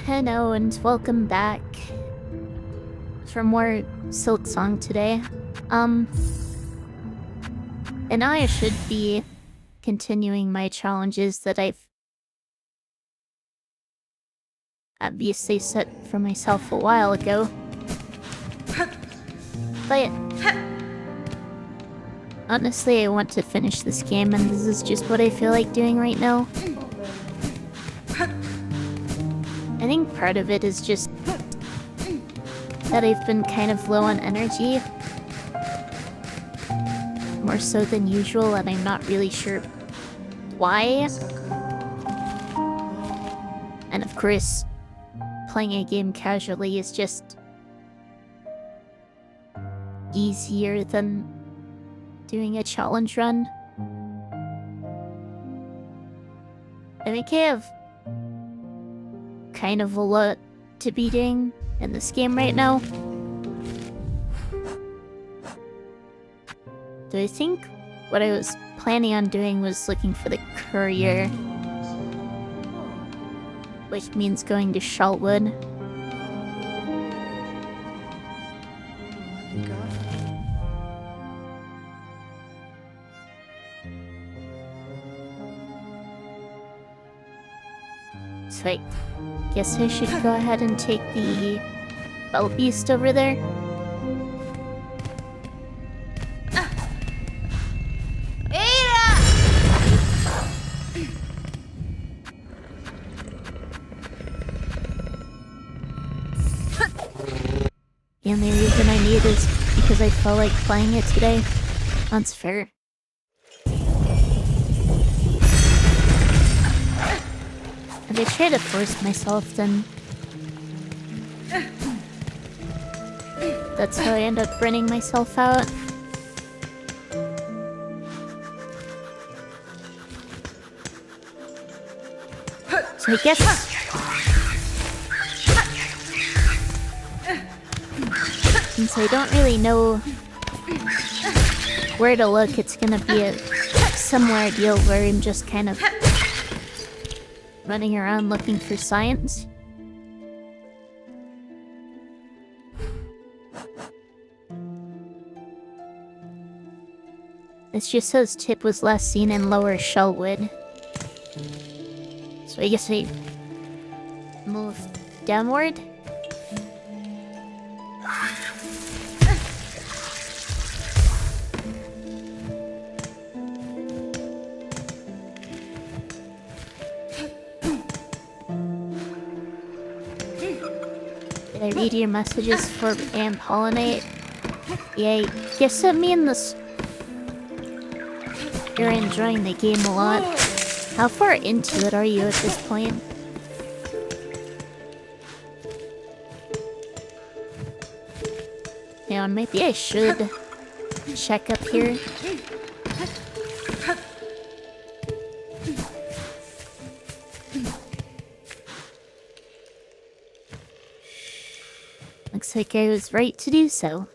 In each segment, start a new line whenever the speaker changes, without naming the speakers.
Hello and welcome back for more Silksong today. And I should be continuing my challenges that I've obviously set for myself a while ago. But honestly, I want to finish this game, and this is just what I feel like doing right now. I think part of it is just that I've been kind of low on energy. More so than usual, and I'm not really sure why. And of course, playing a game casually is just easier than doing a challenge run. I think I have kind of a lot to be doing in this game right now. So I think what I was planning on doing was looking for the courier, which means going to Shaltwood. So I guess I should go ahead and take the Bell Beast over there. The only reason I need is because I felt like playing it today. That's fair. If I try to force myself, then that's how I end up burning myself out. So I guess since I don't really know where to look, it's gonna be somewhere deal where I'm just kind of running around looking for science. This just says Tip was last seen in Lower Shelwood. So I guess I move downward. Did I read your messages for and pollinate? Yeah, I guess that means you're enjoying the game a lot. How far into it are you at this point? Yeah, maybe I should check up here. Looks like I was right to do so.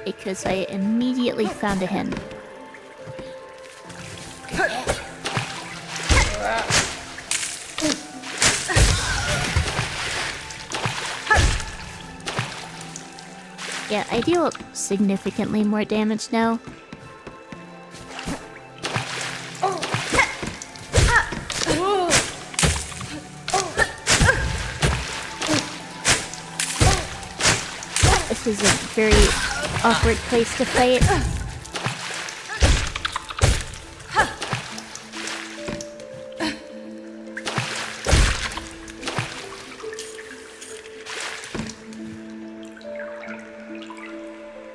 Because I immediately found a hen. Yeah, I deal significantly more damage now. This is a very awkward place to fight.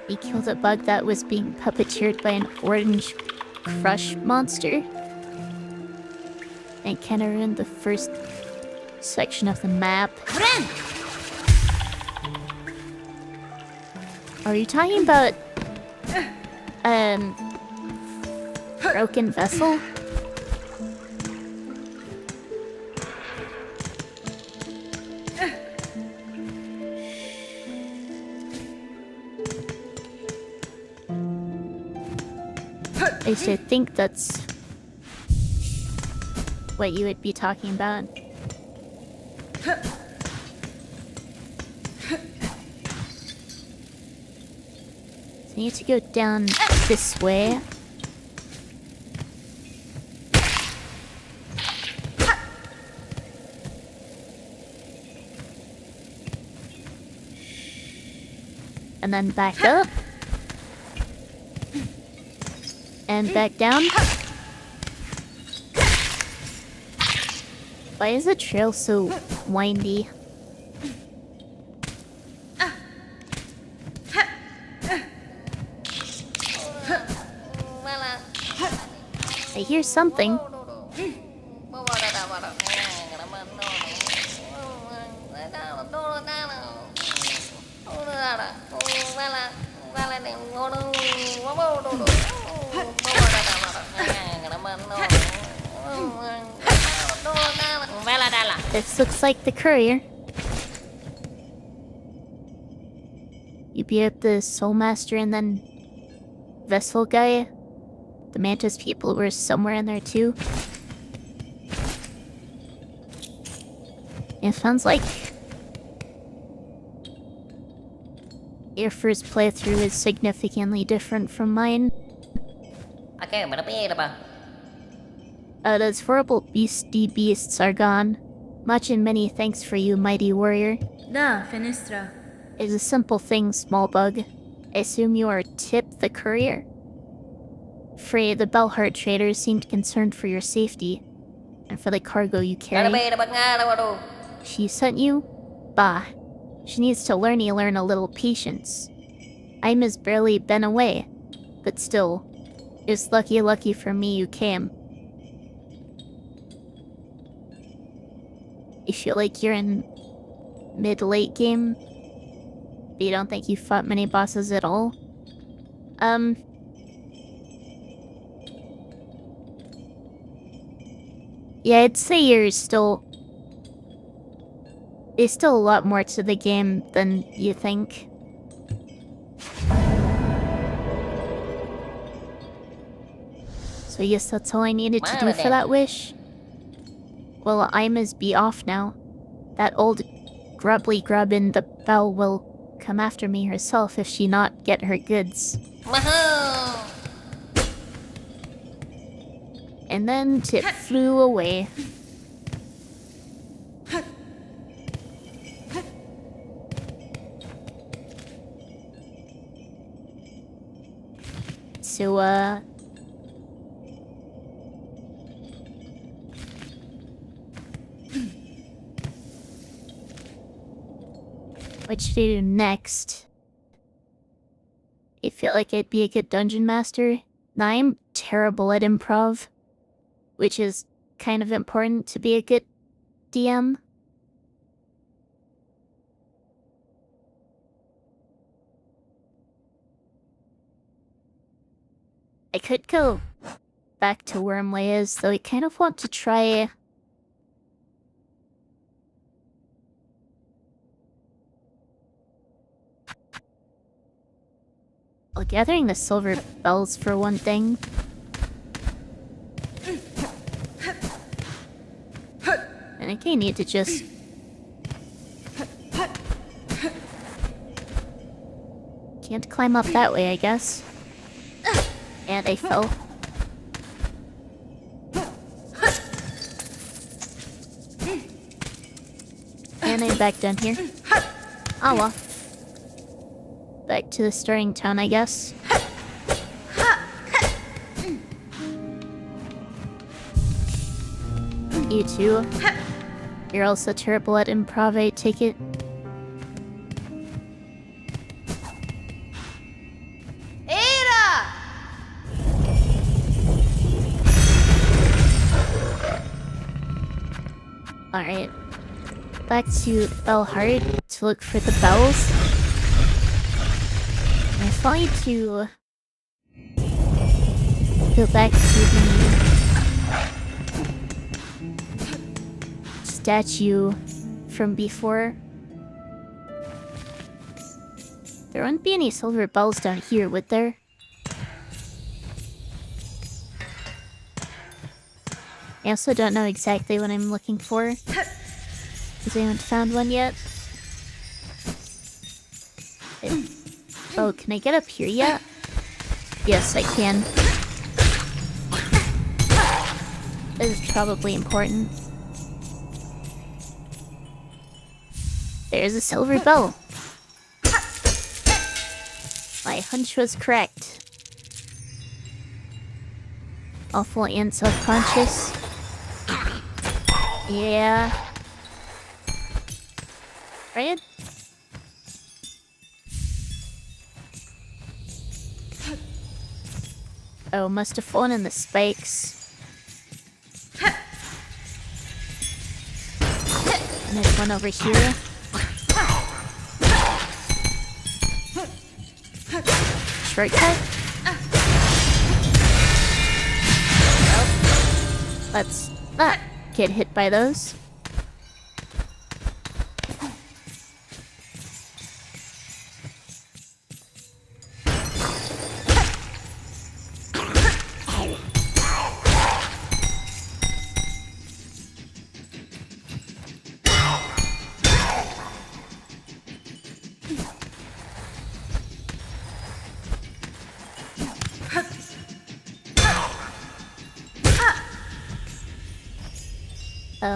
He killed a bug that was being puppeteered by an orange crush monster. And kinda ruined the first section of the map. Are you talking about broken vessel? I should think that's what you would be talking about. So you need to go down this way. And then back up. And back down. Why is the trail so windy? I hear something. This looks like the courier. You beat up the Soul Master and then Vessel guy. The Mantis people were somewhere in there too. It sounds like your first playthrough is significantly different from mine. Those horrible beastie beasts are gone. Much and many thanks for you, mighty warrior.
Da, Fenestra.
It's a simple thing, small bug. I assume you are Tip the courier? Frey, the Bellheart trader, seemed concerned for your safety and for the cargo you carry. She sent you? Bah. She needs to learn a little patience. Aima's barely been away, but still, it's lucky for me you came. You feel like you're in mid-late game? But you don't think you fought many bosses at all? Yeah, I'd say you're still... There's still a lot more to the game than you think. So I guess that's all I needed to do for that wish? Well, I must be off now. That old grubbly grub in the bell will come after me herself if she not get her goods. And then Tip flew away. So, what should I do next? I feel like I'd be a good dungeon master. Now, I'm terrible at improv, which is kind of important to be a good DM. I could go back to Wormlayers, though I kind of want to try... Well, gathering the silver bells for one thing. I think I need to just... Can't climb up that way, I guess. And I fell. And I'm back down here. Oh well. Back to the starting town, I guess. You too. You're also terrible at improv, I take it. Alright. Back to Bellheart to look for the bells. I thought you to go back to the statue from before. There wouldn't be any silver bells down here, would there? I also don't know exactly what I'm looking for, because I haven't found one yet. Oh, can I get up here yet? Yes, I can. This is probably important. There's a silver bell. My hunch was correct. Awful and self-conscious. Yeah. Right? Oh, must have fallen in the spikes. And there's one over here. Shortcut? Oh. Let's not get hit by those.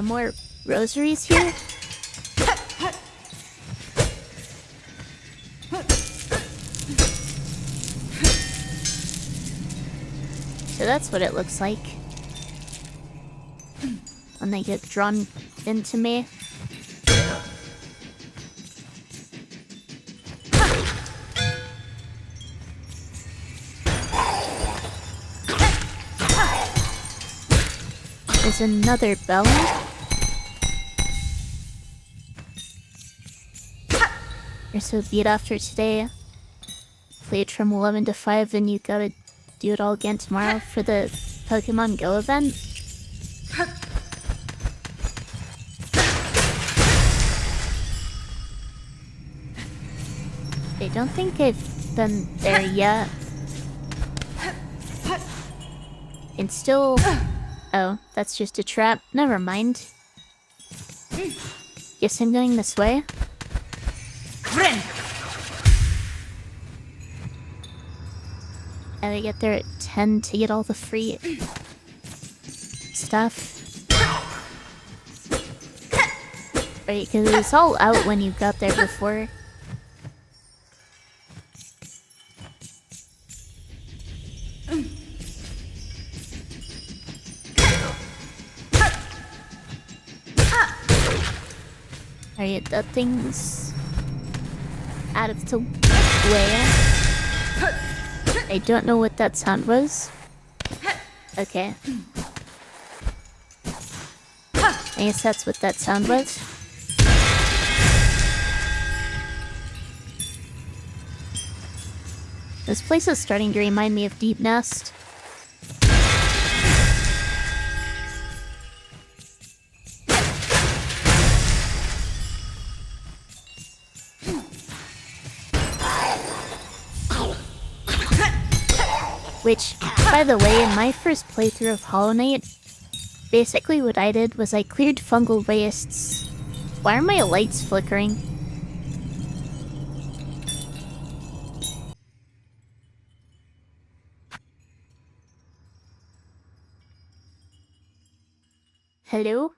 More rosaries here? So that's what it looks like when they get drawn into me. There's another bell. You're so beat after today. Played from 11 to 5 and you gotta do it all again tomorrow for the Pokemon Go event? I don't think I've been there yet. And still... Oh, that's just a trap. Never mind. Guess I'm going this way. And I get there at 10 to get all the free stuff. Right, because it was all out when you got there before. Alright, that thing's out of the way. I don't know what that sound was. Okay. I guess that's what that sound was. This place is starting to remind me of Deep Nest. Which, by the way, in my first playthrough of Hollow Knight, basically what I did was I cleared fungal wastes. Why are my lights flickering? Hello?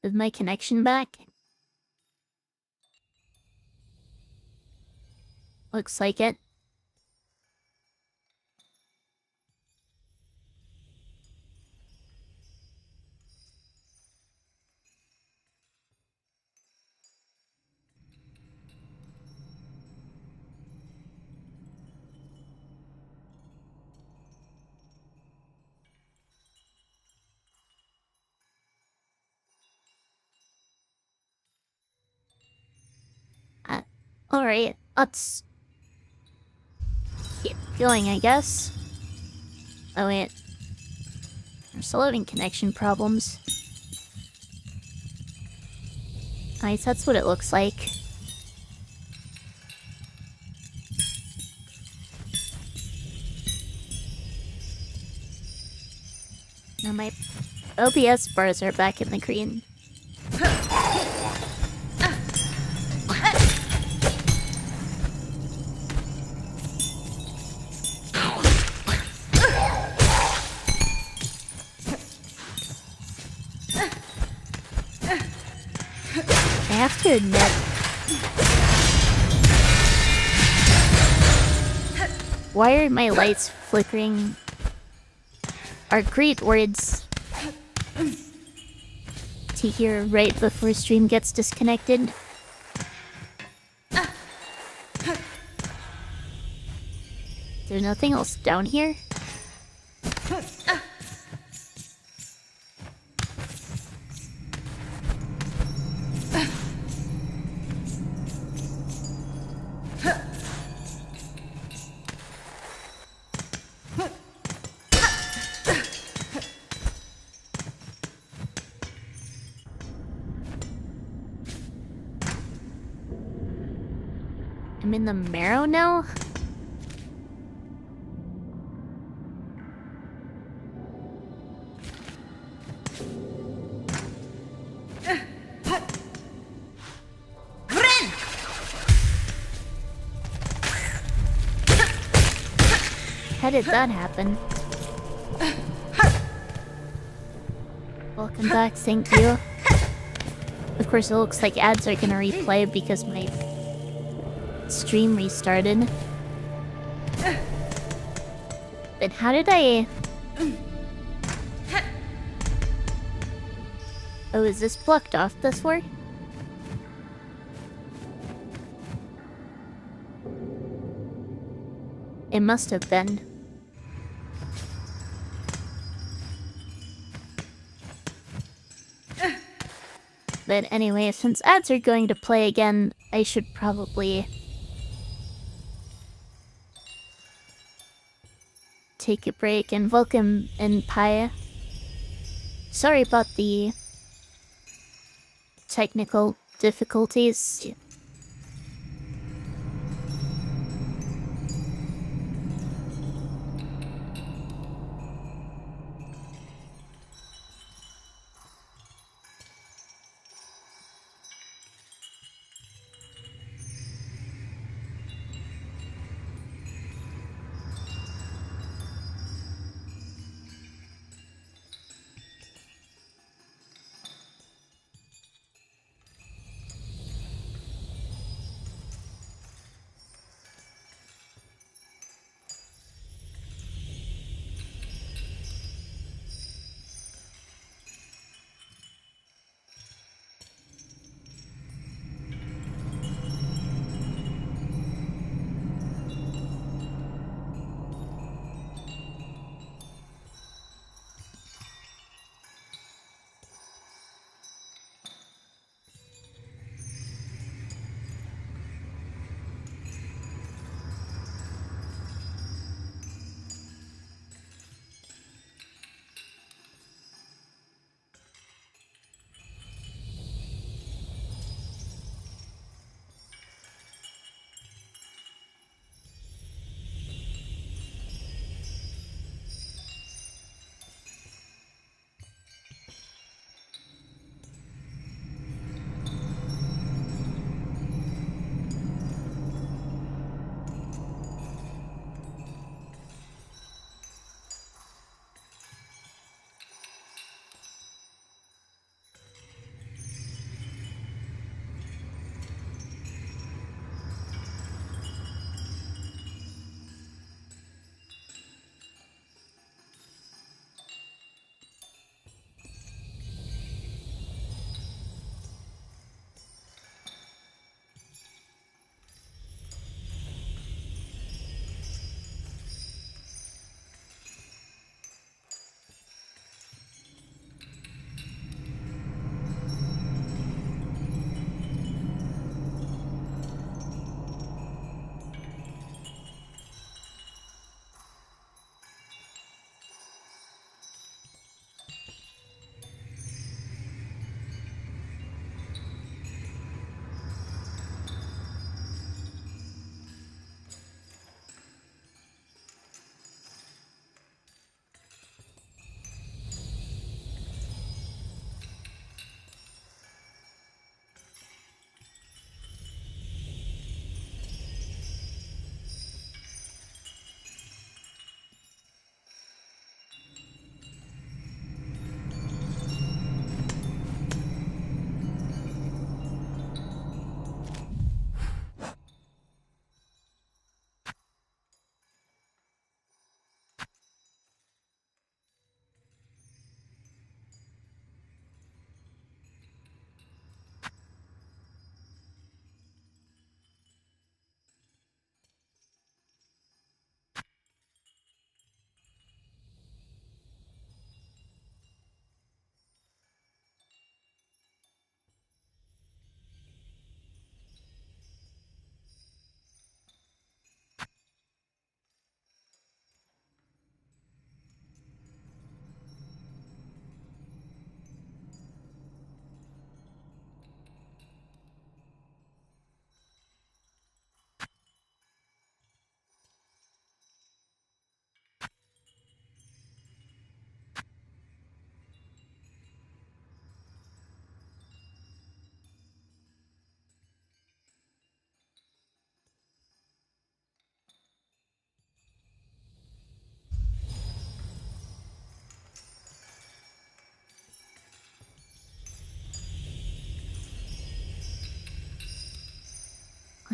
Is my connection back? Looks like it. Alright, let's keep going, I guess. Oh wait. I'm still having connection problems. Alright, that's what it looks like. Now my OBS bars are back in the green. I have to admit, why are my lights flickering? Are great words to hear right before stream gets disconnected. There's nothing else down here? I'm in the marrow now? How did that happen? Welcome back, thank you. Of course, it looks like ads are gonna replay because my stream restarted. But how did I... Oh, is this blocked off before? It must have been. But anyway, since ads are going to play again, I should probably take a break. And welcome in, Pi. Sorry about the technical difficulties.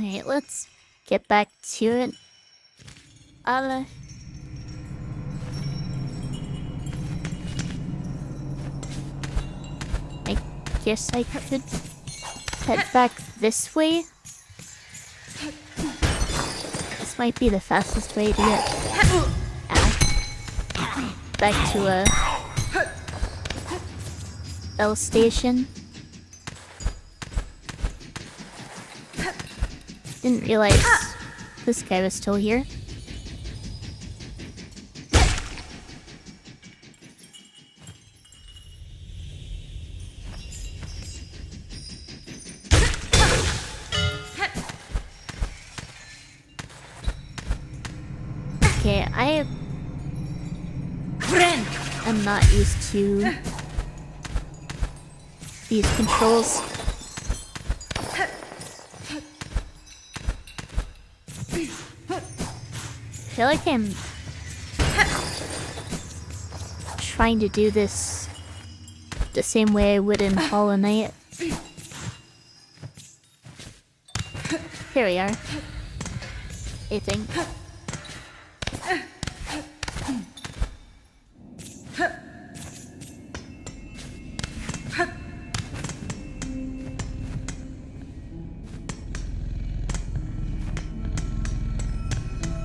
Alright, let's get back to it. I guess I could head back this way. This might be the fastest way to get back to a bell station. Didn't realize this guy was still here. Okay, I am not used to these controls. I feel like I'm trying to do this the same way I would in Hollow Knight. Here we are. I think.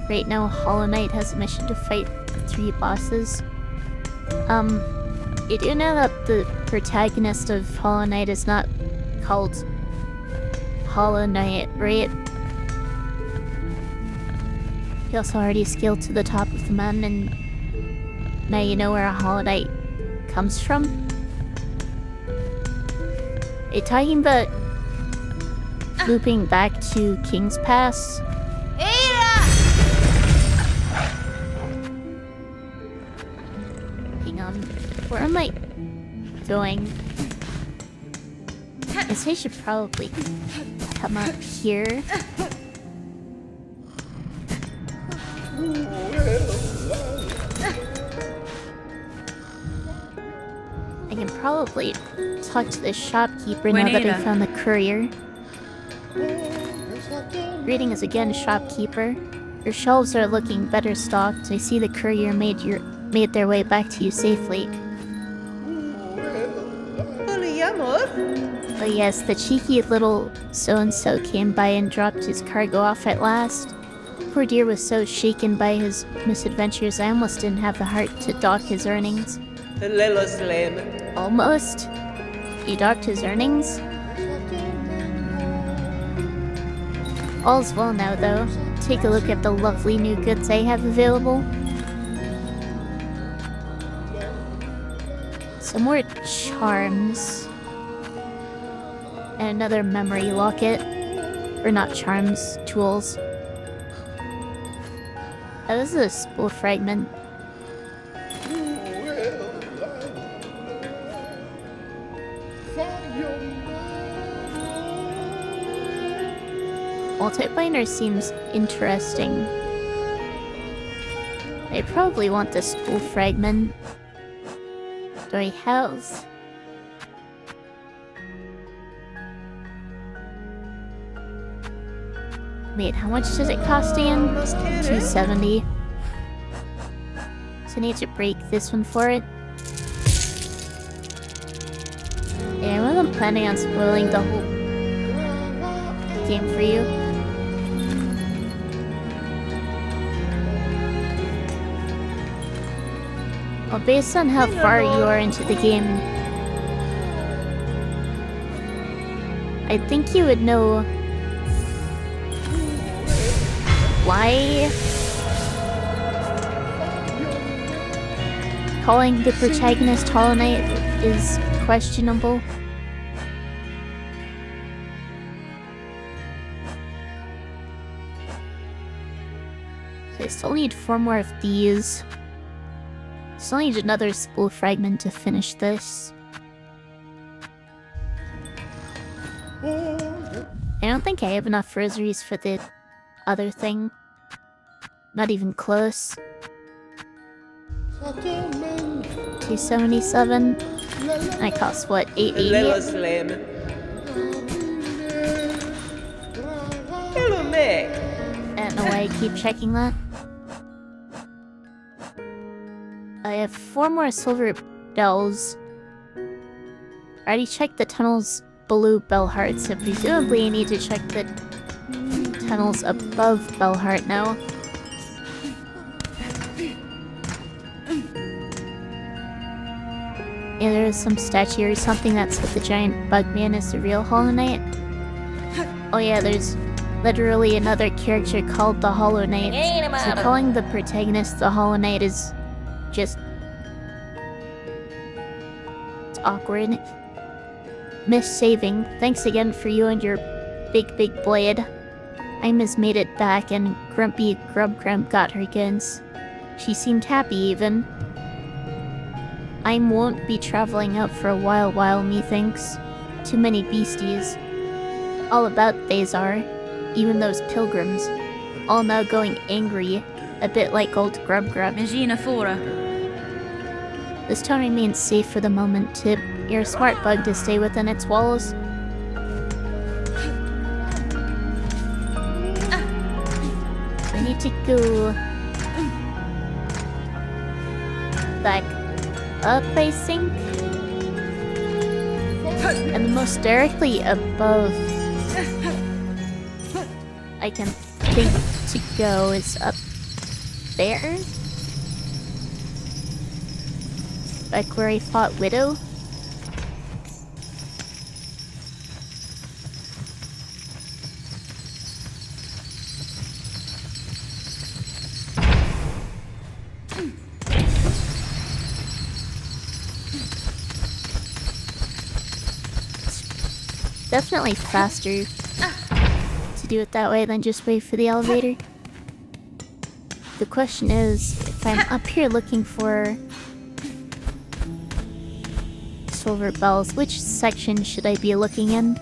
Right now, Hollow Knight has a mission to fight the 3 bosses. You do know that the protagonist of Hollow Knight is not called Hollow Knight, right? He also already scaled to the top of the mountain, and now you know where a Hollow Knight comes from? Are you talking about looping back to King's Pass? Where am I going? I guess I should probably come up here. I can probably talk to the shopkeeper now that I found the courier. Greetings again, shopkeeper. Your shelves are looking better stocked. I see the courier made their way back to you safely. Oh yes, the cheeky little so-and-so came by and dropped his cargo off at last. Poor dear was so shaken by his misadventures, I almost didn't have the heart to dock his earnings. Almost? You docked his earnings? All's well now, though. Take a look at the lovely new goods I have available. Some more charms. And another memory locket. Or not charms, tools. Oh, this is a spool fragment. Multiplanar seems interesting. I probably want the spool fragment. Do I have? Wait, how much does it cost again? $270. So I need to break this one for it. Yeah, I wasn't planning on spoiling the whole game for you. Well, based on how far you are into the game, I think you would know why calling the protagonist Hollow Knight is questionable. So I still need 4 more of these. Still need another spool fragment to finish this. I don't think I have enough rosaries for the other thing. Not even close. 277. That costs what, 880? don't know why I keep checking that. I have 4 more silver bells. I already checked the tunnels below Bellheart, so presumably I need to check the tunnels above Bellheart now. Yeah, there is some statue or something that said the giant bug man is the real Hollow Knight. Oh yeah, there's literally another character called the Hollow Knight. So calling the protagonist the Hollow Knight is just... it's awkward. Miss Saving, thanks again for you and your big blade. Ima's made it back and Grumpy Grump got her goods. She seemed happy even. I won't be traveling out for a while, methinks. Too many beasties. All about these are, even those pilgrims. All now going angry, a bit like old Grub. This town remains safe for the moment, Tip. You're a smart bug to stay within its walls. I need to go back up, I think. And the most directly above I can think to go is up there. Back where I fought Widow. Definitely faster to do it that way than just wait for the elevator. The question is, if I'm up here looking for silver bells, which section should I be looking in?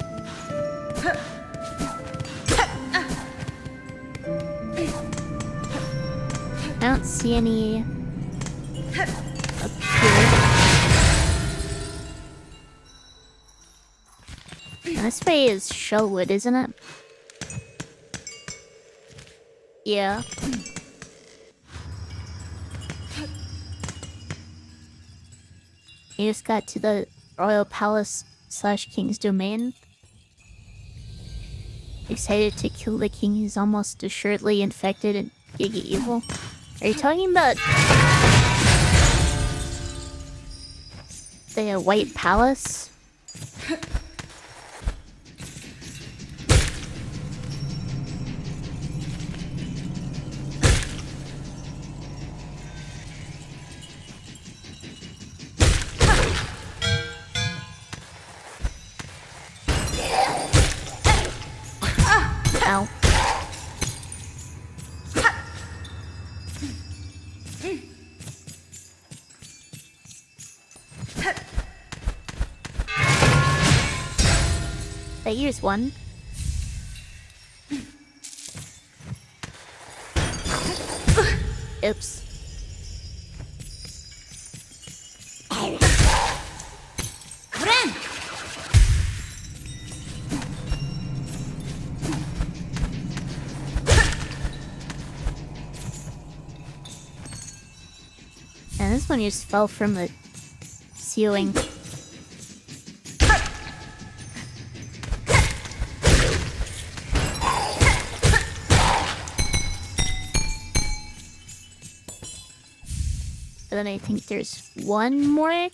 I don't see any up here. This way is Shellwood, isn't it? Yeah. You just got to the Royal Palace / King's Domain. Excited to kill the king who's almost assuredly infected and giga evil. Are you talking about the White Palace? Ow. Here's one. Oops. And this one just fell from the ceiling. And then I think there's one more.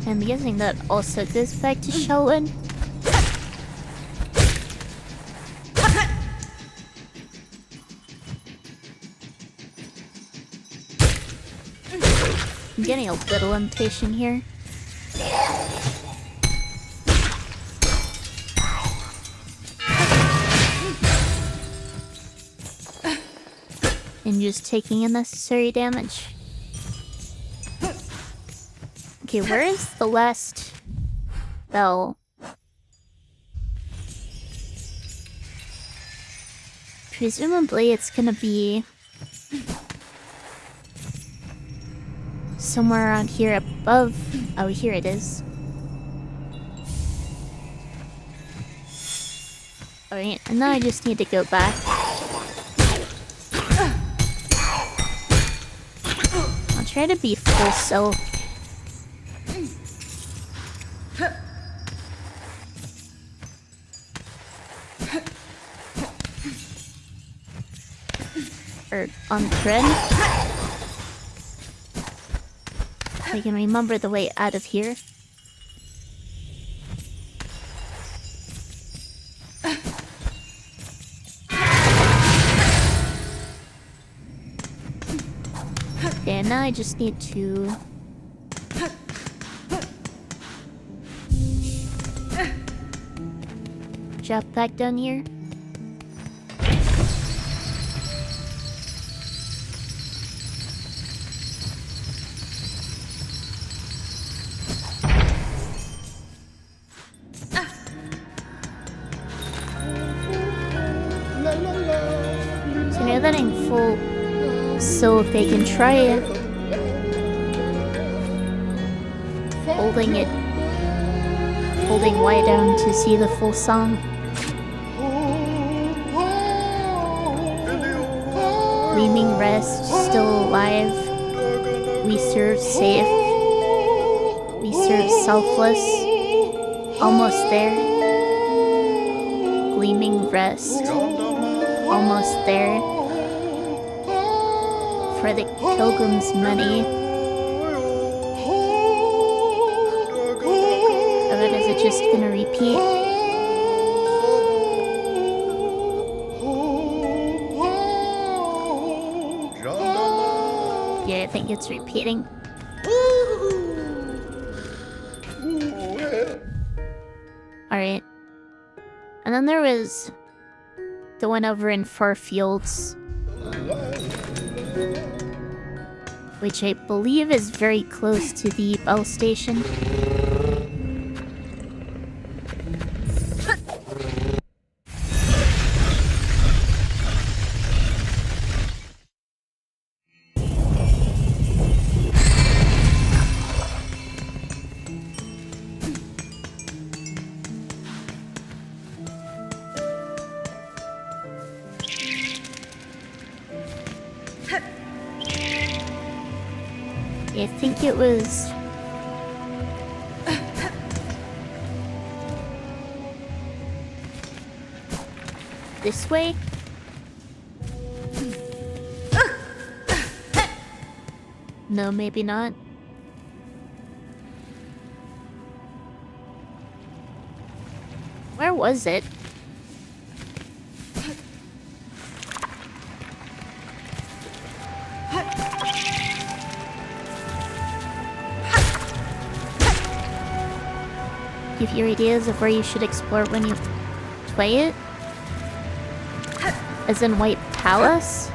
I'm guessing that also goes back to Shelwyn. I'm getting a little impatient here. And just taking unnecessary damage. Okay, where is the last bell? Presumably it's gonna be somewhere around here above. Oh, here it is. Alright, and now I just need to go back. I'll try to be full silk. Or on thread. I can remember the way out of here. Okay, now I just need to... drop back down here. So now that I'm full silk, I can try holding Y down to see the full song. Gleaming rest, still alive. We serve safe. We serve selfless. Almost there. Gleaming rest. Almost there. For the pilgrim's money. Or is it just gonna repeat? Yeah, I think it's repeating. Alright. And then there was the one over in Far Fields, which I believe is very close to the bell station. I think it was... this way? No, maybe not. Where was it? Give your ideas of where you should explore when you play it? As in White Palace?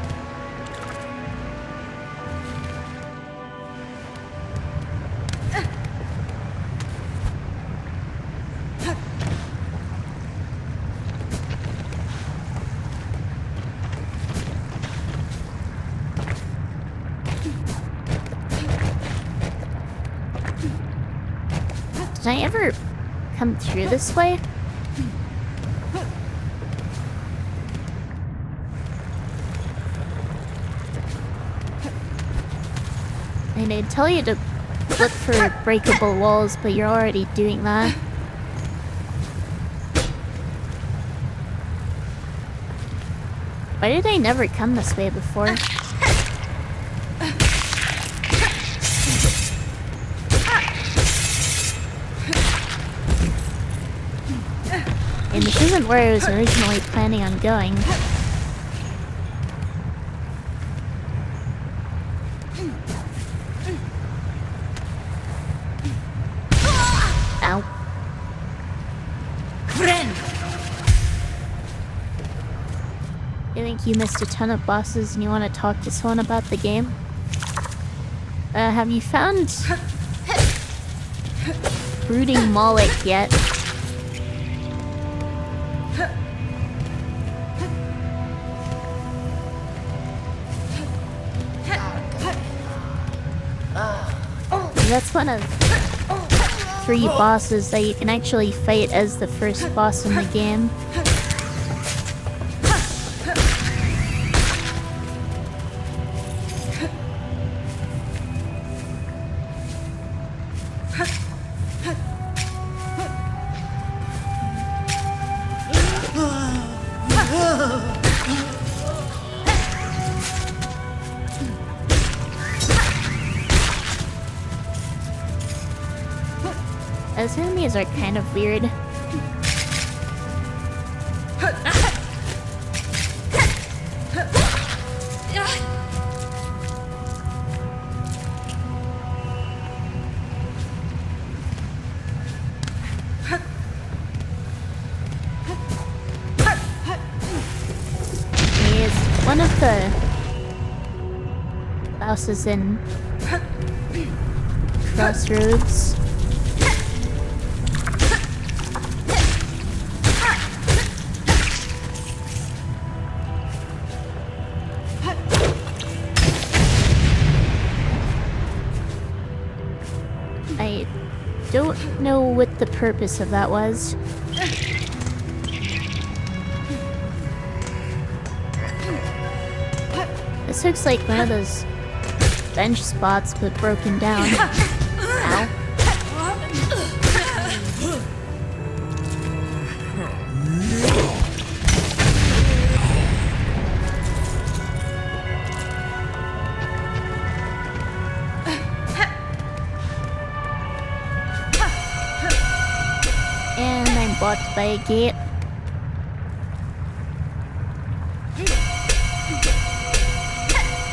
Did I ever come through this way? And I'd tell you to look for breakable walls, but you're already doing that. Why did I never come this way before? And this isn't where I was originally planning on going. Ow. I think you missed a ton of bosses and you want to talk to someone about the game? Have you found Brooding Moloch yet? that's one of 3 bosses that you can actually fight as the first boss in the game. Those enemies are kind of weird. He's one of the bosses in Crossroads. I don't know what the purpose of that was. This looks like one of those bench spots but broken down. Ow. And I'm blocked by a gate.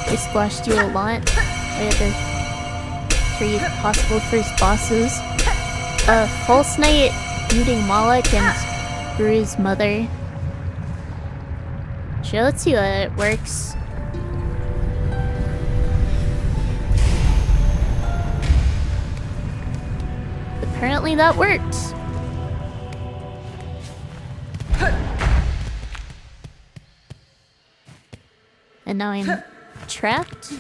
I squashed you a lot. They're the 3 possible first bosses. False Knight, Looting Moloch, and Guru's mother. Sure, let's see how it works. Apparently that worked. And now I'm trapped?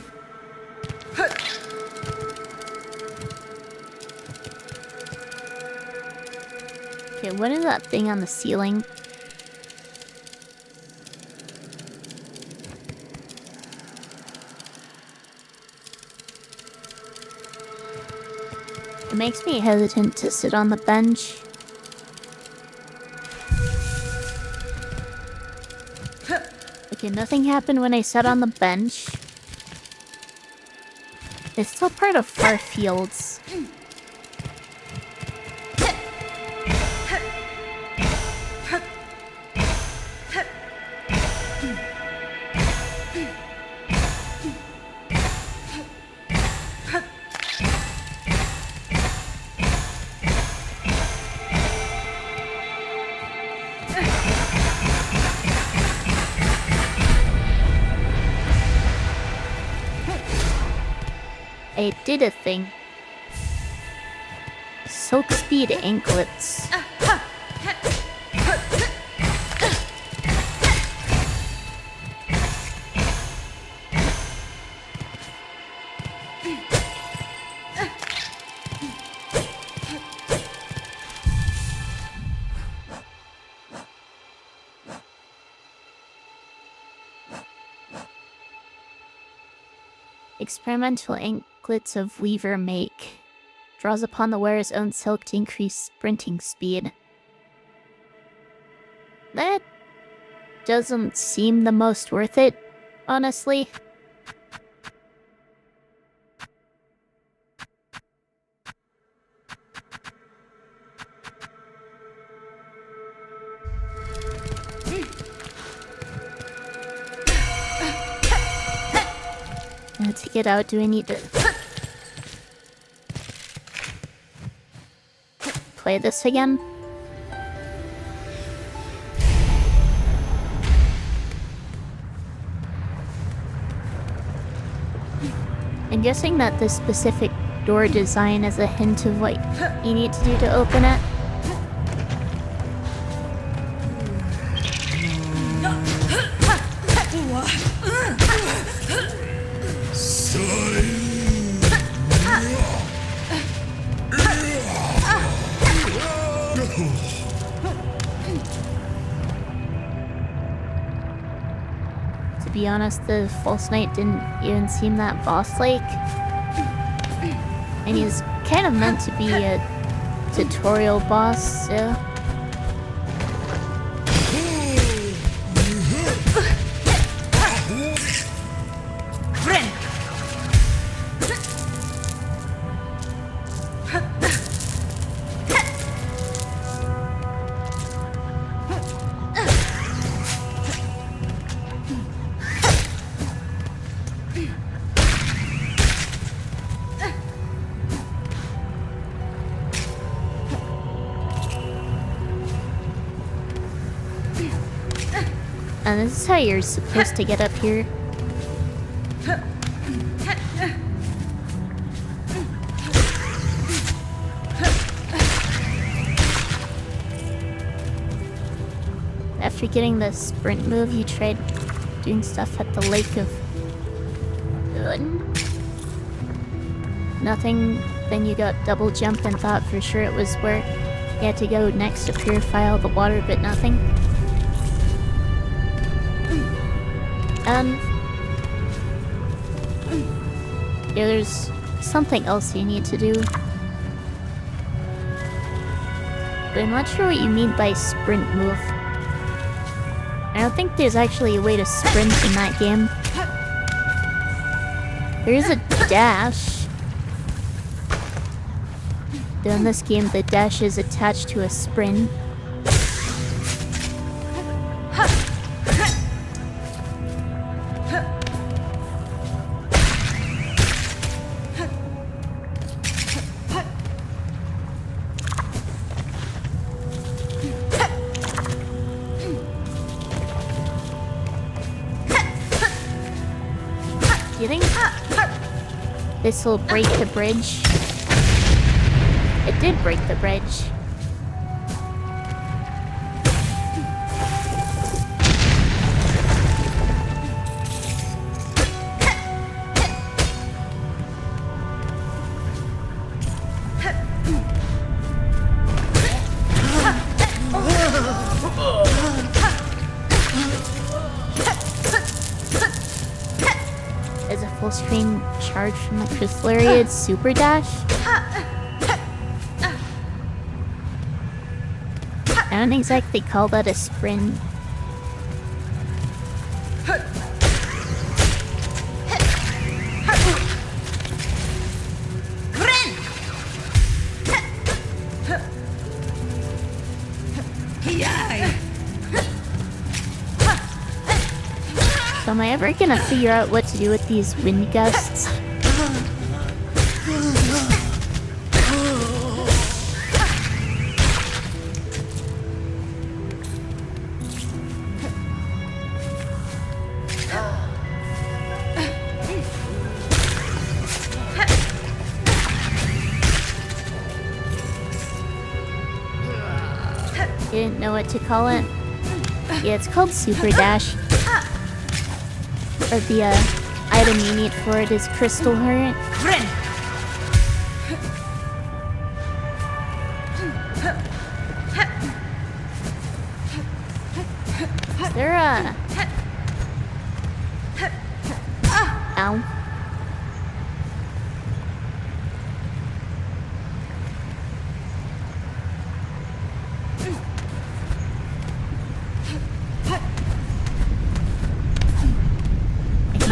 Okay, what is that thing on the ceiling? It makes me hesitant to sit on the bench. Okay, nothing happened when I sat on the bench. It's still part of Far Fields. I did a thing. Silk speed anklets. Experimental anklets of Weaver make. Draws upon the wearer's own silk to increase sprinting speed. That doesn't seem the most worth it, honestly. To get out, do I need to play this again? I'm guessing that this specific door design is a hint of what you need to do to open it. To be honest, the False Knight didn't even seem that boss-like. And he's kind of meant to be a tutorial boss, so... And this is how you're supposed to get up here. After getting the sprint move, you tried doing stuff at the Lake of Good. Nothing, then you got double jump and thought for sure it was where you had to go next to purify all the water, but nothing. Yeah, there's something else you need to do. But I'm not sure what you mean by sprint move. I don't think there's actually a way to sprint in that game. There is a dash. Though in this game, the dash is attached to a sprint. Do you think this will break the bridge? It did break the bridge. As a full screen charge from the Crystallariad Super Dash? I don't exactly call that a sprint. So am I ever gonna figure out what to do with these wind gusts? You didn't know what to call it? Yeah, it's called Super Dash. Or the item you need for it is Crystal Heart. Is there a... Ow.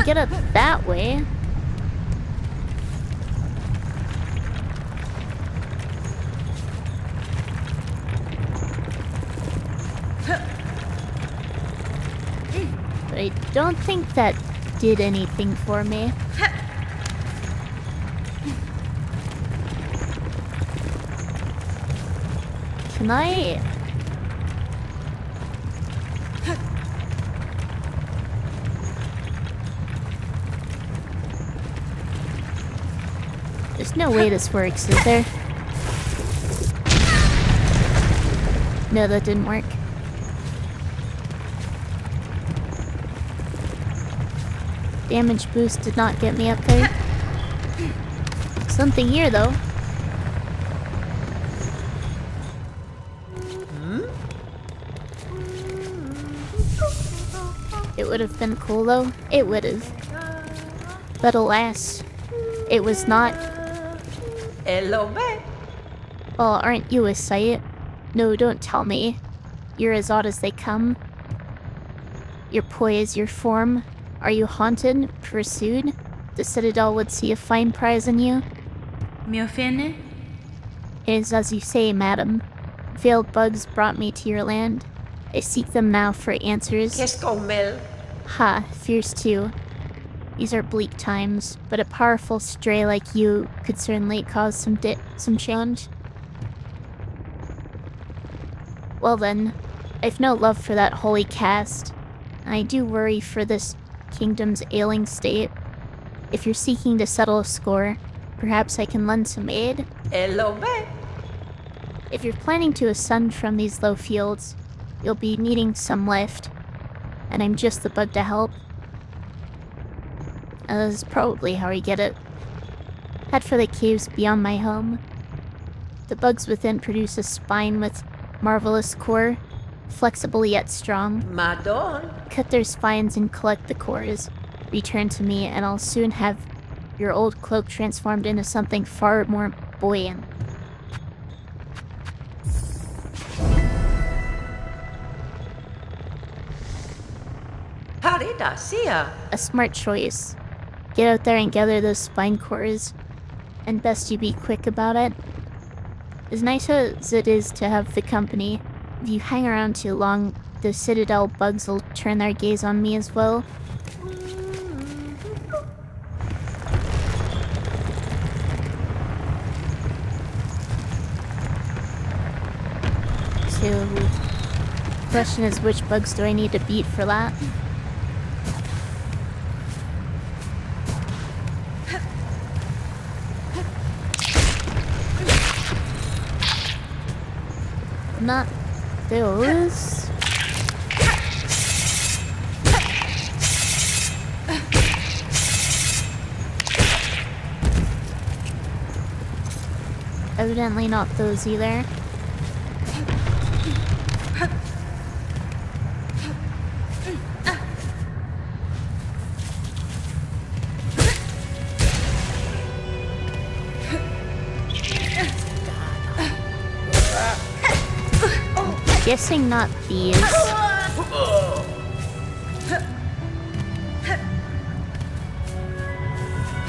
Get up that way. But I don't think that did anything for me. Can I... There's no way this works, is there? No, that didn't work. Damage boost did not get me up there. Something here, though. It would would have been cool though. It would have. But alas, it was not. Well, aren't you a sight? No, don't tell me. You're as odd as they come. Your poise, your form. Are you haunted? Pursued? The Citadel would see a fine prize in you?
Me ofende?
It is as you say, madam. Veiled bugs brought me to your land. I seek them now for answers. Ha, fierce too. These are bleak times, but a powerful stray like you could certainly cause some change. Well then, I've no love for that holy caste. I do worry for this kingdom's ailing state. If you're seeking to settle a score, perhaps I can lend some aid? If you're planning to ascend from these low fields, you'll be needing some lift, and I'm just the bug to help. That's probably how I get it. Head for the caves beyond my home. The bugs within produce a spine with marvelous core, flexible yet strong.
Madon.
Cut their spines and collect the cores. Return to me, and I'll soon have your old cloak transformed into something far more buoyant. A smart choice. Get out there and gather those spine cores, and best you be quick about it. As nice as it is to have the company, if you hang around too long, the Citadel bugs will turn their gaze on me as well. So, the question is, which bugs do I need to beat for that? Not those. Evidently not those either. Guessing not these.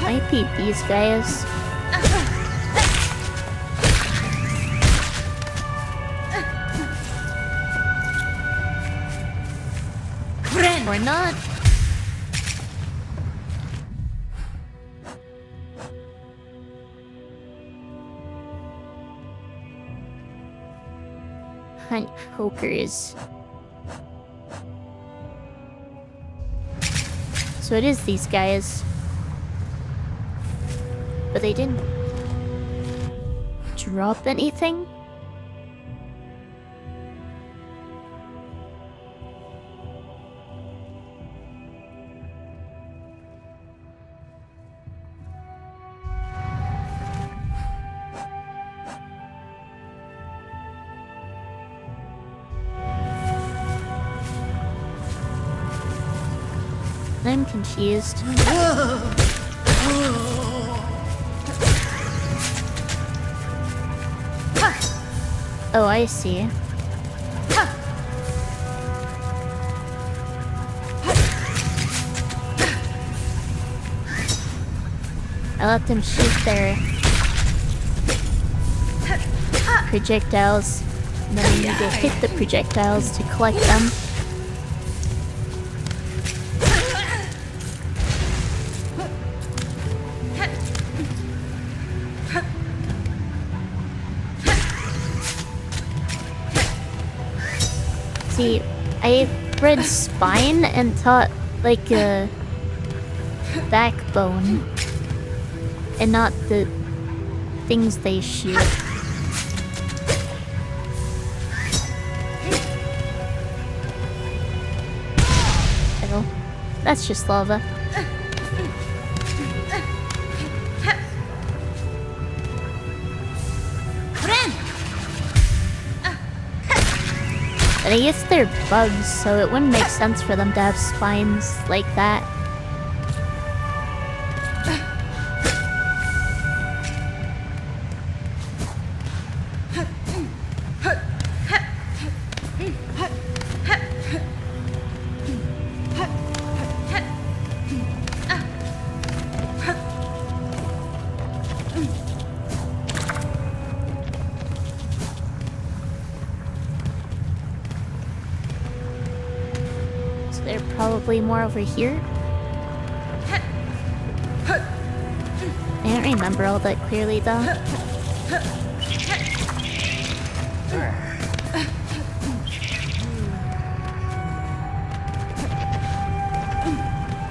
Might be these guys. Or not. Hunt pokers. So it is these guys. But they didn't drop anything? I'm confused. Oh, I see. I let them shoot their projectiles, and then I need to hit the projectiles to collect them. See, I read spine and thought like a backbone, and not the things they shoot. Oh, that's just lava. And I guess they're bugs, so it wouldn't make sense for them to have spines like that. They're probably more over here. I don't remember all that clearly though.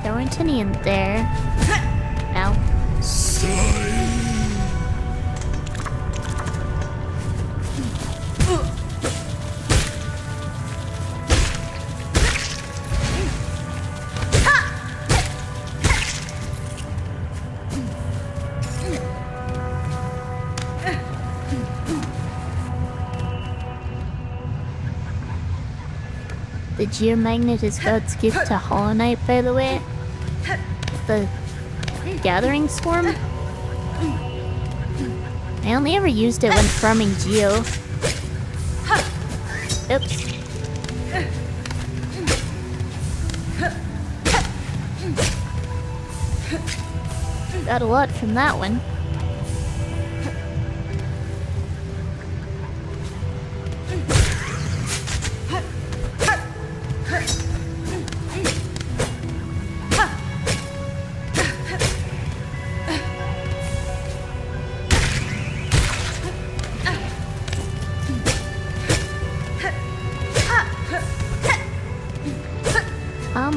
There weren't any in there. Ow. The geomagnet is God's gift to Hollow Knight, by the way. The gathering swarm? I only ever used it when farming geo. Oops. Got a lot from that one.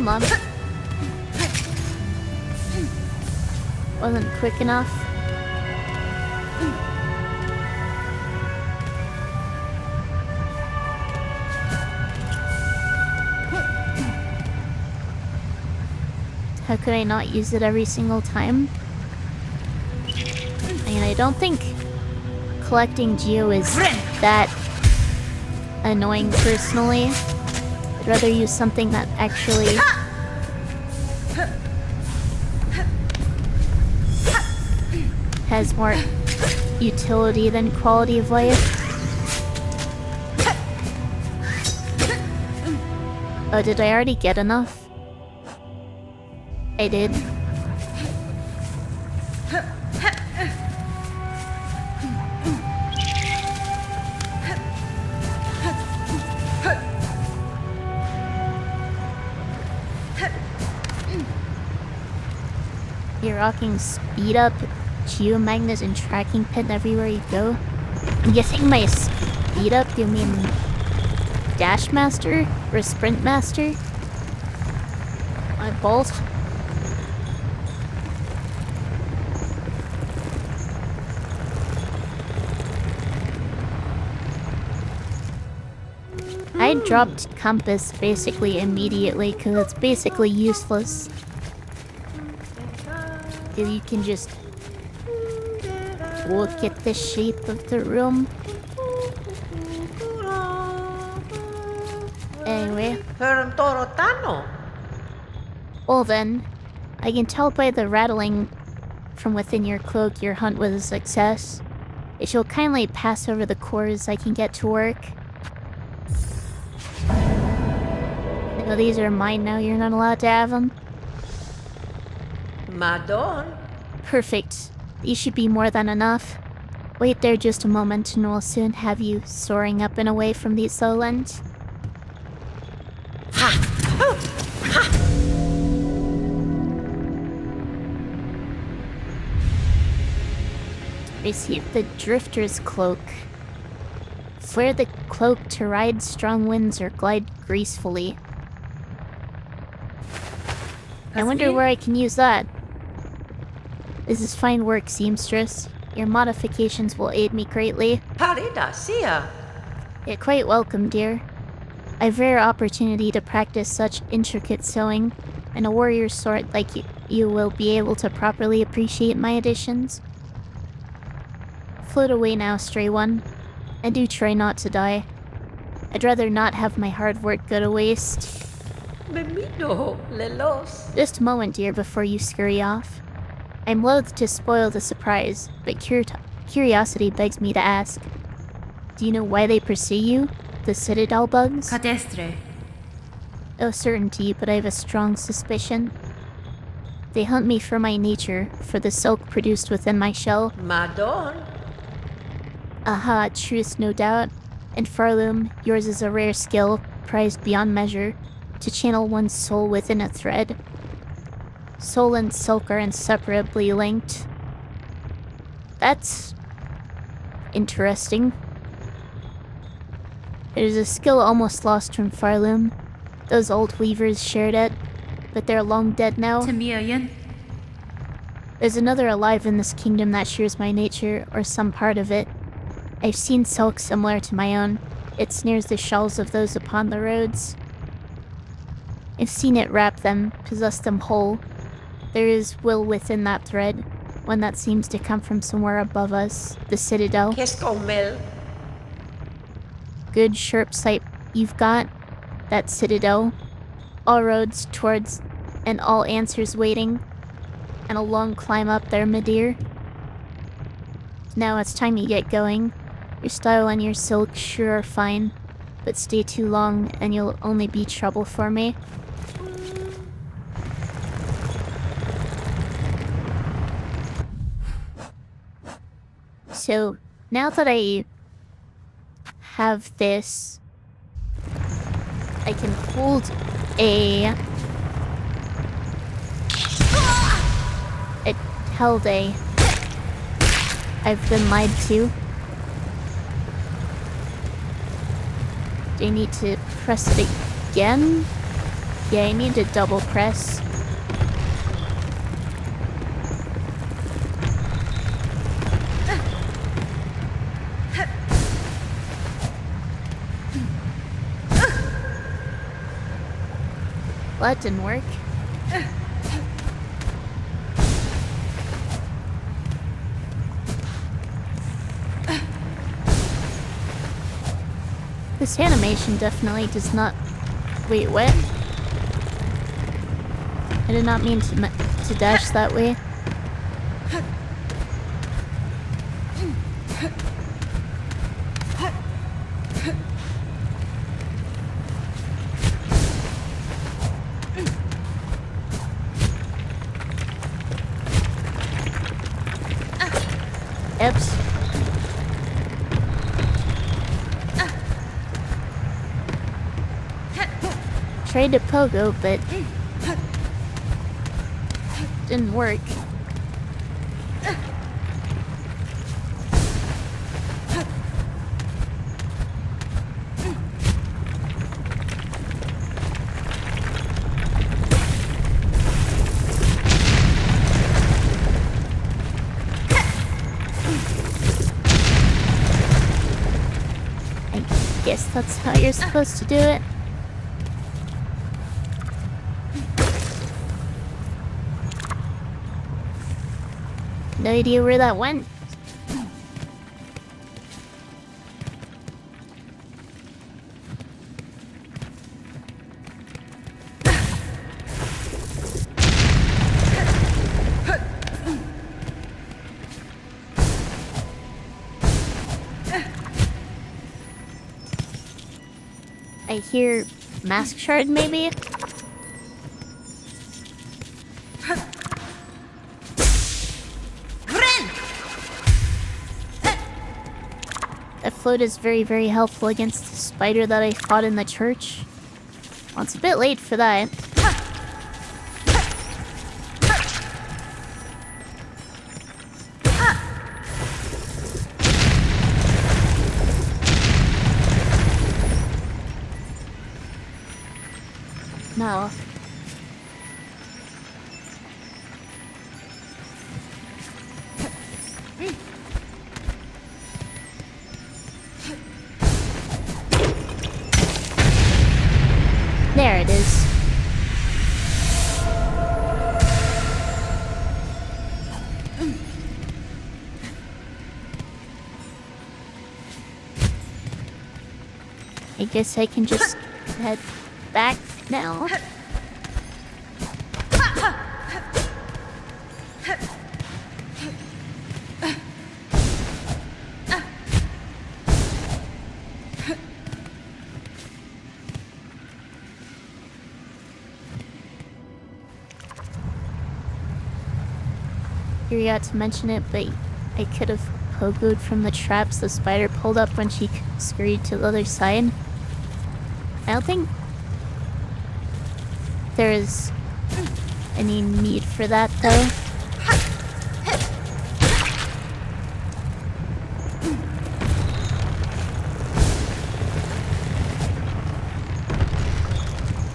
Mom. Wasn't quick enough. How could I not use it every single time? And I don't think collecting geo is that annoying personally. I'd rather use something that actually has more utility than quality of life. Oh, did I already get enough? I did. You're rocking speed up, geomagnet, and tracking pin everywhere you go. I'm guessing by speed up you mean dash master or sprint master? My balls. I dropped compass basically immediately because it's basically useless. You can just look at the shape of the room. Anyway. Well then, I can tell by the rattling from within your cloak your hunt was a success. If you'll kindly pass over the cores, I can get to work. I know these are mine now, you're not allowed to have them.
Madon.
Perfect. These should be more than enough. Wait there just a moment and we'll soon have you soaring up and away from these lowlands.
Ha! Oh! Ha!
Receive the Drifter's Cloak. Wear the cloak to ride strong winds or glide gracefully. I wonder where I can use that. This is fine work, seamstress. Your modifications will aid me greatly.
Parida, Sia.
You're quite welcome, dear. I've rare opportunity to practice such intricate sewing, and a warrior sort like you will be able to properly appreciate my additions. Float away now, stray one, and do try not to die. I'd rather not have my hard work go to waste.
Memino, lelos.
Just a moment, dear, before you scurry off. I'm loath to spoil the surprise, but curiosity begs me to ask. Do you know why they pursue you? The Citadel bugs?
Cadestre.
No certainty, but I have a strong suspicion. They hunt me for my nature, for the silk produced within my shell.
Madon.
Aha, truth no doubt. And Farloom, yours is a rare skill, prized beyond measure, to channel one's soul within a thread. Soul and silk are inseparably linked. That's interesting. It is a skill almost lost from Farloom. Those old weavers shared it, but they're long dead now.
Tamiayan.
There's another alive in this kingdom that shares my nature, or some part of it. I've seen silk similar to my own. It snares the shells of those upon the roads. I've seen it wrap them, possess them whole. There is will within that thread, one that seems to come from somewhere above us, the Citadel.
Keskomel.
Good sharp sight you've got, that Citadel. All roads towards, and all answers waiting, and a long climb up there, my dear. Now it's time you get going. Your style and your silk sure are fine, but stay too long and you'll only be trouble for me. So, now that I have this, I can hold it held a... I've been lied to. Do I need to press it again? Yeah, I need to double press. Well, that didn't work. This animation definitely does not... Wait, what? I did not mean to dash that way. Oops. Tried to pogo, but didn't work. I guess that's how you're supposed to do it. No idea where that went. I hear mask shard, maybe? That float is very, very helpful against the spider that I fought in the church. Well, it's a bit late for that. No. There it is. I guess I can just head back now. Forgot to mention it, but I could have pogoed from the traps the spider pulled up when she scurried to the other side. I don't think there is any need for that, though.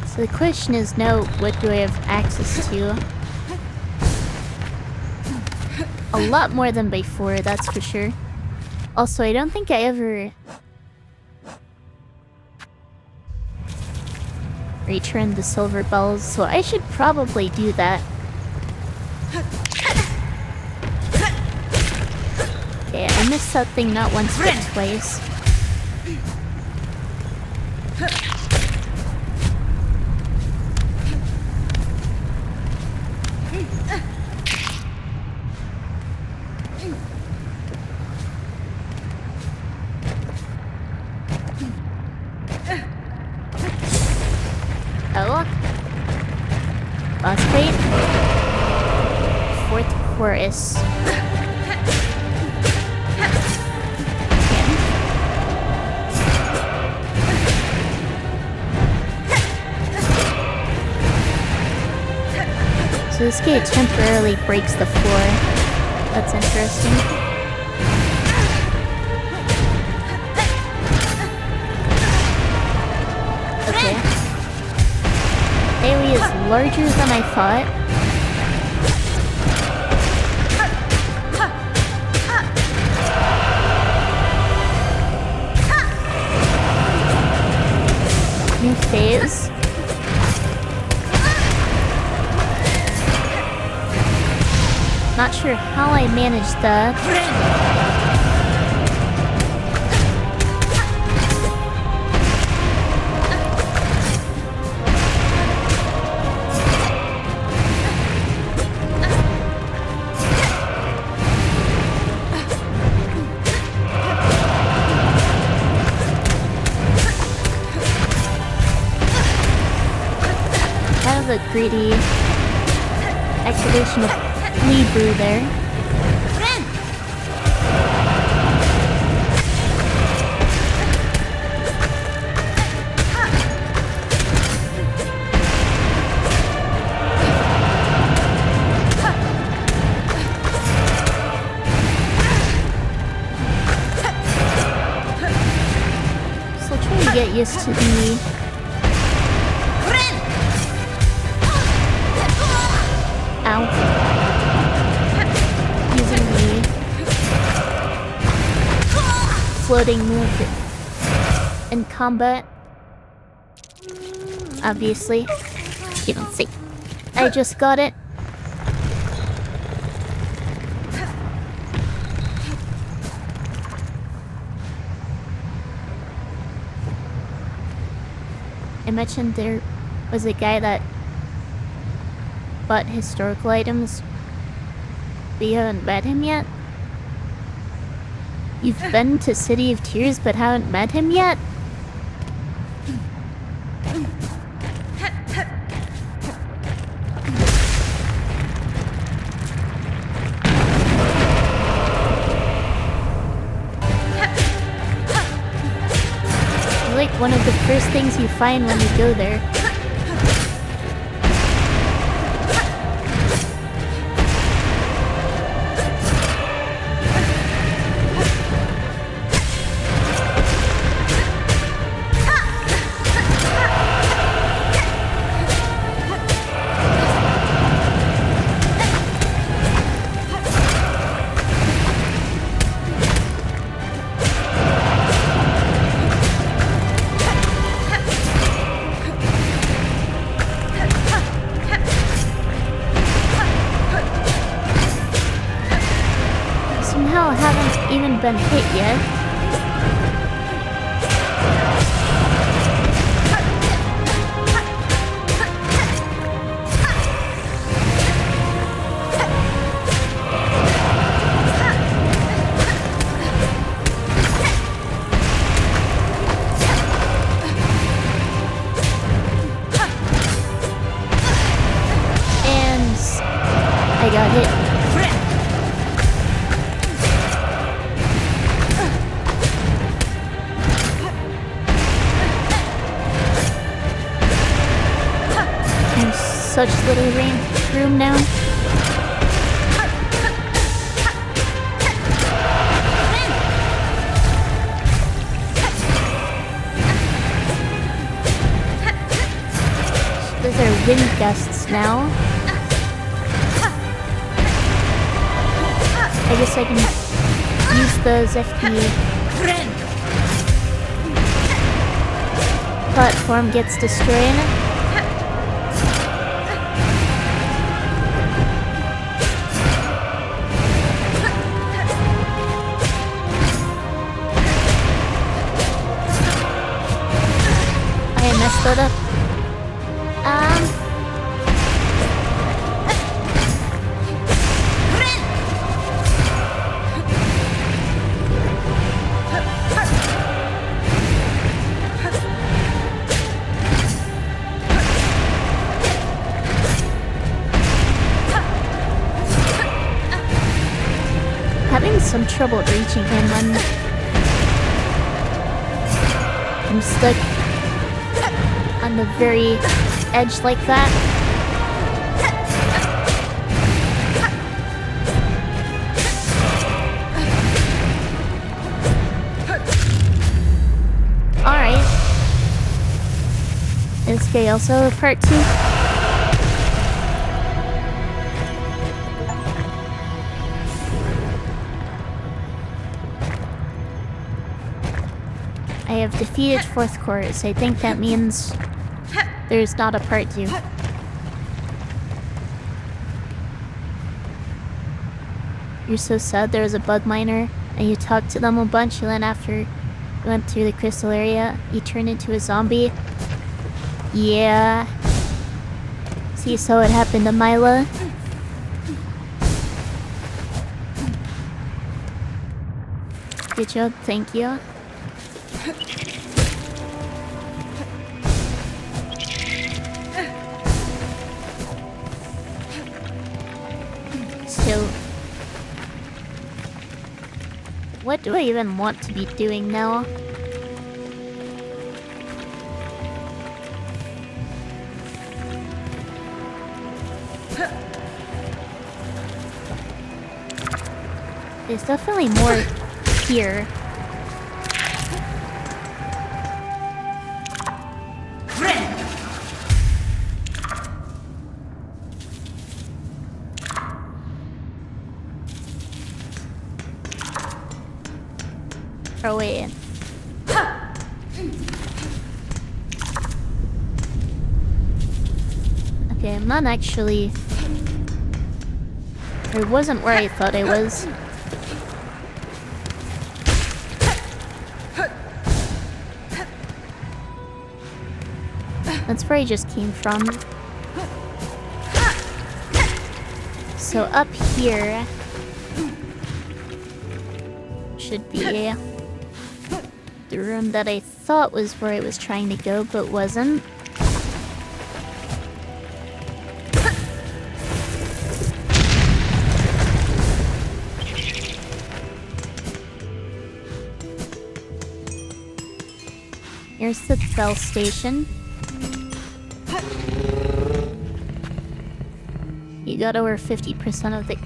So the question is now, what do I have access to? A lot more than before, that's for sure. Also, I don't think I ever returned the silver bells, so I should probably do that. Okay, I missed that thing not once but twice. Oh. Boss fight. Fourth chorus. So this gate temporarily breaks the floor. That's interesting. Okay. Area is larger than I thought. New phase. Not sure how I managed that. Kind of a greedy activation of Brew there. Still trying to get used to the floating move in combat. Obviously. You don't see. I just got it. I mentioned there was a guy that bought historical items, but you haven't met him yet? You've been to City of Tears but haven't met him yet? Like one of the first things you find when you go there. Haven't even been hit yet. I got hit. There's such little room now. Those are wind gusts now. I guess I can use those if the platform gets destroyed. I messed that up. Having some trouble reaching him when I'm stuck on the very edge like that. Alright. Is this guy also a part 2? I have defeated fourth course. I think that means there's not a part 2. You're so sad there was a bug miner, and you talked to them a bunch, and then after you went through the crystal area, you turned into a zombie. Yeah. See, so it happened to Mila. Good job, thank you. So, what do I even want to be doing now? There's definitely more here. Throw it in. Okay, I'm not actually... It wasn't where I thought I was. That's where I just came from. So up here should be the room that I thought was where I was trying to go, but wasn't. Here's the bell station. You got over 50% of the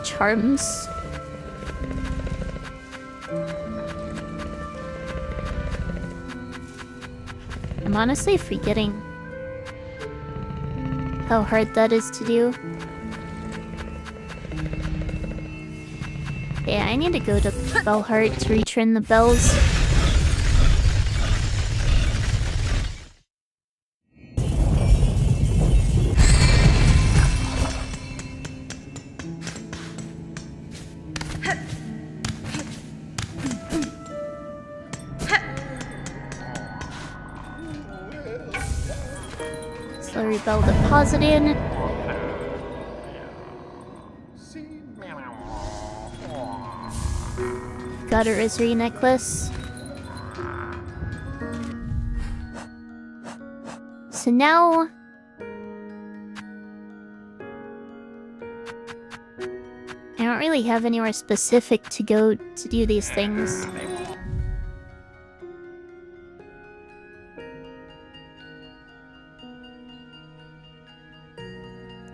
charms. I'm honestly forgetting how hard that is to do. Yeah, I need to go to Bellheart to return the bells. Slurry bell deposited. Got a rosary necklace. So now I don't really have anywhere specific to go to do these things.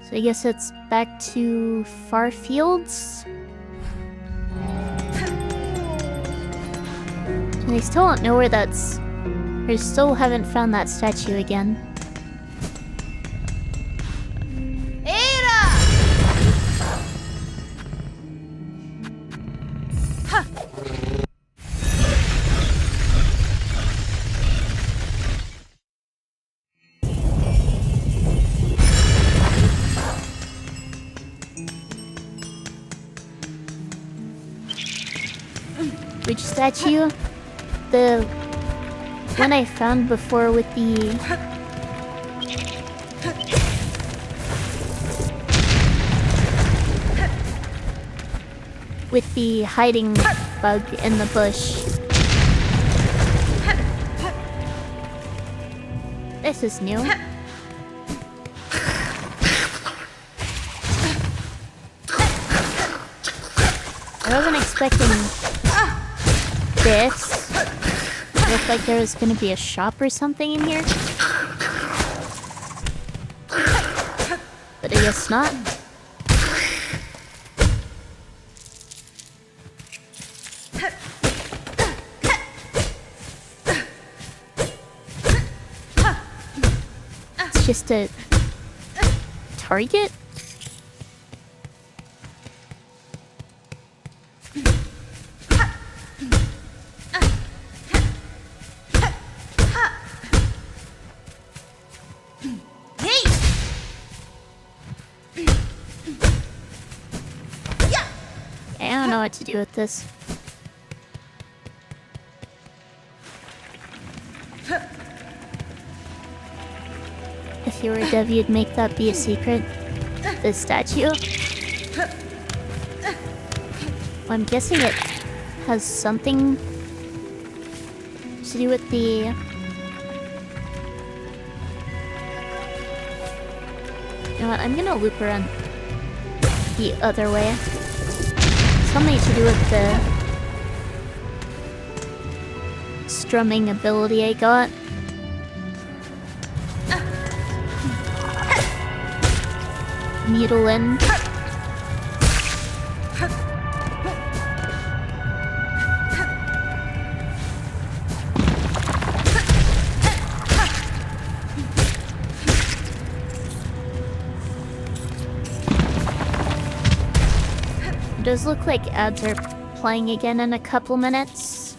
So I guess it's back to Far Fields? And I still don't know where that's... I still haven't found that statue again. Which statue? The one I found before with the... with the hiding bug in the bush. This is new. I wasn't expecting this. Looked like there was gonna be a shop or something in here. But I guess not. It's just a target? I don't know what to do with this. If you were Dev, you'd make that be a secret. The statue. Well, I'm guessing it has something to do with the... You know what, I'm gonna loop around the other way. Something to do with the strumming ability I got. Mutulin. It does look like ads are playing again in a couple minutes.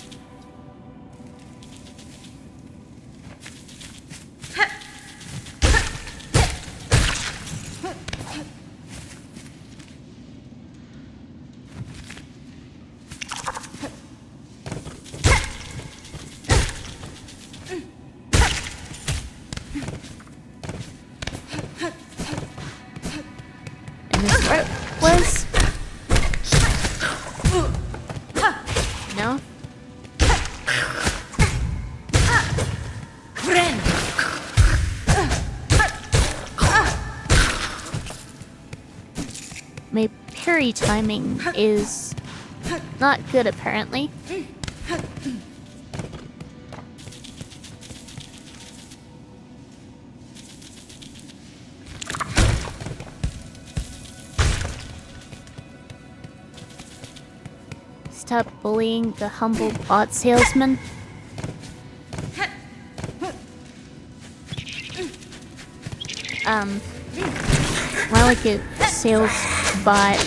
And this part was... No? My parry timing is not good, apparently. Stop bullying the humble bot salesman. More like a sales bot.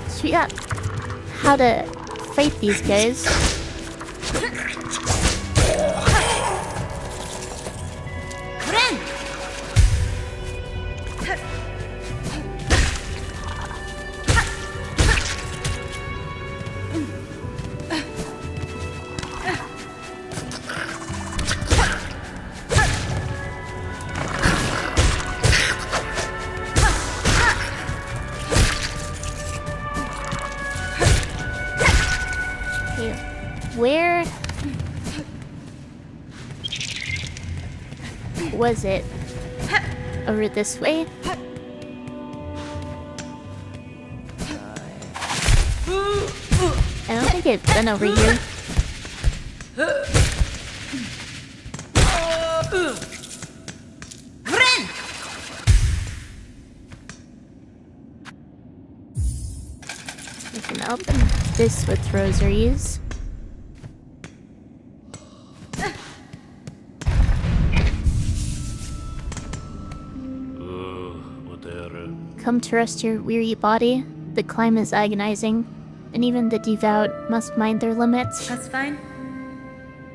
So yeah, how to fight these guys. Where Was it over this way? I don't think I've been over here. We can open this with rosaries. Come to rest your weary body. The climb is agonizing, and even the devout must mind their limits.
That's fine.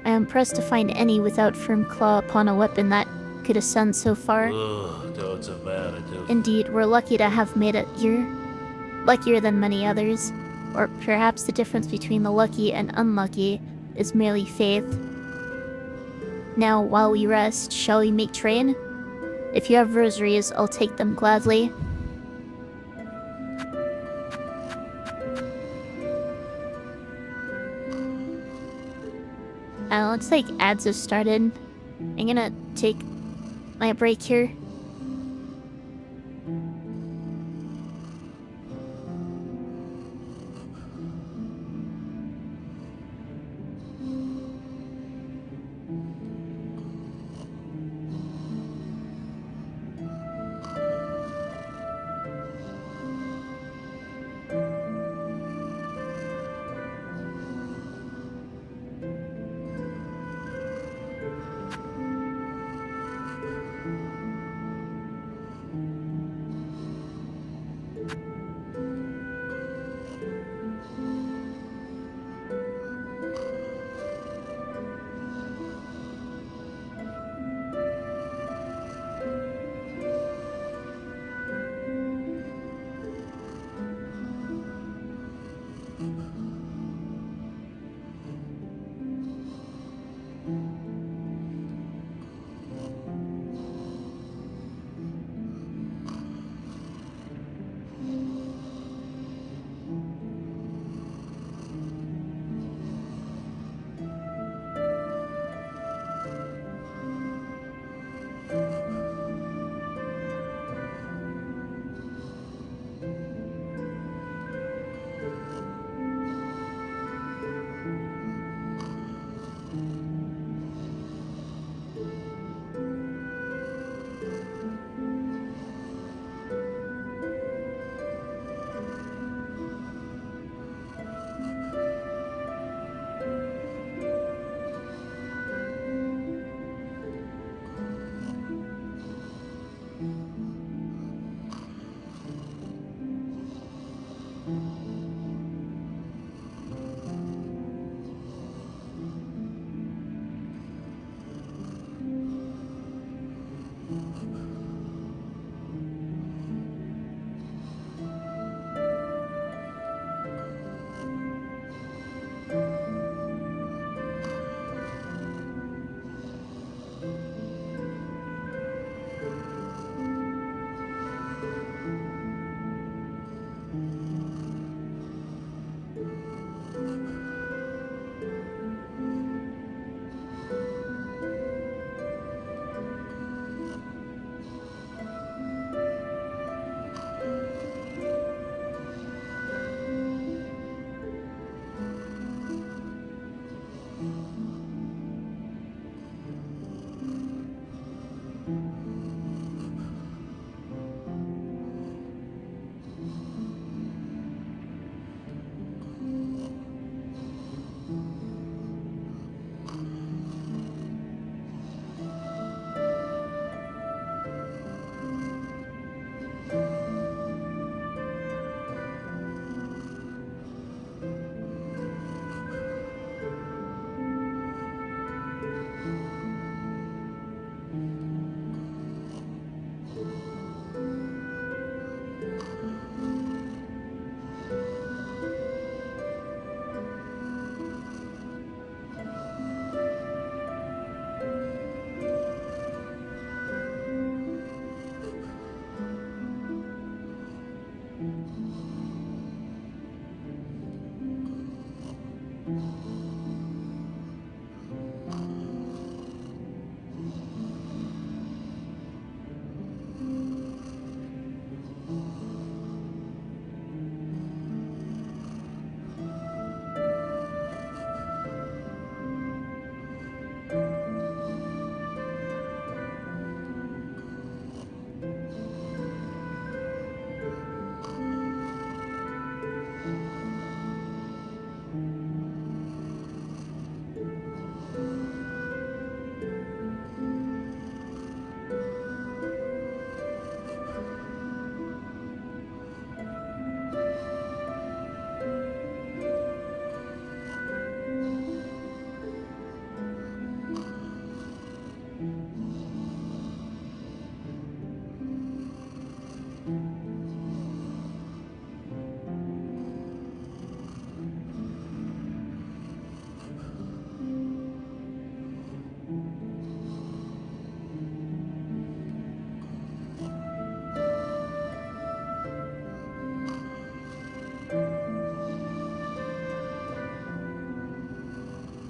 I am pressed to find any without firm claw upon a weapon that could ascend so far. Indeed, we're lucky to have made it here. Luckier than many others. Or perhaps the difference between the lucky and unlucky is merely faith. Now, while we rest, shall we make train? If you have rosaries, I'll take them gladly. Looks like ads have started. I'm gonna take my break here.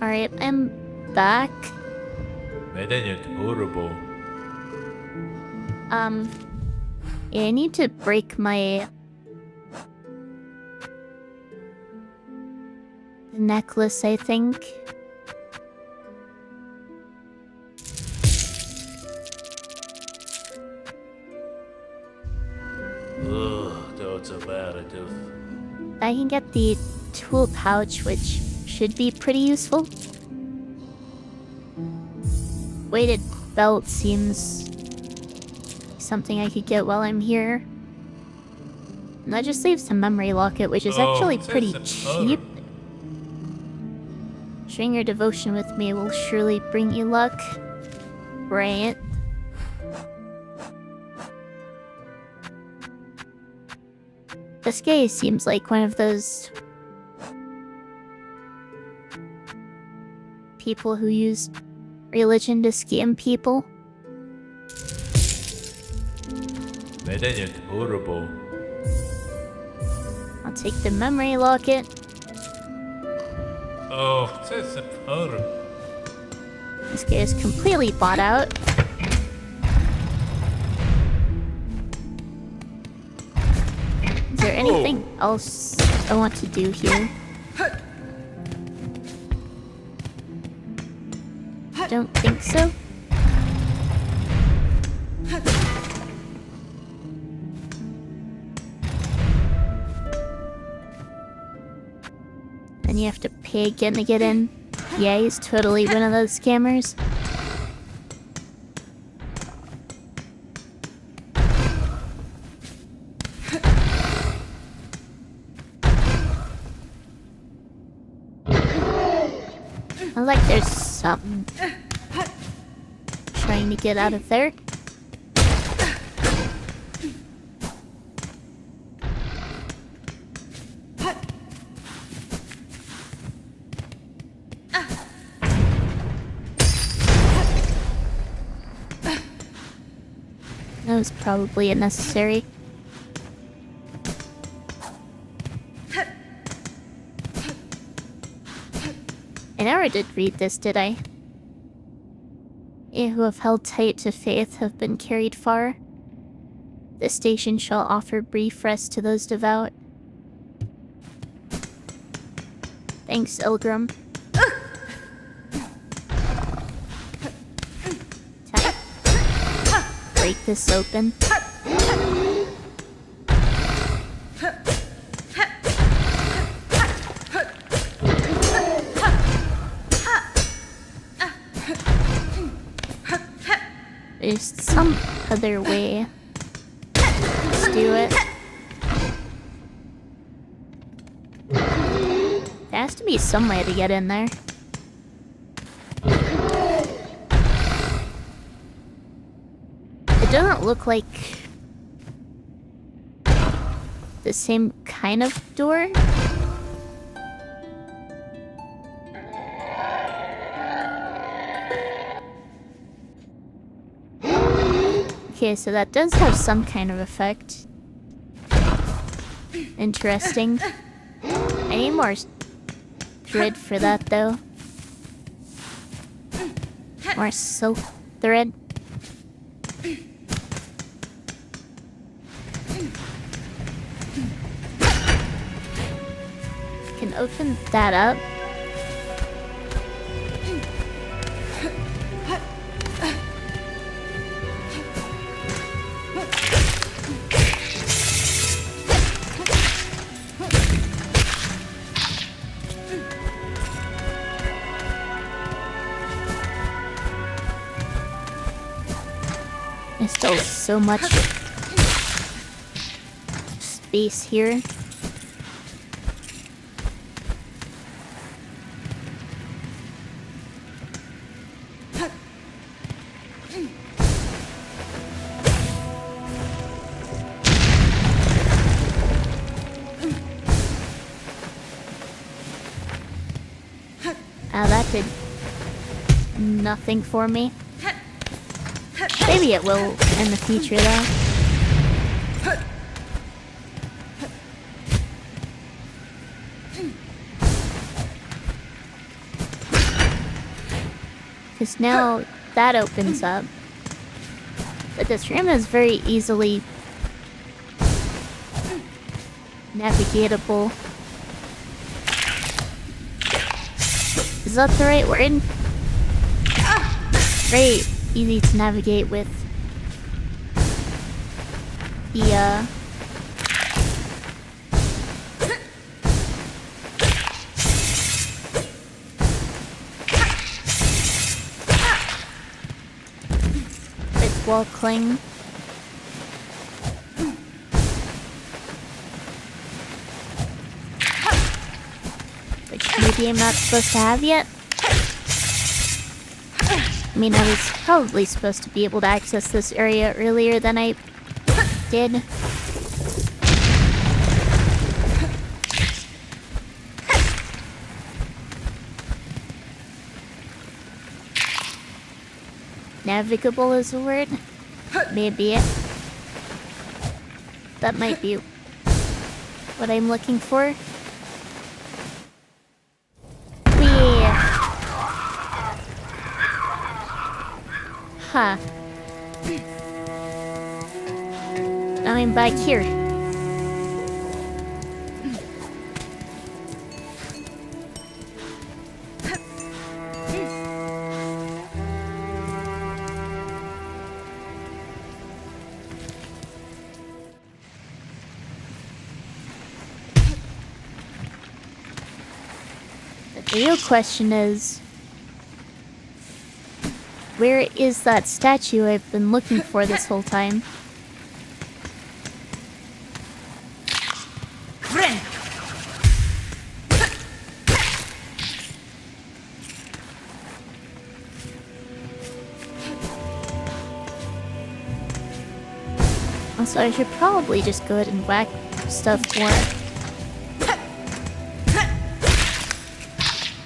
Alright, I'm back.
Medenya horrible.
Yeah, I need to break my necklace, I think.
Ugh, that's a bad idea.
I can get the tool pouch, which should be pretty useful. Weighted belt seems something I could get while I'm here. And that just leaves the memory locket, which is actually pretty cheap. Sharing your devotion with me will surely bring you luck. Right? This guy seems like one of those people who use religion to scam people.
Medenya horrible.
I'll take the memory locket.
Oh, that's a horrible.
This guy is completely bought out. Is there anything else I want to do here? Don't think so. And you have to pay again to get in. Yeah, he's totally one of those scammers. I like there's something trying to get out of there. That was probably unnecessary. I never did read this, did I? Ye who have held tight to faith have been carried far. This station shall offer brief rest to those devout. Thanks, Ilgrim. Time. Break this open. There's some other way. Let's do it. There has to be some way to get in there. It doesn't look like the same kind of door. Okay, so that does have some kind of effect. Interesting. I need more thread for that, though. More silk thread. Can open that up. There's still so much space here. That did nothing for me. Maybe it will in the future, though. Because now that opens up. But this room is very easily navigatable. Is that the right word? Very easy to navigate with the wall cling. Which maybe I'm not supposed to have yet. I mean, I was probably supposed to be able to access this area earlier than I did. Navigable is a word? Maybe. That might be what I'm looking for. Huh. Now I'm back here. The real question is, where is that statue I've been looking for this whole time? Also, I should probably just go ahead and whack stuff more.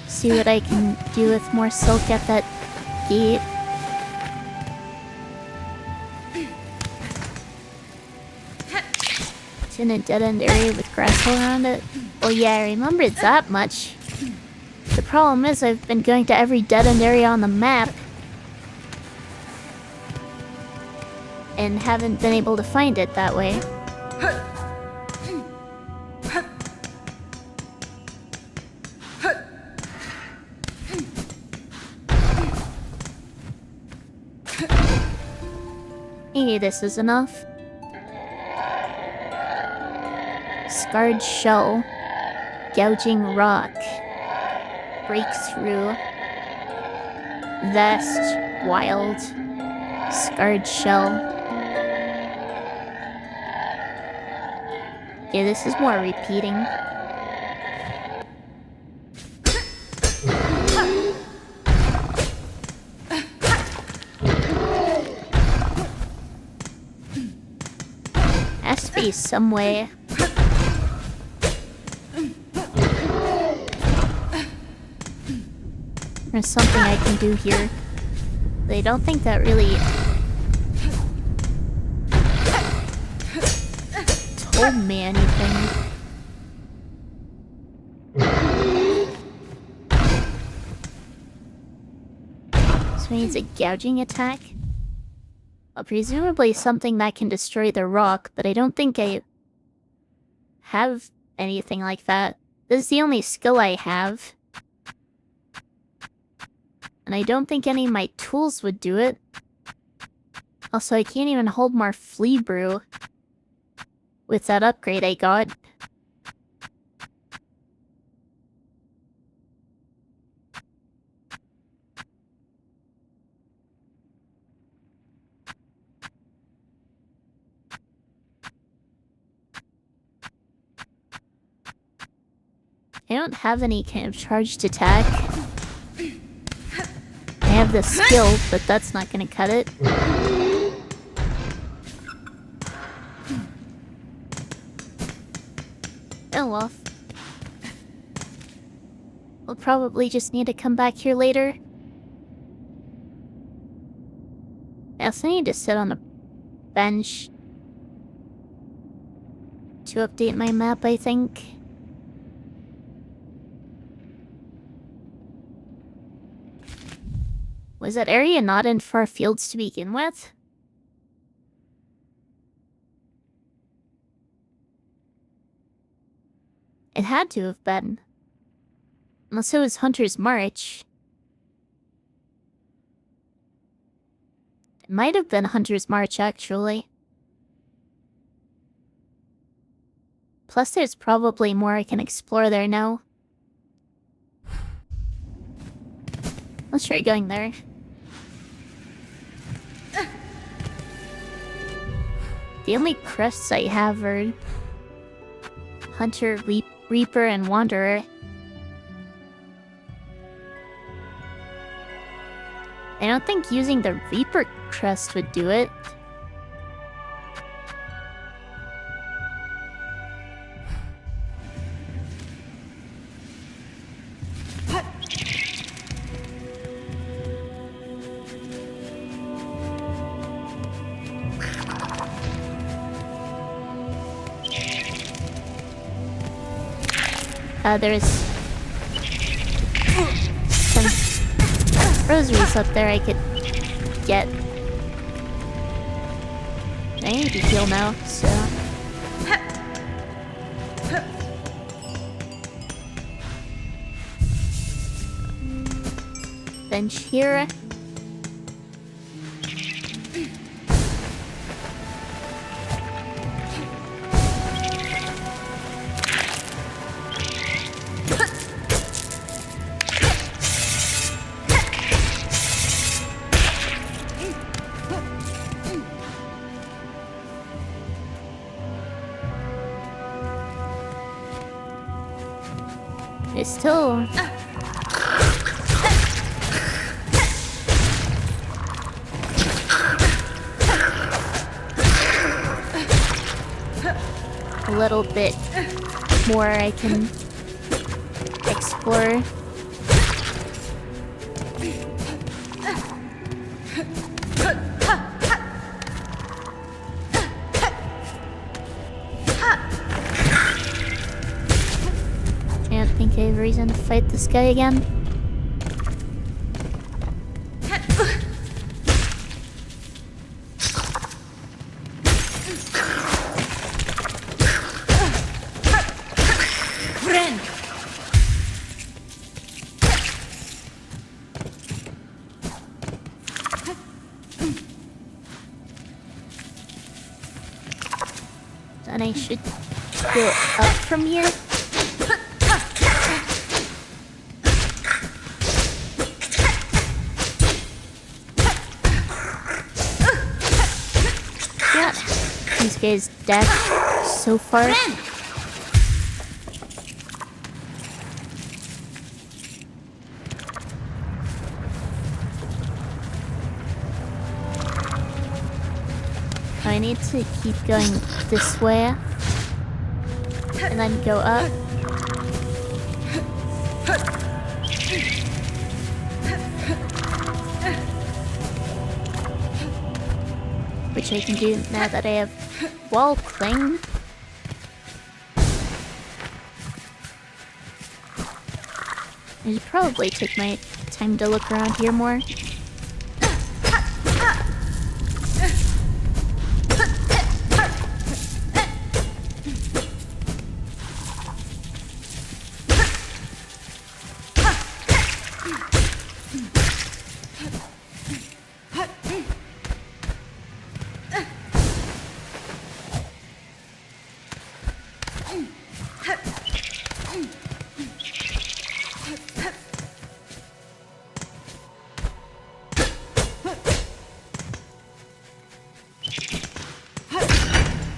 See what I can do with more silk at that gate. It's in a dead-end area with grass all around it. Well, yeah, I remembered that much. The problem is I've been going to every dead-end area on the map and haven't been able to find it that way. Maybe this is enough. Scarred shell. Gouging rock. Breakthrough. Vest. Wild. Scarred shell. Yeah, this is more repeating. Has to be some way. There's something I can do here. But I don't think that really told me anything. So it's a gouging attack? Well, presumably something that can destroy the rock, but I don't think I have anything like that. This is the only skill I have. And I don't think any of my tools would do it. Also, I can't even hold more flea brew with that upgrade I got. I don't have any kind of charged attack. I have the skill, but that's not gonna cut it. Oh well. We'll probably just need to come back here later. I also need to sit on a bench to update my map, I think. Was that area not in far fields to begin with? It had to have been. Unless it was Hunter's March. It might have been Hunter's March, actually. Plus, there's probably more I can explore there now. Let's try going there. The only crests I have are Hunter, Reaper, and Wanderer. I don't think using the Reaper crest would do it. There's some rosaries up there I could get. I need to heal now, so... Bench here. It's still... a little bit more I can explore. Can't think I have a reason to fight this guy again. Then I should go up from here. Yeah, these guys dash so far. I need to keep going this way and then go up. Which I can do now that I have wall cling. I should probably take my time to look around here more.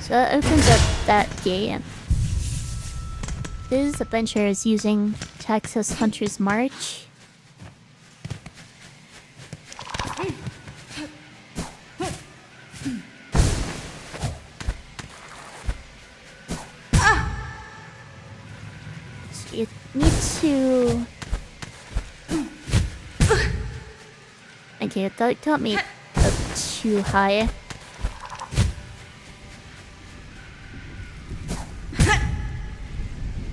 So that opens up that gate. This adventure is using Texas Hunter's March. So you need to... Okay, that got me up too high.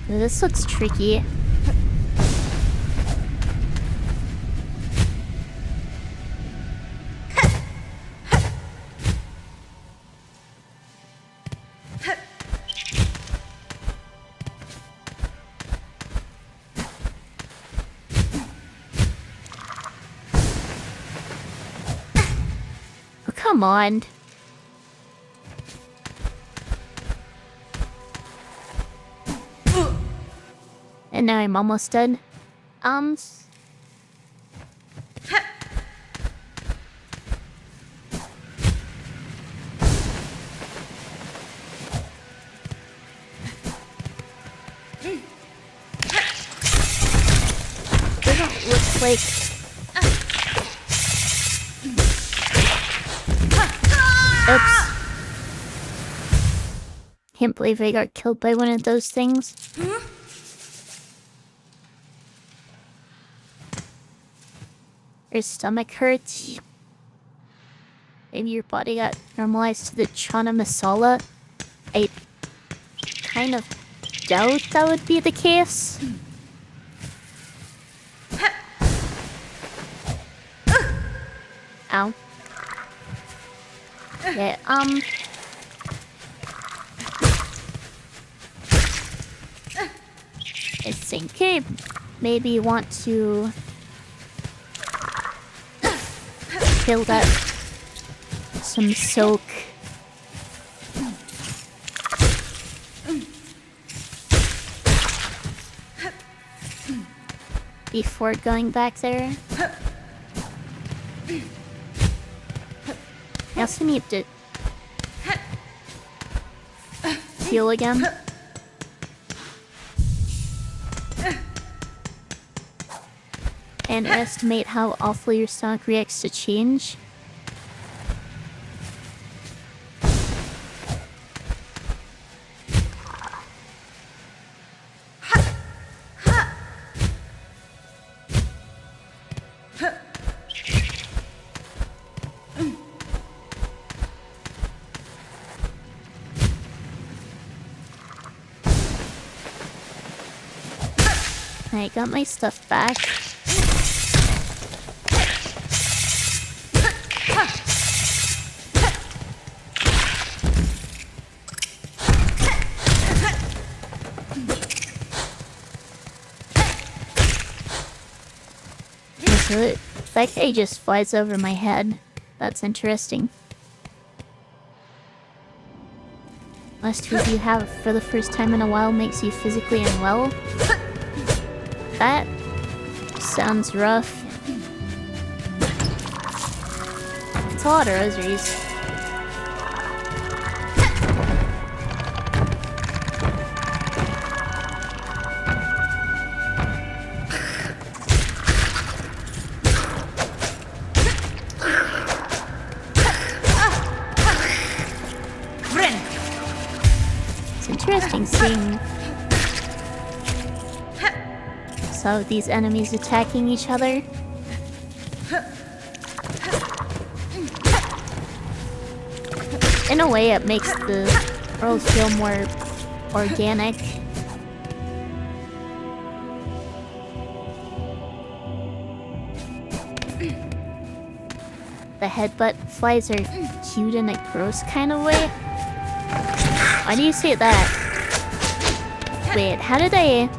This looks tricky. Come on. And now I'm almost done. Doesn't look like... Oops. Can't believe I got killed by one of those things. Your stomach hurts. Maybe your body got normalized to the chana masala. I kind of doubt that would be the case. Ow. Yeah, I think I maybe want to build up some soak. Before going back there. I also need to heal again. And estimate how awful your stomach reacts to change. I got my stuff back. So that guy just flies over my head. That's interesting. Last food you have for the first time in a while makes you physically unwell. That sounds rough. It's a lot of rosaries. It's interesting seeing some of these enemies attacking each other. In a way, it makes the world feel more organic. The headbutt flies are cute in a gross kind of way. Why do you say that? Wait, how did I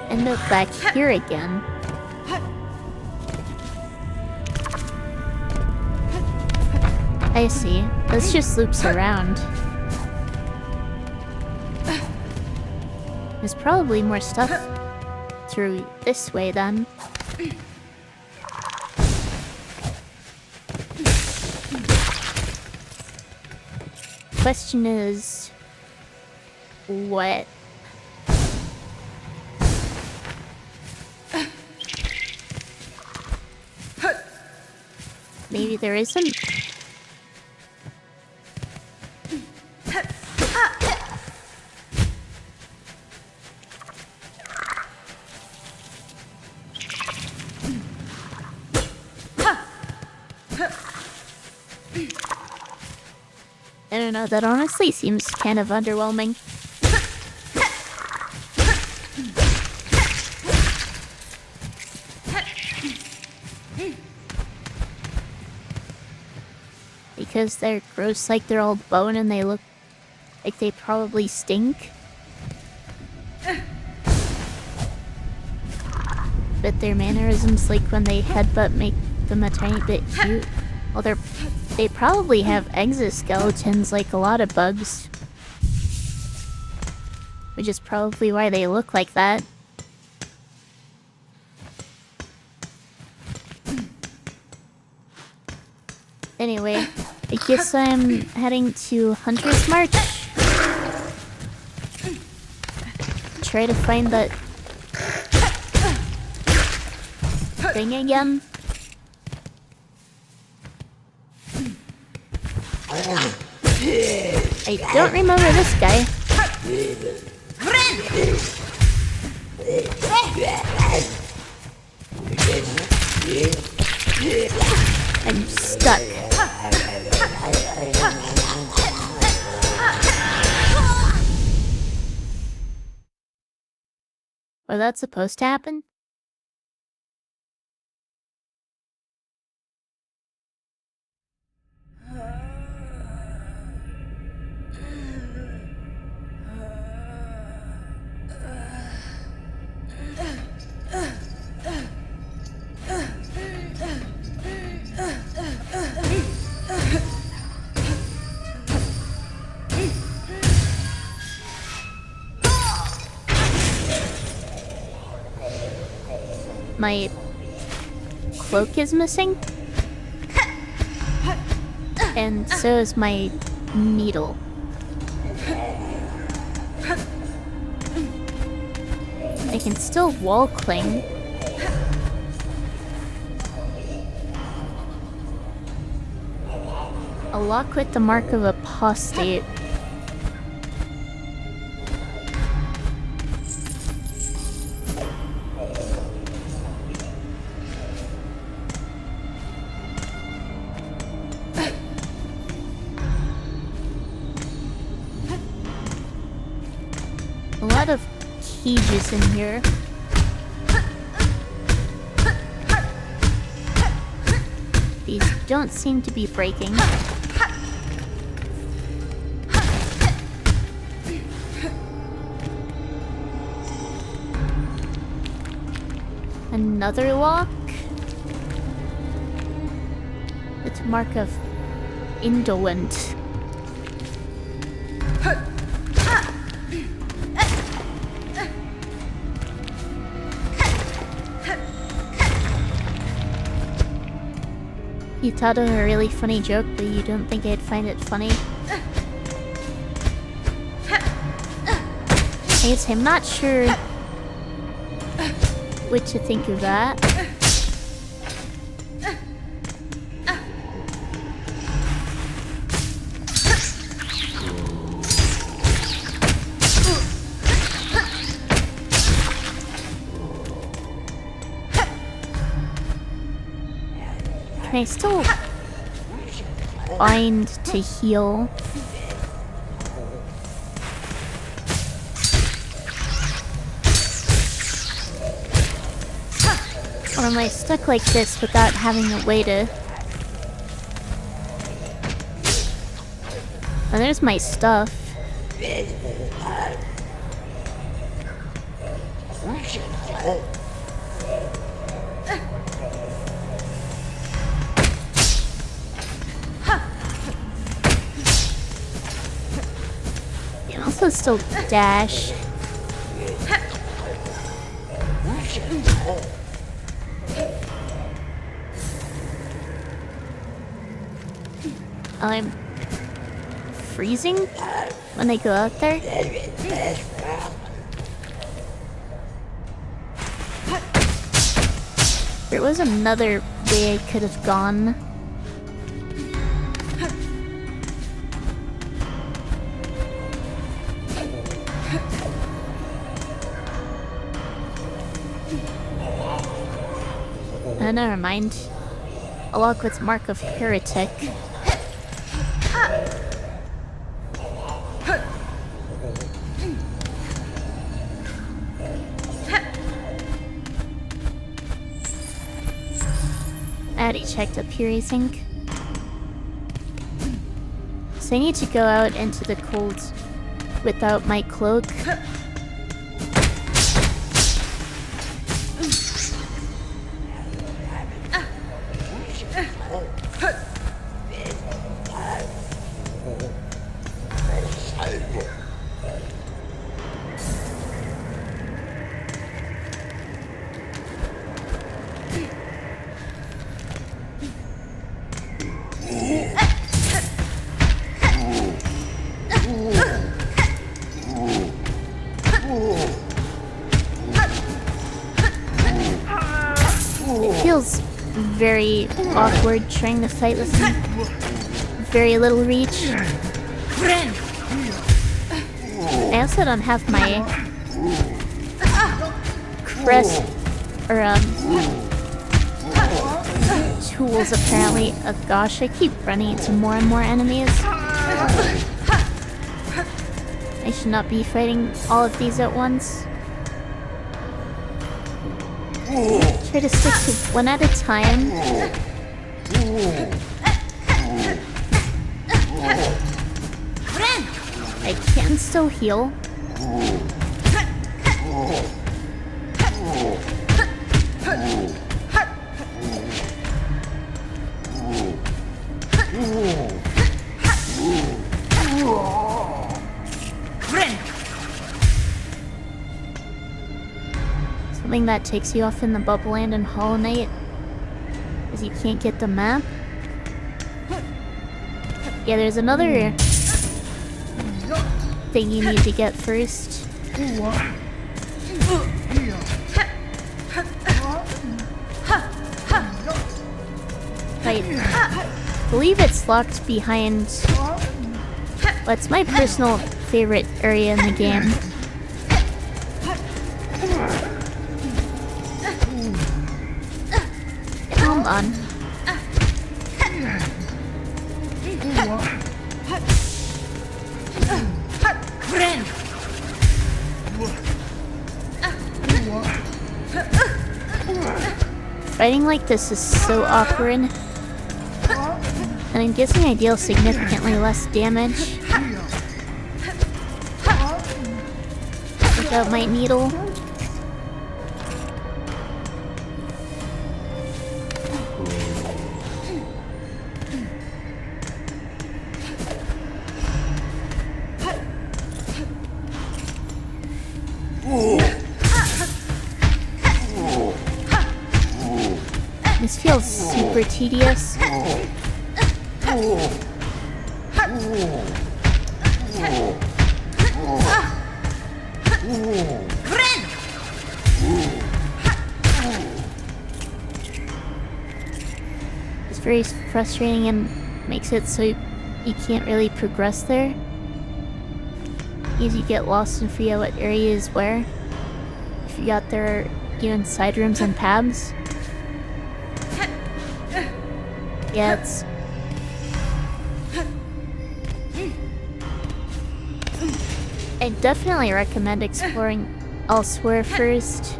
end up back here again? I see. This just loops around. There's probably more stuff through this way then. Question is... what? Maybe there isn't. I don't know, that honestly seems kind of underwhelming. Because they're gross, like they're all bone and they look like they probably stink. But their mannerisms, like when they headbutt, make them a tiny bit cute. Well, they probably have exoskeletons like a lot of bugs. Which is probably why they look like that. Anyway, I guess I'm heading to Hunter's March. Try to find that thing again. I don't remember this guy. I'm stuck. Was that supposed to happen? My cloak is missing. And so is my needle. I can still wall cling. A lock with the mark of apostate. A lot of cages in here. These don't seem to be breaking. Another lock. It's a mark of indolent. You thought of a really funny joke, but you don't think I'd find it funny? I guess I'm not sure what to think of that. Can I still bind to heal? Or am I stuck like this without having a way to... Oh, there's my stuff. You can also still dash. I'm freezing when I go out there. There was another way I could have gone. Never mind. A lock with mark of heretic. I already checked up here, I think. So I need to go out into the cold without my cloak. feels very awkward trying to fight with him. Very little reach. I also don't have my crest or tools apparently. Oh gosh, I keep running into more and more enemies. I should not be fighting all of these at once. Try to stick to one at a time. I can still heal. Something that takes you off in the Bubble Land and Hollow Knight is you can't get the map. Yeah, there's another thing you need to get first. I believe it's locked behind what's my personal favorite area in the game. Come on. Fighting like this is so awkward. And I'm guessing I deal significantly less damage without my needle. This feels super tedious. It's very frustrating and makes it so you can't really progress there. Because you get lost and forget what area is where. If you got there even side rooms and tabs. Yeah, it's... I definitely recommend exploring elsewhere first.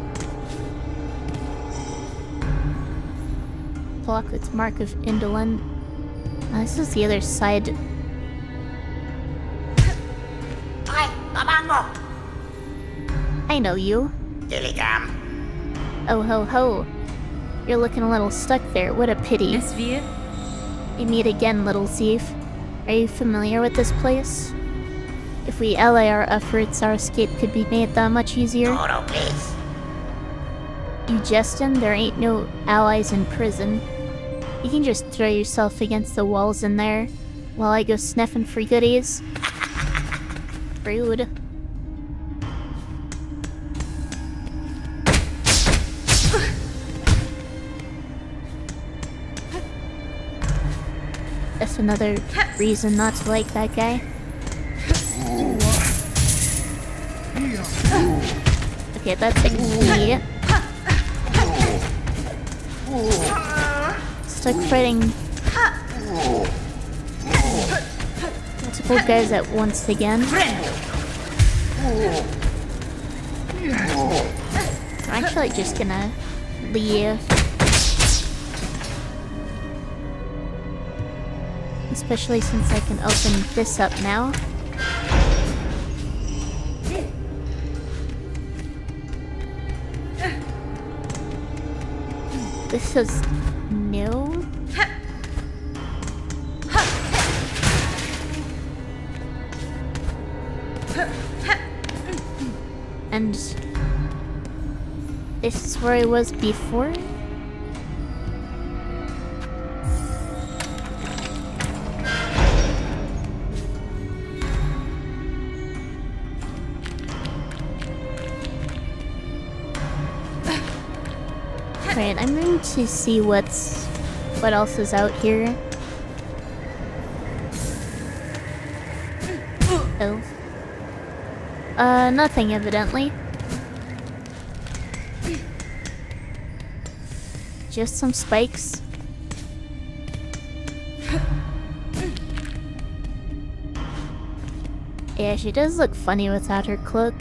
Block with Mark of Indolent. This is the other side. I know you. Oh ho ho. You're looking a little stuck there. What a pity. We meet again, little thief. Are you familiar with this place? If we ally our efforts, our escape could be made that much easier.
No, please.
You jestin'? There ain't no allies in prison. You can just throw yourself against the walls in there while I go sniffing for goodies. Rude. That's another reason not to like that guy. Okay, that's a key. Stuck fighting multiple guys at once again. I'm actually just gonna leave. Especially since I can open this up now. This is new. And this is where I was before. Alright, I'm going to see what else is out here. Oh. Nothing evidently. Just some spikes. Yeah, she does look funny without her cloak.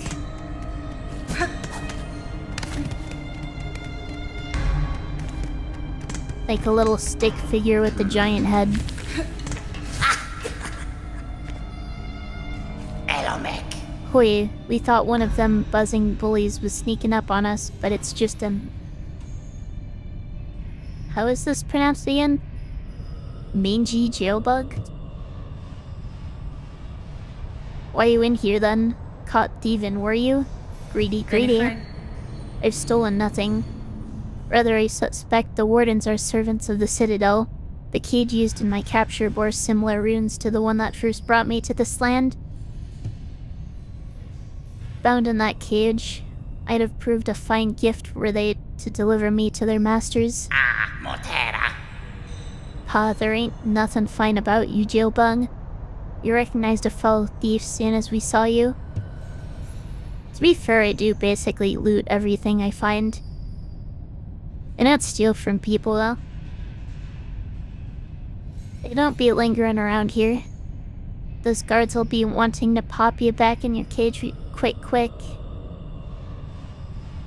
Like a little stick figure with a giant head.
Hello, Mick.
Hoi, we thought one of them buzzing bullies was sneaking up on us, but it's just a... How is this pronounced again? Mangy jailbug? Why you in here then? Caught thieving, were you? Greedy. I've stolen nothing. Rather, I suspect the wardens are servants of the Citadel. The cage used in my capture bore similar runes to the one that first brought me to this land. Bound in that cage, I'd have proved a fine gift were they to deliver me to their masters.
Ah, Motera.
Pa, there ain't nothing fine about you, jailbug. You recognized a fellow thief soon as we saw you. To be fair, I do basically loot everything I find. I don't steal from people, though. They don't be lingering around here. Those guards will be wanting to pop you back in your cage quick.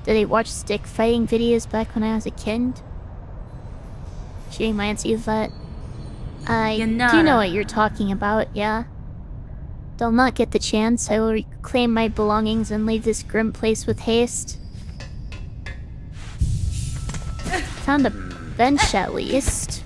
Did I watch stick fighting videos back when I was a kid? She reminds you of that. I do know what you're talking about, yeah. They'll not get the chance. I will reclaim my belongings and leave this grim place with haste. Found a bench at least.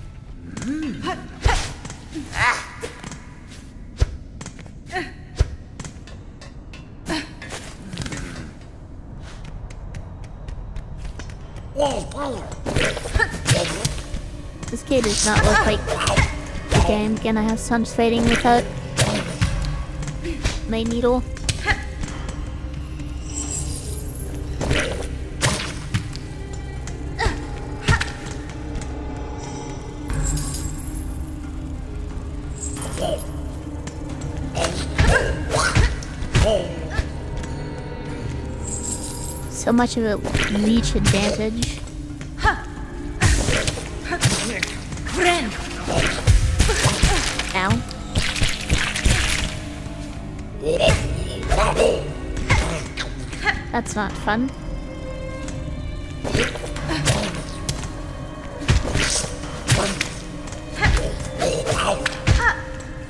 This cage does not look like the game. Gonna have some fighting without my needle. So much of a reach advantage. Ow. That's not fun.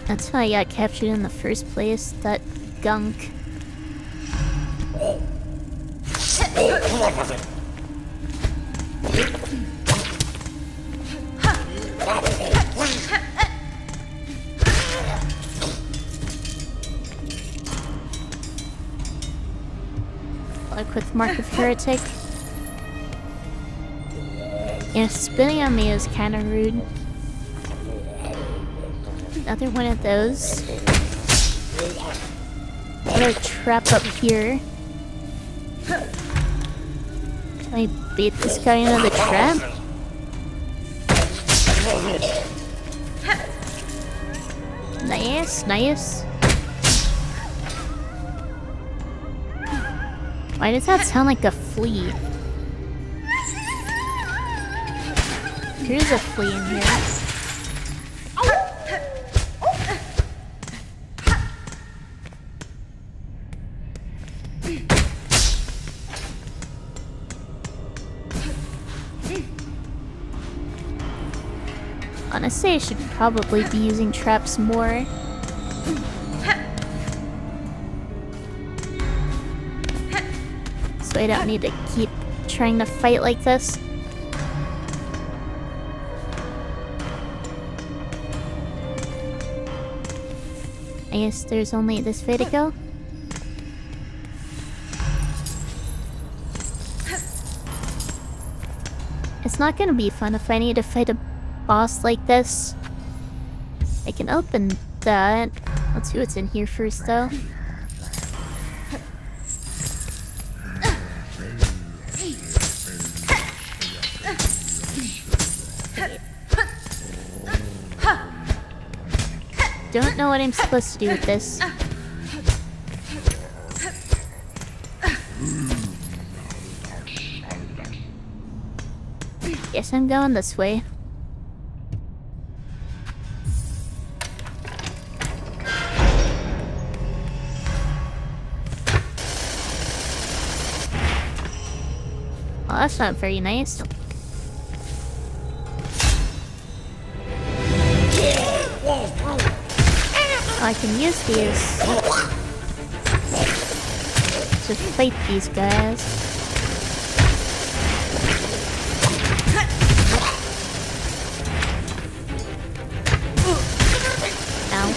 That's why I got captured in the first place, that gunk. Like with Mark of Heretic. Yeah, spinning on me is kind of rude. Another one of those. Another trap up here. Can I bait this guy into the trap? Nice. Why does that sound like a flea? Here's a flea in here. Honestly, I should probably be using traps more. So I don't need to keep trying to fight like this. I guess there's only this way to go. It's not gonna be fun if I need to fight a boss like this. I can open that. Let's see what's in here first, though. don't know what I'm supposed to do with this. Guess I'm going this way. Well, that's not very nice. I can use these to fight these guys. Ow.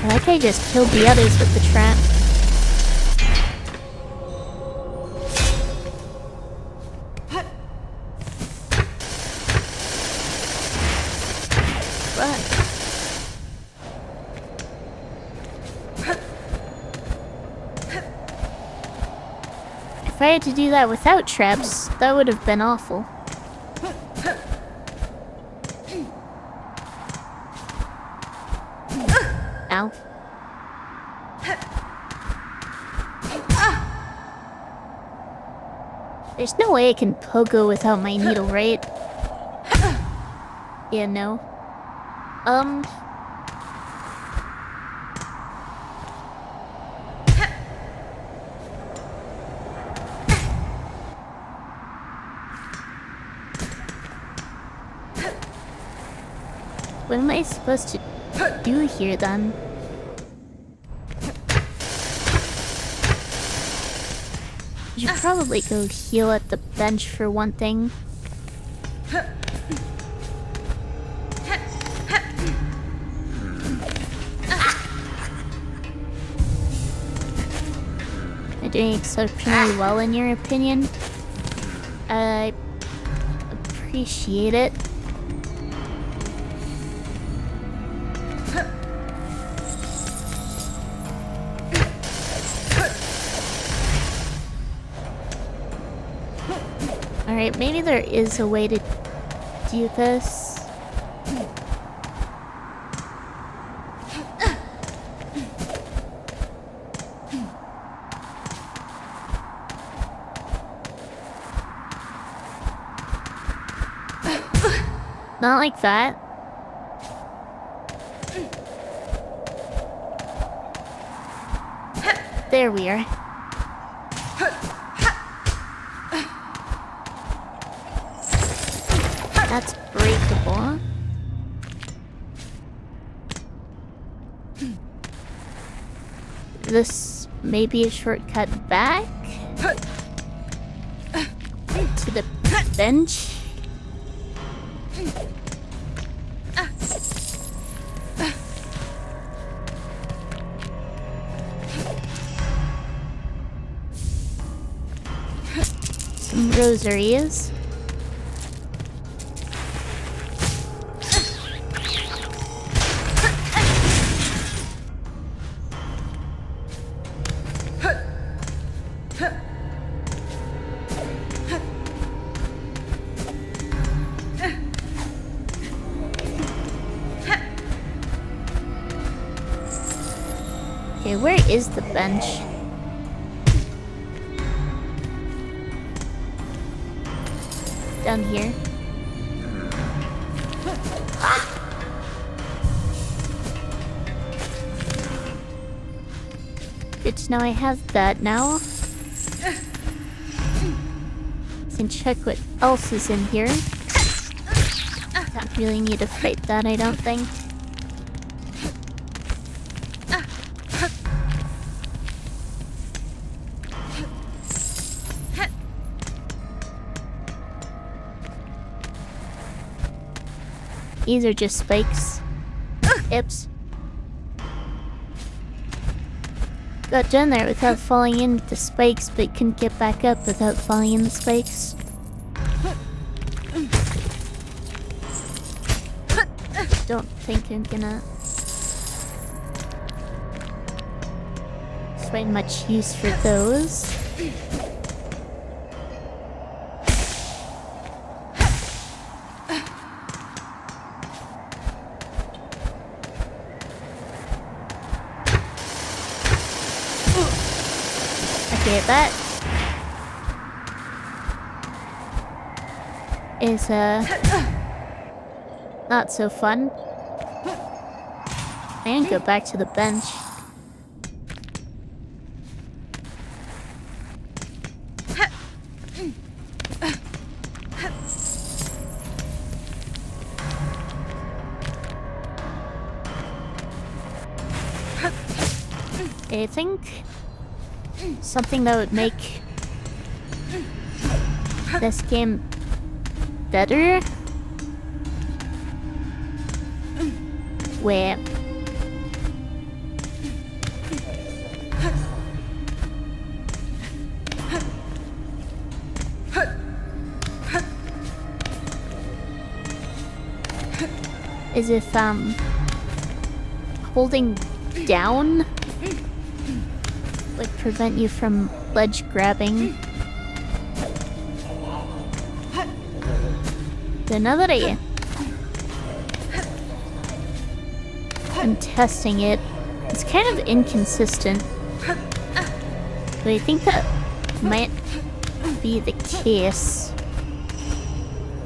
I like I just killed the others with the trap. Run. If I had to do that without traps, that would have been awful. Ow. There's no way I can pogo without my needle, right? Yeah, no. What am I supposed to do here then? You should probably go heal at the bench for one thing. Am I doing exceptionally well in your opinion? I appreciate it. Alright, maybe there is a way to do this. Not like that. There we are. That's breakable. This may be a shortcut back to the bench. Some rosaries. Okay, where is the bench? Down here. Good to know I have that now. Can check what else is in here. Don't really need to fight that, I don't think. These are just spikes. Ips. Got down there without falling in the spikes, but couldn't get back up without falling in the spikes. Don't think I'm gonna find much use for those. Okay, that is not so fun. And go back to the bench. I think something that would make this game better, where is if holding down would prevent you from ledge grabbing. So now that I'm testing it, it's kind of inconsistent. But I think that might be the case.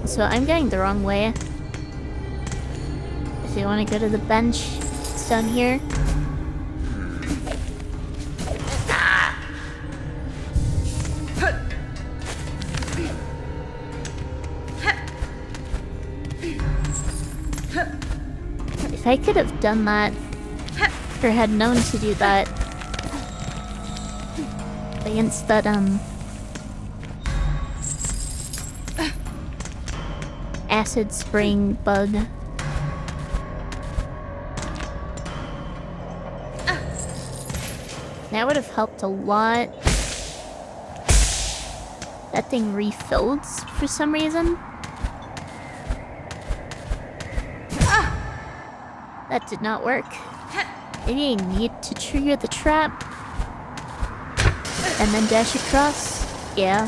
So I'm going the wrong way. If you want to go to the bench, it's down here. If I could have done that, or had known to do that against that, acid spraying bug. That would have helped a lot. That thing refilled for some reason. That did not work. Maybe I need to trigger the trap and then dash across. Yeah.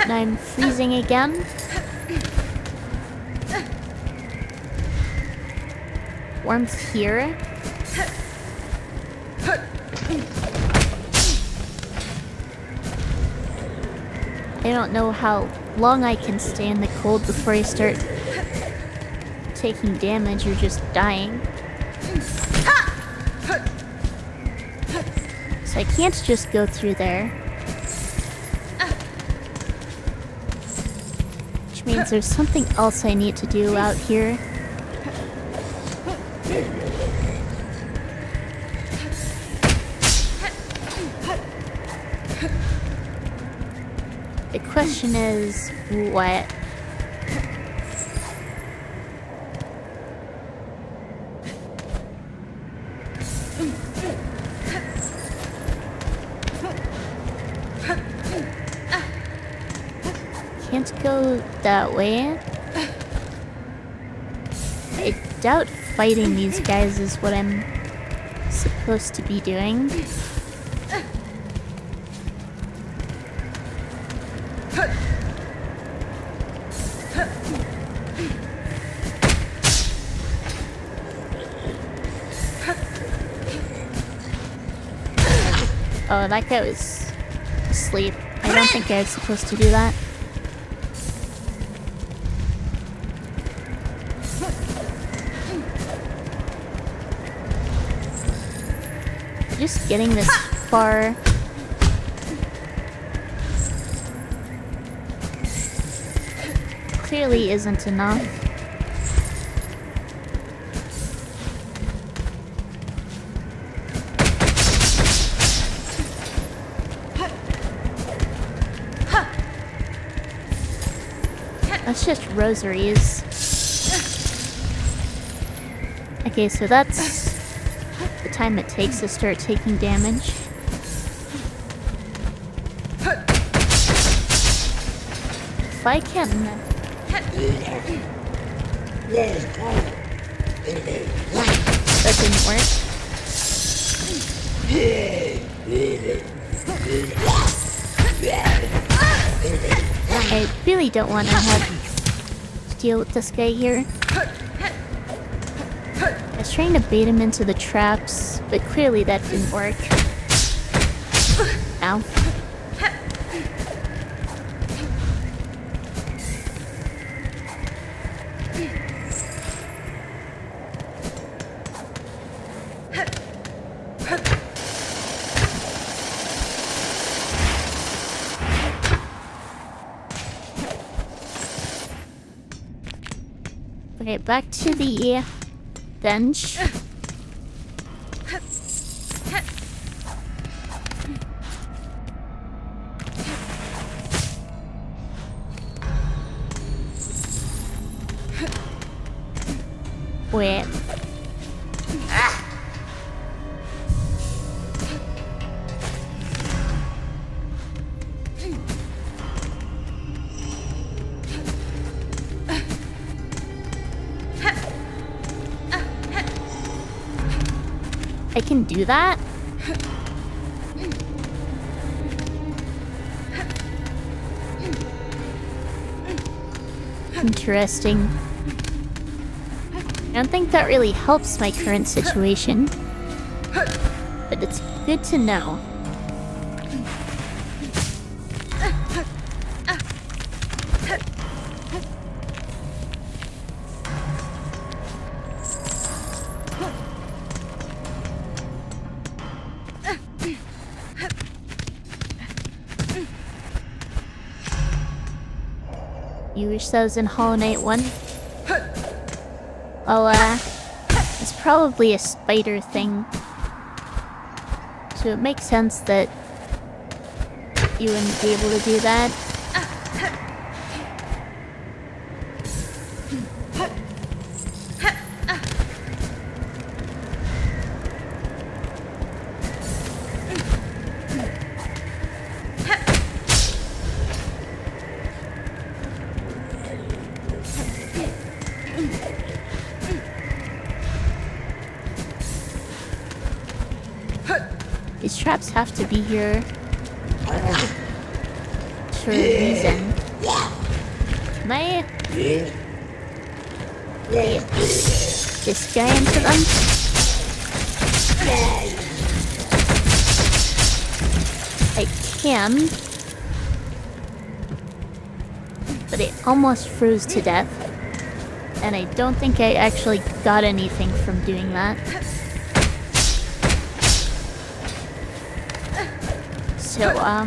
Now I'm freezing again. Warmth here. I don't know how long I can stay in the cold before I start taking damage or just dying. So I can't just go through there. Which means there's something else I need to do out here. The question is, what? Can't go that way. I doubt fighting these guys is what I'm supposed to be doing. Oh, that guy was asleep. I don't think I was supposed to do that. Just getting this far. Clearly isn't enough. That's just rosaries. Okay, so that's time it takes to start taking damage. If I can... That didn't work. I really don't want to have to deal with this guy here. I was trying to bait him into the traps, but clearly that didn't work. Ow. Okay, back to the bench. Wait. I can do that? Interesting. I don't think that really helps my current situation, but it's good to know. You wish that was in Hollow Knight 1? Well, it's probably a spider thing. So it makes sense that you wouldn't be able to do that. These traps have to be here for a reason. Can I get this guy into them? I can, but it almost froze to death, and I don't think I actually got anything from doing that. So, I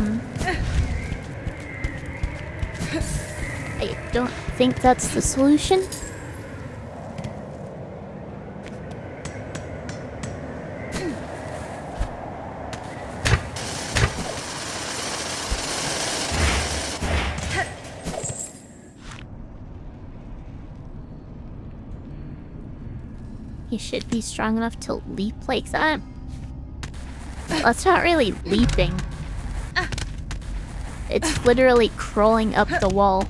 don't think that's the solution. He should be strong enough to leap like that. That's not really leaping. It's literally crawling up the wall.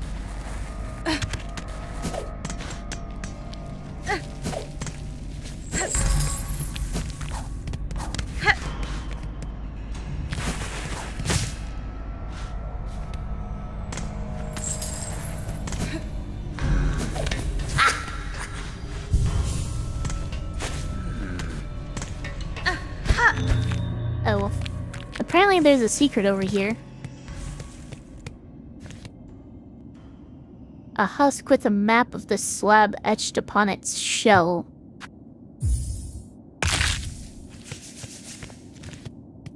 Oh, well, apparently there's a secret over here. A husk with a map of the slab etched upon its shell.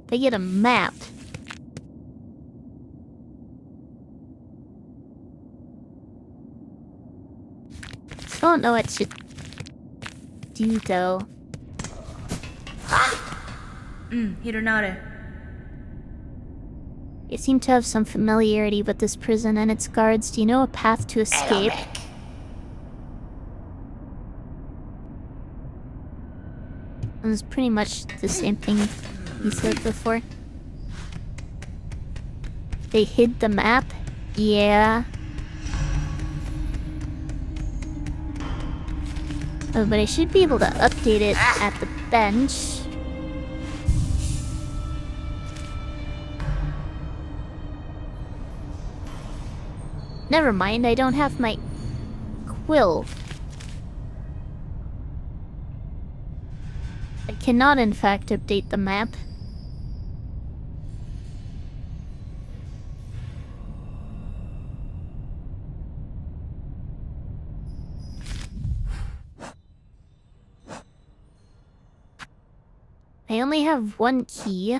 They get a map. I don't know what to do though.
Hironare.
You seem to have some familiarity with this prison and its guards. Do you know a path to escape? It was pretty much the same thing he said before. They hid the map? Yeah. Oh, but I should be able to update it at the bench. Never mind, I don't have my quill. I cannot, in fact, update the map. I only have one key.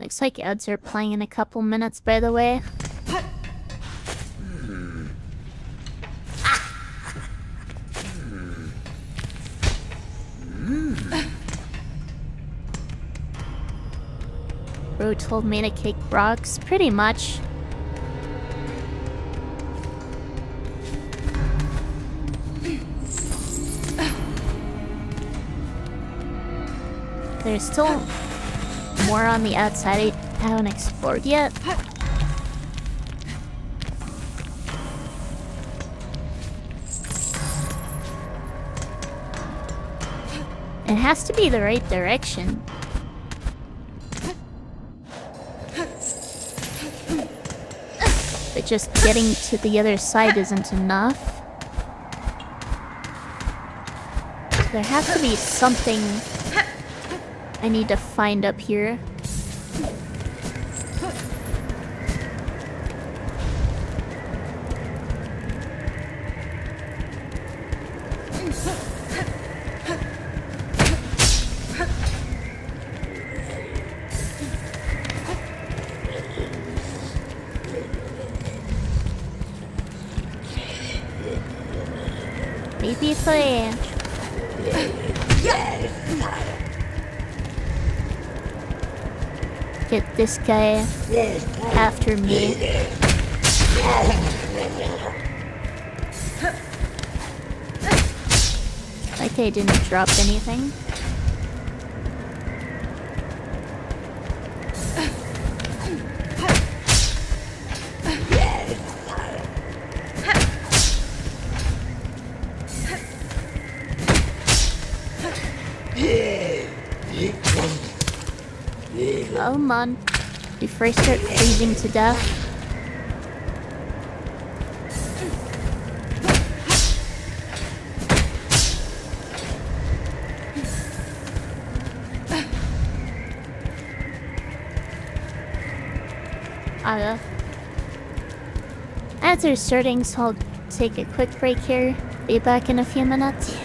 Looks like ads are playing in a couple minutes, by the way. Bro told me to kick rocks, pretty much. There's still more on the outside I haven't explored yet. It has to be the right direction. But just getting to the other side isn't enough. There has to be something I need to find up here. Maybe if I get this guy after me. Like I didn't drop anything. Come on, before I start freezing to death. Ads are starting, so I'll take a quick break here. Be back in a few minutes.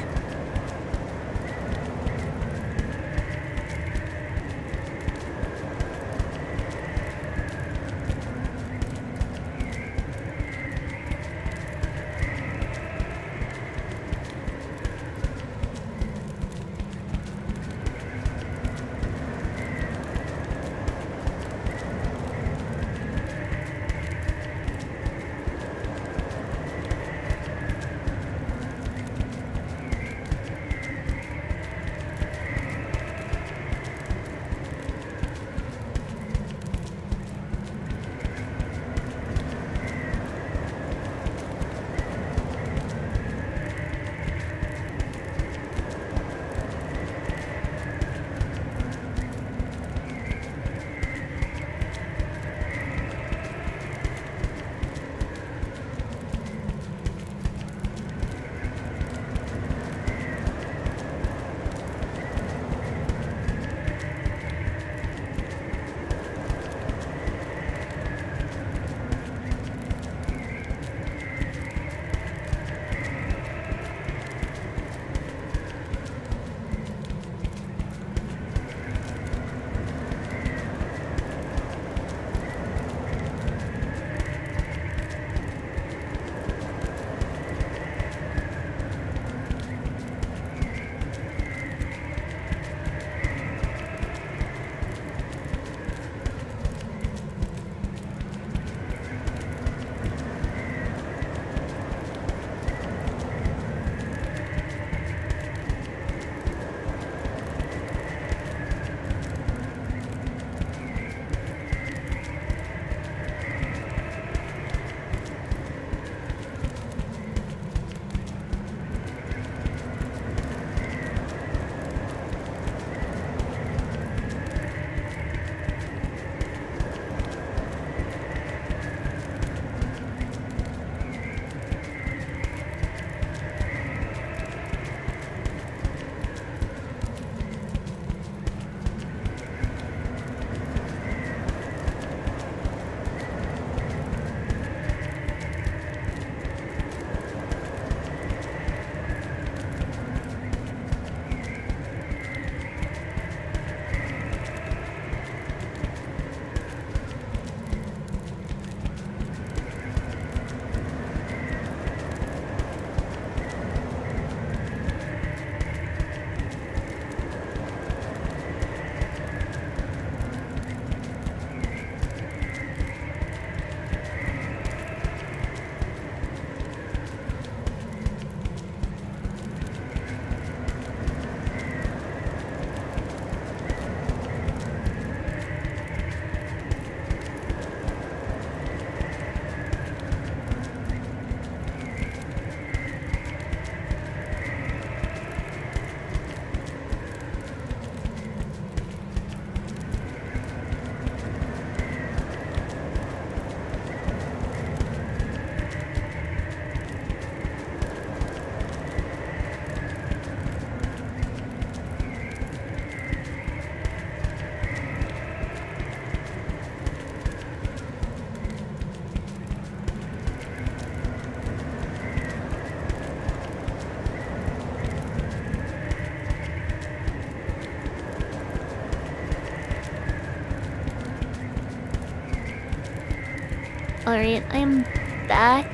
Alright, I'm back.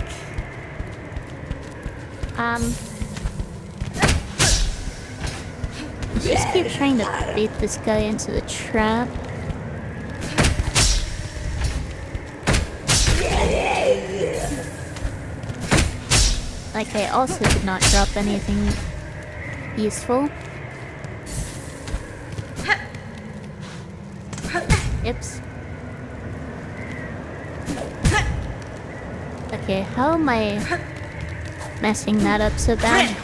Just keep trying to bait this guy into the trap. Like, I also did not drop anything useful. Oops. Okay, how am I messing that up so bad?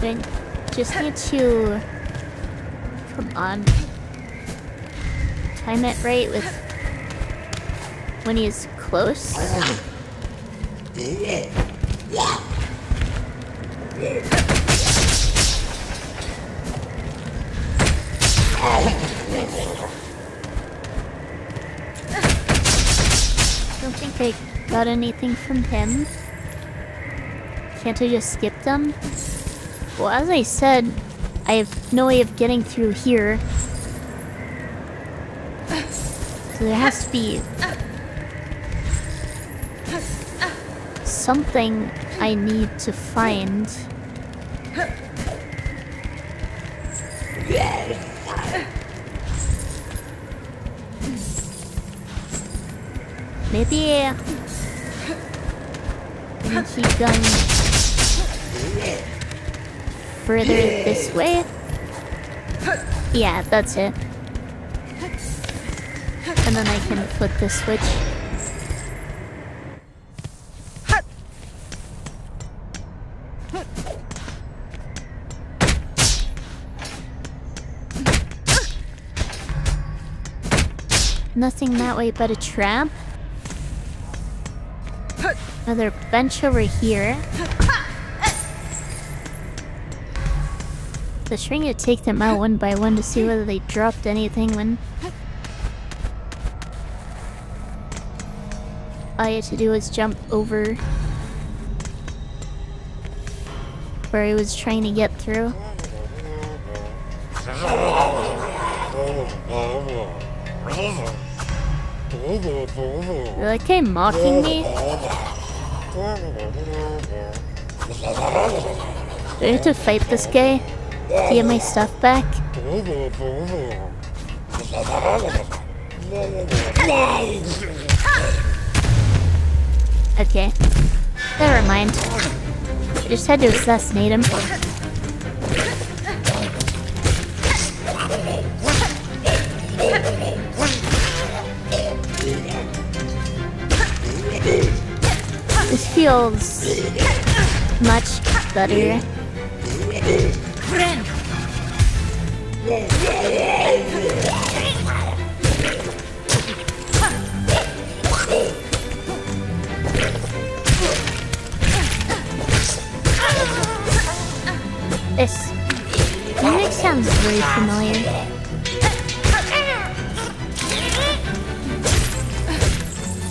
I just need to... Come on. Time it right with... when he's close. Don't think I got anything from him. Can't I just skip them? Well, as I said, I have no way of getting through here. So there has to be something I need to find. Maybe I can keep going further this way? Yeah, that's it. And then I can flip the switch. Nothing that way but a trap. Another bench over here. I was trying to take them out one by one to see whether they dropped anything when all I had to do was jump over where I was trying to get through. Are that guy mocking me? Do I have to fight this guy to get my stuff back? Okay. Never mind. I just had to assassinate him. This feels much better. This music sounds very familiar.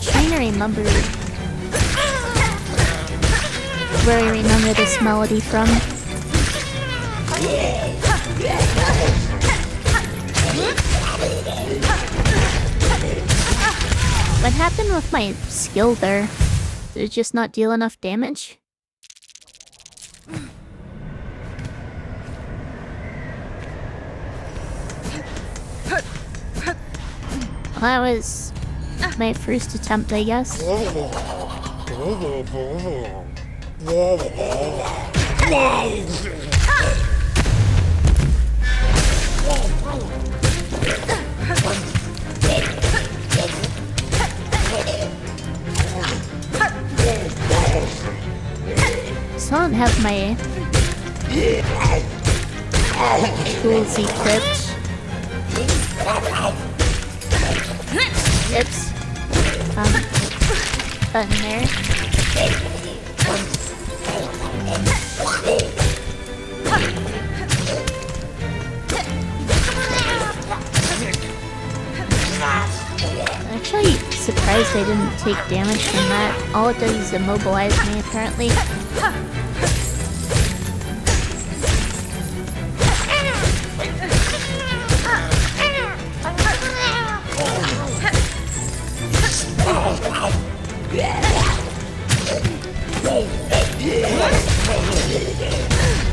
Trying to remember where I remember this melody from. What happened with my skill there? Did it just not deal enough damage? Well, that was my first attempt, I guess. Still don't have my tools equipped. Oops. Button there. surprised I didn't take damage from that. All it does is immobilize me, apparently.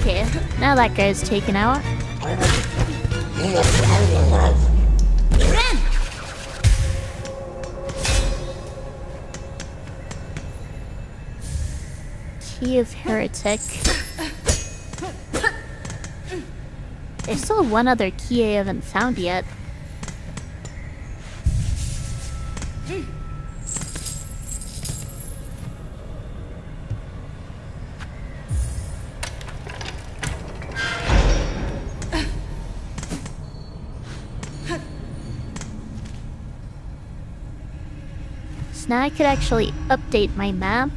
Okay, now that guy's taken out. Key of Heretic. There's still one other key I haven't found yet. So now I could actually update my map.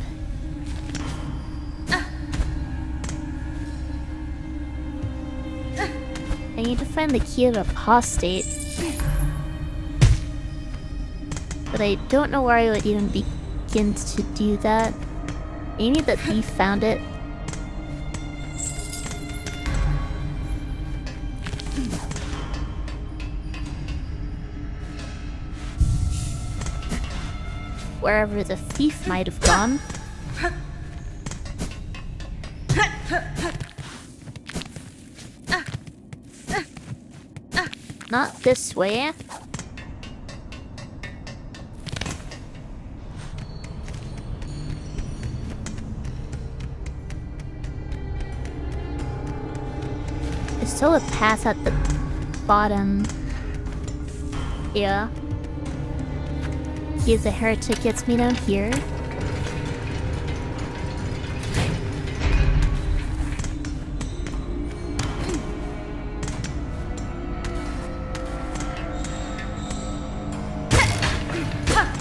I need to find the key of apostate. But I don't know where I would even begin to do that. Maybe the thief found it. Wherever the thief might have gone. Not this way. There's still a path at the bottom. Yeah. Key of the Heretic gets me down here.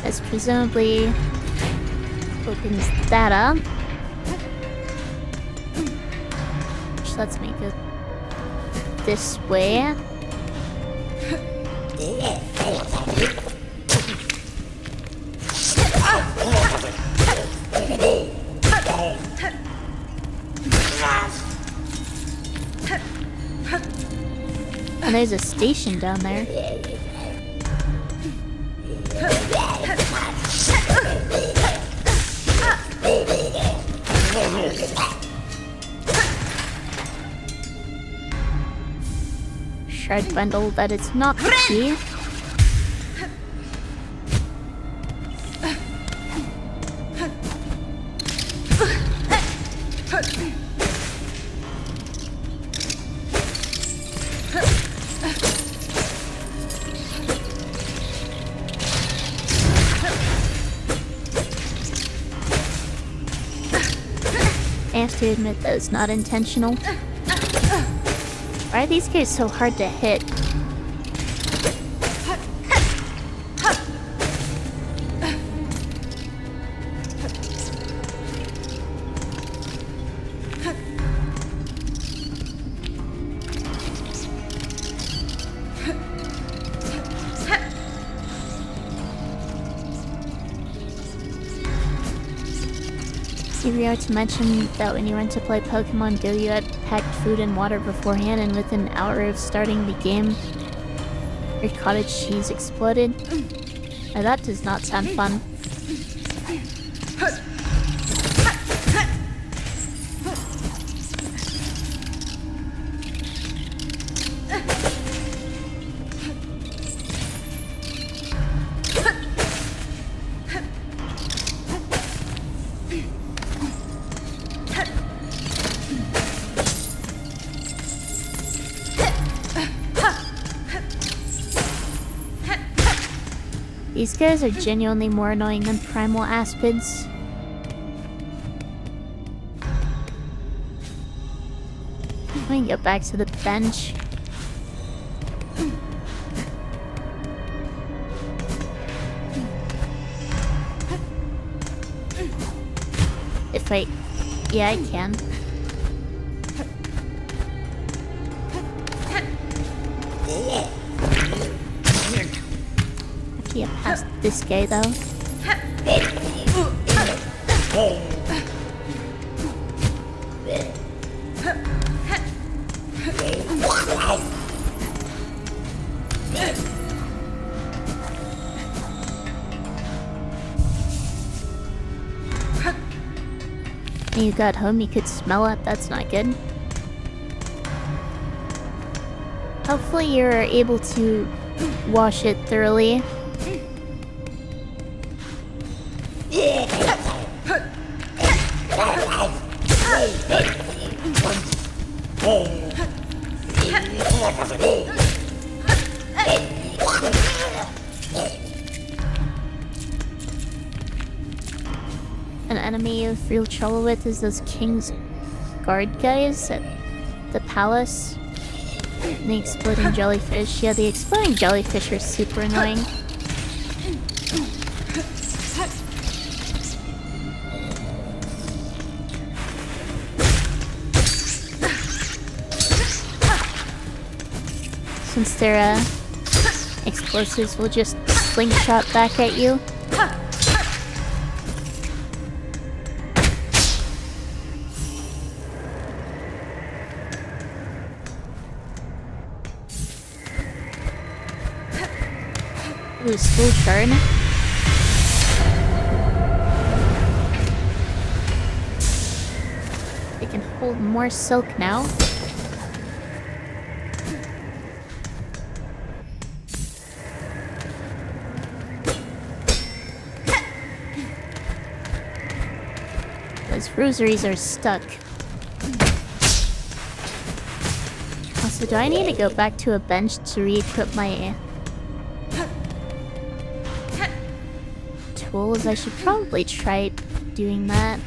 This presumably opens that up. Which lets me go this way. And there's a station down there. Shard bundle that it's not the key. I have to admit that it's not intentional. Why are these guys so hard to hit? We are to mention that when you went to play Pokemon Go, you had packed food and water beforehand, and within an hour of starting the game, your cottage cheese exploded. Now that does not sound fun. These guys are genuinely more annoying than primal aspids. Let me get back to the bench. If I... yeah, I can. Have to get past this guy though. You got home, you could smell it, that's not good. Hopefully you're able to wash it thoroughly. An enemy of real trouble with is those King's Guard guys at the palace. And the exploding jellyfish. Yeah, the exploding jellyfish are super annoying. Since their explosives will just slingshot back at you. Ooh, school shard. They can hold more silk now. Those rosaries are stuck. Also, do I need to go back to a bench to re-equip my tools? I should probably try doing that.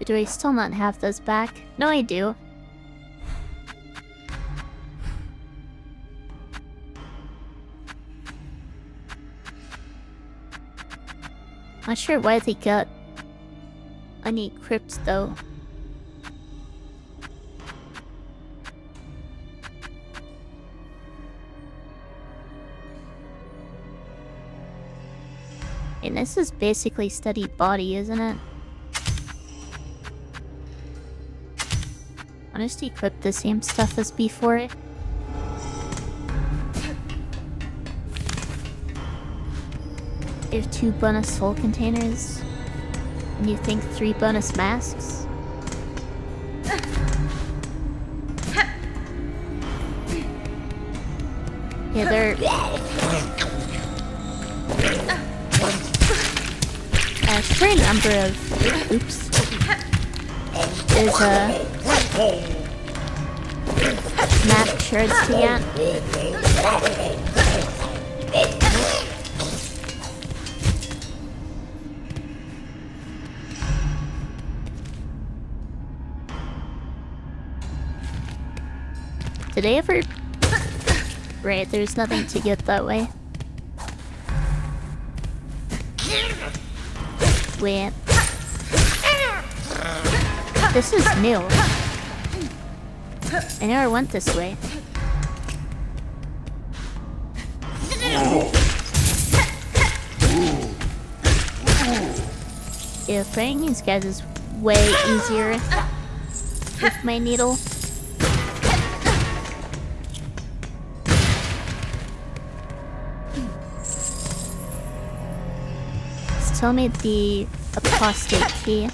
Do I still not have those back? No, I do. Not sure why they got unequipped though. And this is basically steady body, isn't it? I'll just equip the same stuff as before. There's 2 bonus soul containers. And you think 3 bonus masks? Yeah, they're... a fair number of... Oops. There's a... mask shards to get. Did I ever... Right, there's nothing to get that way. Wait. This is new. I never went this way. Yeah, fighting these guys is way easier with my needle. Tell me the apostate key.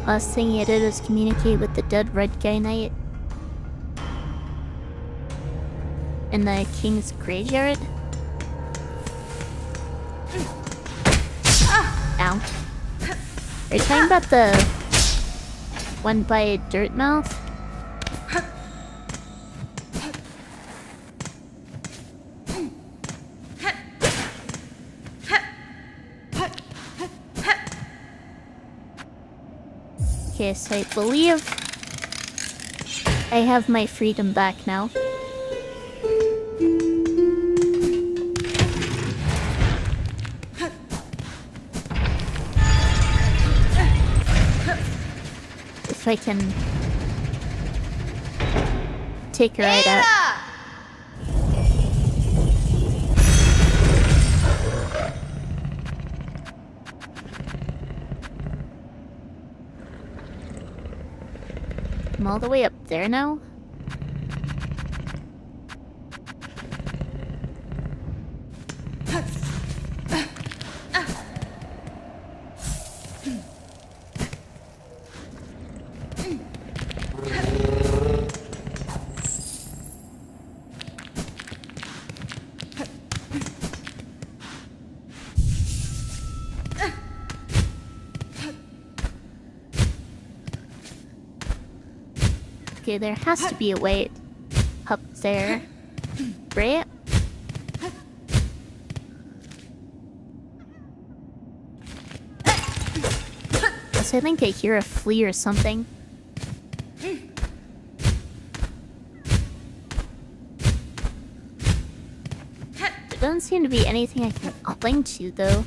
Last thing he did was communicate with the dead red guy knight in the king's graveyard. Ow. Are you talking about the one by Dirtmouth? Okay, so I believe I have my freedom back now. If I can take her right out. I'm all the way up there now? Okay, there has to be a way up there. Right? Yes, I think I hear a flea or something. There doesn't seem to be anything I can cling to, though.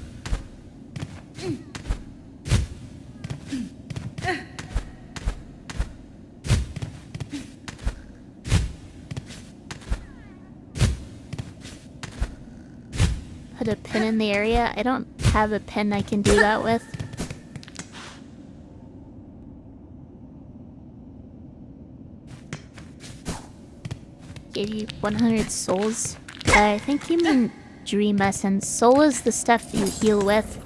Put a pin in the area? I don't have a pin I can do that with. Gave you 100 souls. I think you mean dream essence. Soul is the stuff you heal with.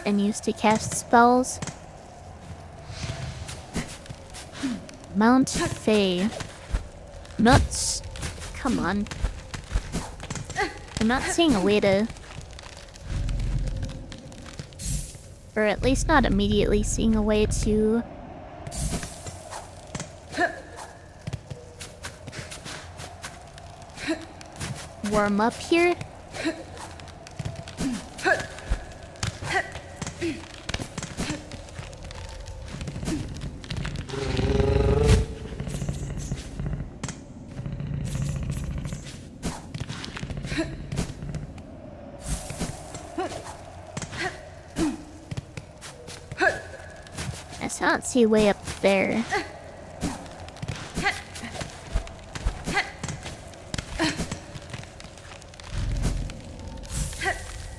And used to cast spells. Mount Fae. Nuts. Come on. I'm not seeing a way to... Or at least not immediately seeing a way to... warm up here? I still don't see a way up there.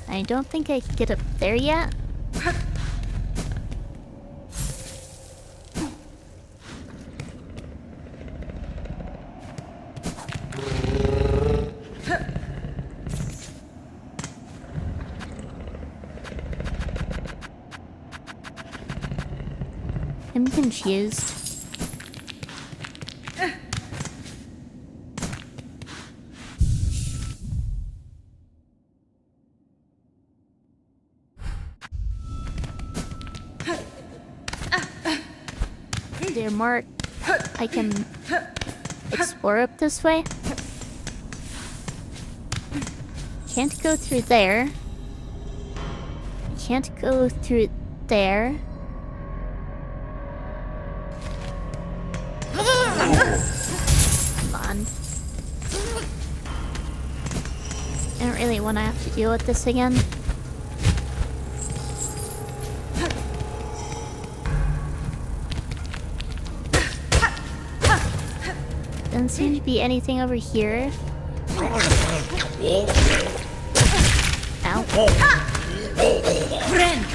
I don't think I can get up there yet. I'm confused. Is there more I can explore up this way? Can't go through there. Can't go through there. Come on. I don't really want to have to deal with this again. Doesn't seem to be anything over here. Ow.
Friend!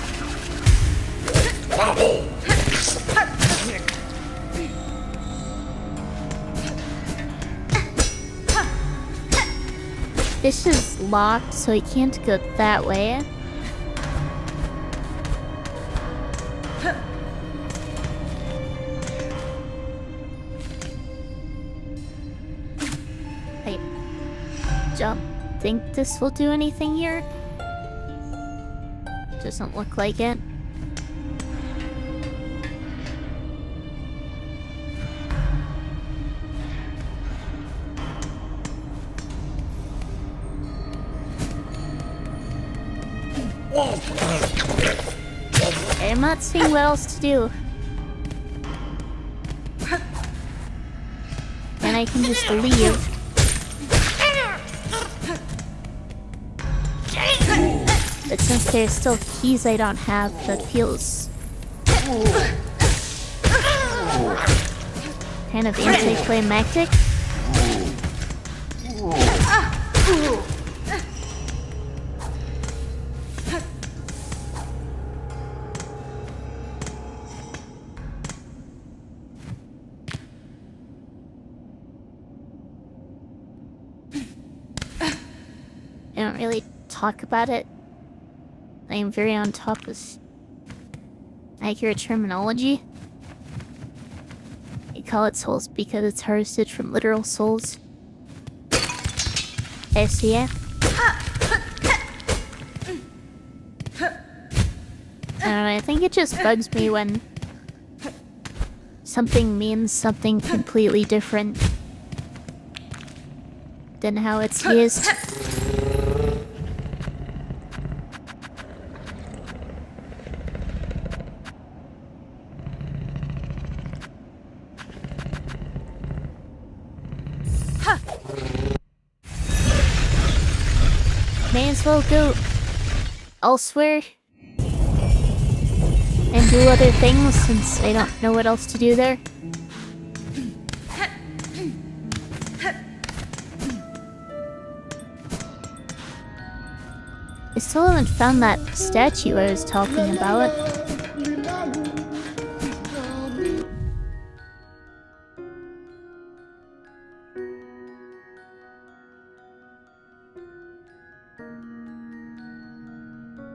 This is locked, so I can't go that way. I don't think this will do anything here. Doesn't look like it. I'm not seeing what else to do. And I can just leave. But since there's still keys I don't have, that feels kind of anticlimactic. I don't really talk about it. I am very on top of accurate terminology. I call it souls because it's harvested from literal souls. SCF. I don't know, I think it just bugs me when something means something completely different than how it's used. May as well go elsewhere and do other things since I don't know what else to do there. I still haven't found that statue I was talking about.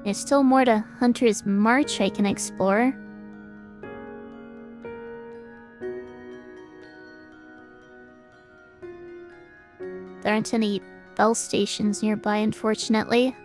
There's still more to Hunter's March I can explore. There aren't any bell stations nearby, unfortunately.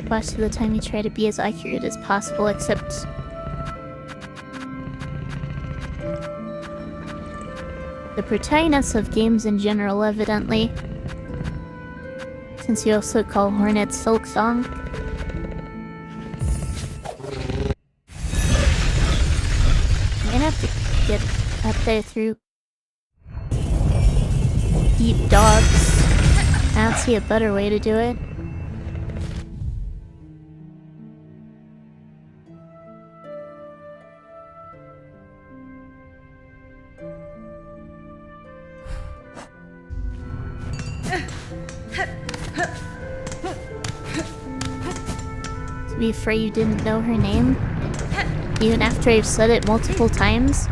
Most of the time you try to be as accurate as possible, except the protagonists of games in general, evidently. Since you also call Hornet Silksong. I'm gonna have to get up there through deep dogs. I don't see a better way to do it. To be fair, you didn't know her name, even after I've said it multiple times.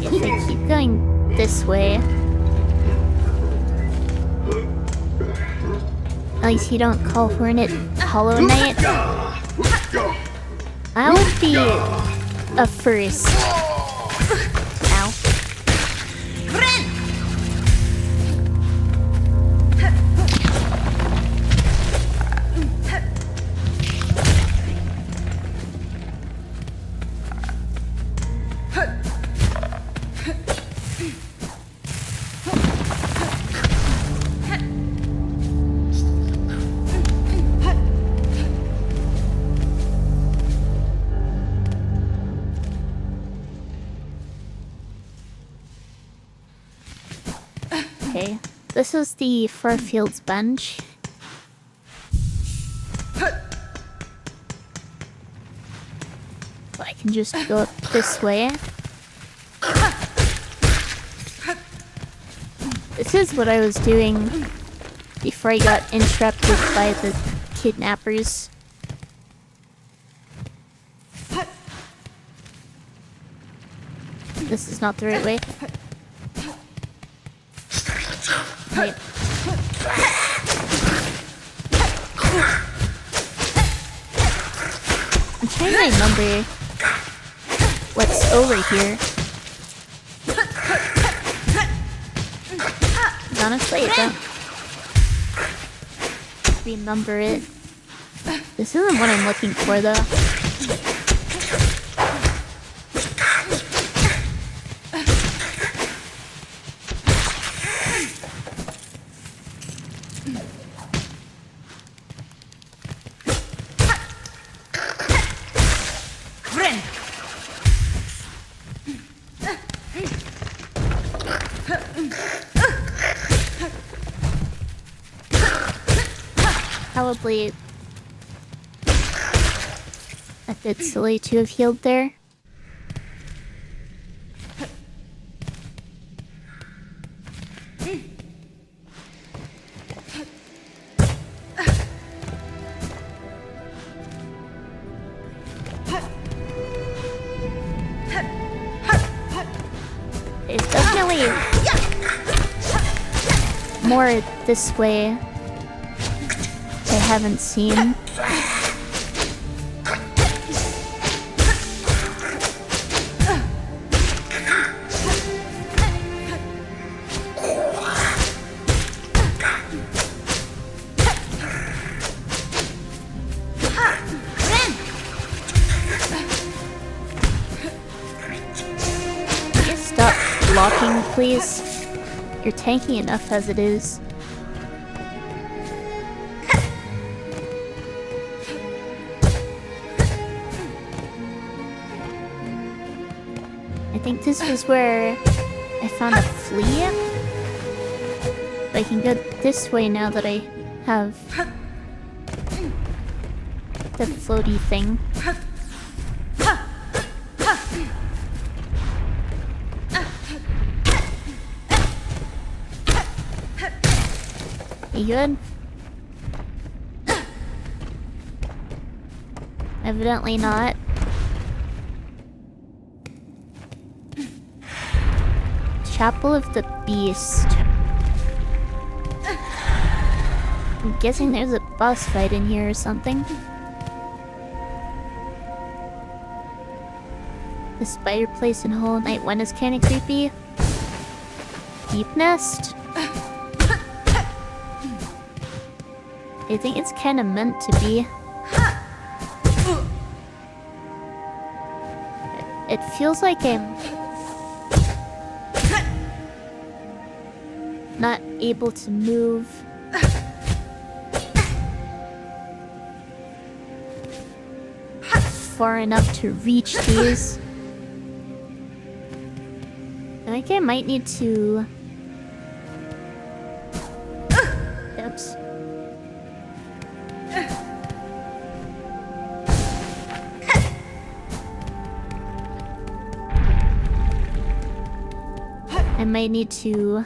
If I keep going this way, at least you don't call Hornet Hollow Knight. I would be a first. Ow. Okay, this is the Farfield's bench. I can just go up this way. This is what I was doing before I got interrupted by the kidnappers. This is not the right way. Wait. I'm trying to remember what's over here. Honestly, I don't remember it. This isn't what I'm looking for, though. Probably a bit silly to have healed there. There's definitely more this way I haven't seen. Stop blocking, please. You're tanky enough as it is. I think this was where I found a flea. But I can go this way now that I have the floaty thing. You good? Evidently not. Chapel of the Beast. I'm guessing there's a boss fight in here or something. The spider place in Hollow Knight 1 is kinda creepy. Deep Nest? I think it's kinda meant to be. It feels like I'm not able to move. Far enough to reach these. I think I might need to... Oops. I might need to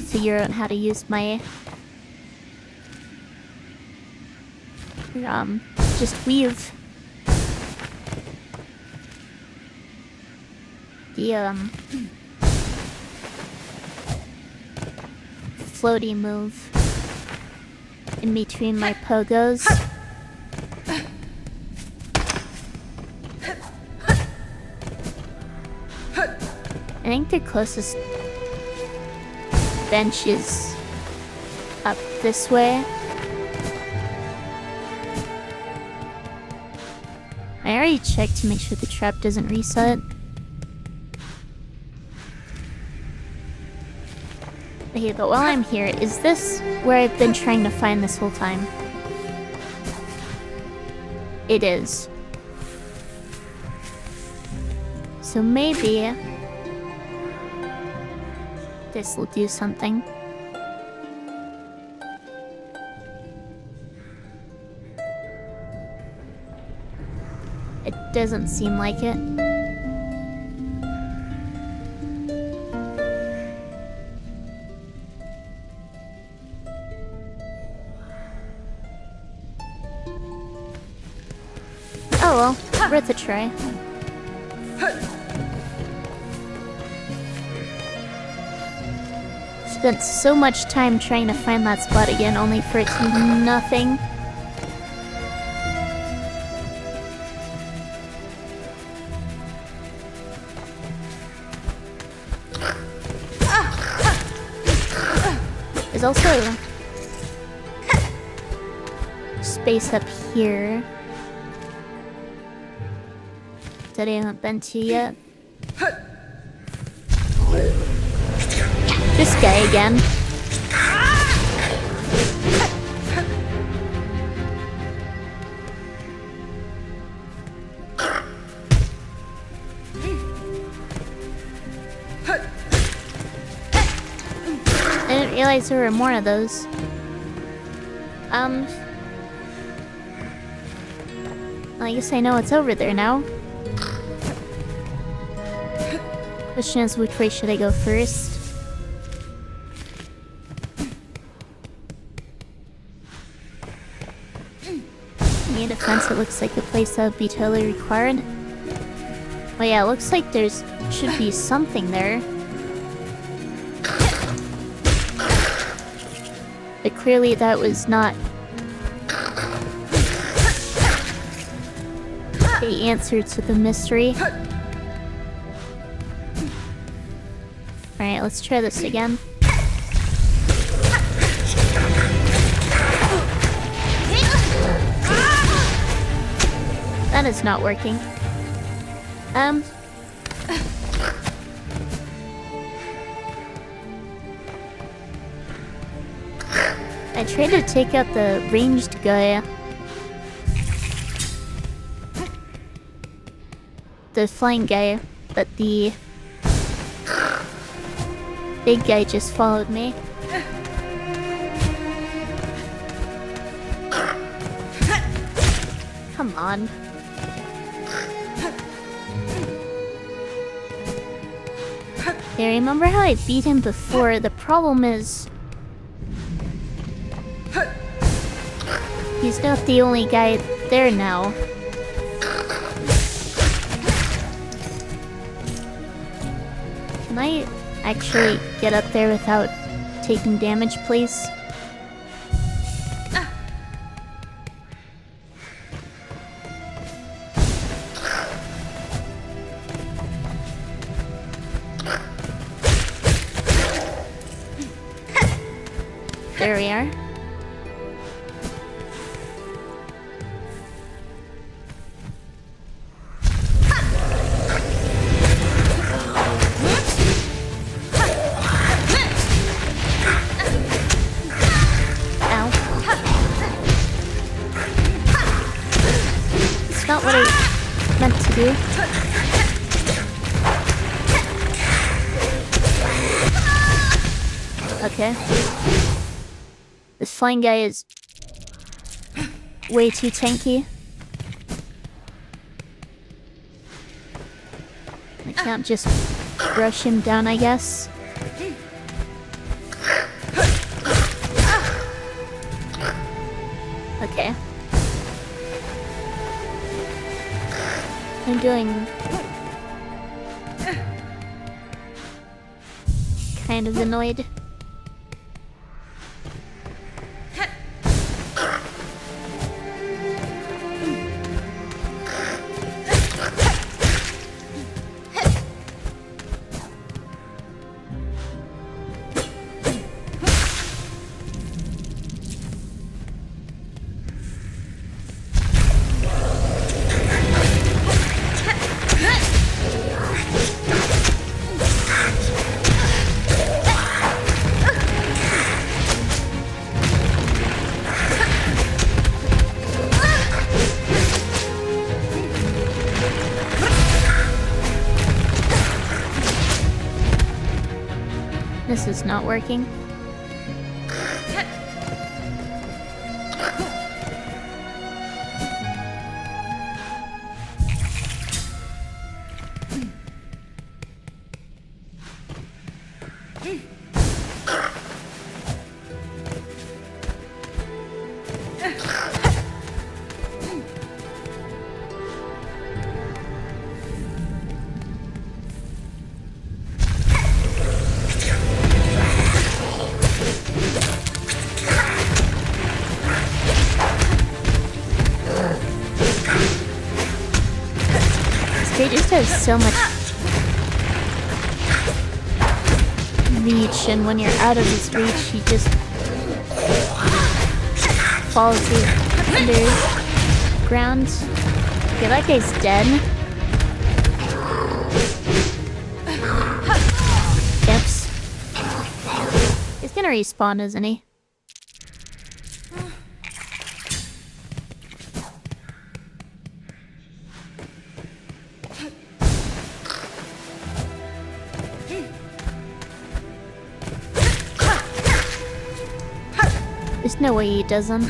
figure out how to use my just weave the floaty move in between my pogos. I think the closest bench is up this way. I already checked to make sure the trap doesn't reset. Okay, but while I'm here, is this where I've been trying to find this whole time? It is. So maybe this will do something. It doesn't seem like it. Oh well, worth a try. Spent so much time trying to find that spot again, only for it to do nothing. There's also space up here that I haven't been to yet. This guy again. I didn't realize there were more of those. I guess I know it's over there now. Question is, which way should I go first? In defense, it looks like a place that would be totally required. Oh yeah, it looks like there's should be something there. But clearly that was not the answer to the mystery. Alright, let's try this again. That is not working. I tried to take out the ranged guy. The flying guy, but the big guy just followed me. Come on. Yeah, remember how I beat him before? The problem is he's not the only guy there now. Can I actually get up there without taking damage, please? There we are. Ow. It's not what I meant to do. Okay. This flying guy is way too tanky. I can't just brush him down, I guess. Okay. I'm doing kind of annoyed. This is not working. He just has so much reach, and when you're out of his reach, he just falls underground. Okay, that guy's dead. Oops. He's gonna respawn, isn't he? There's no way he doesn't.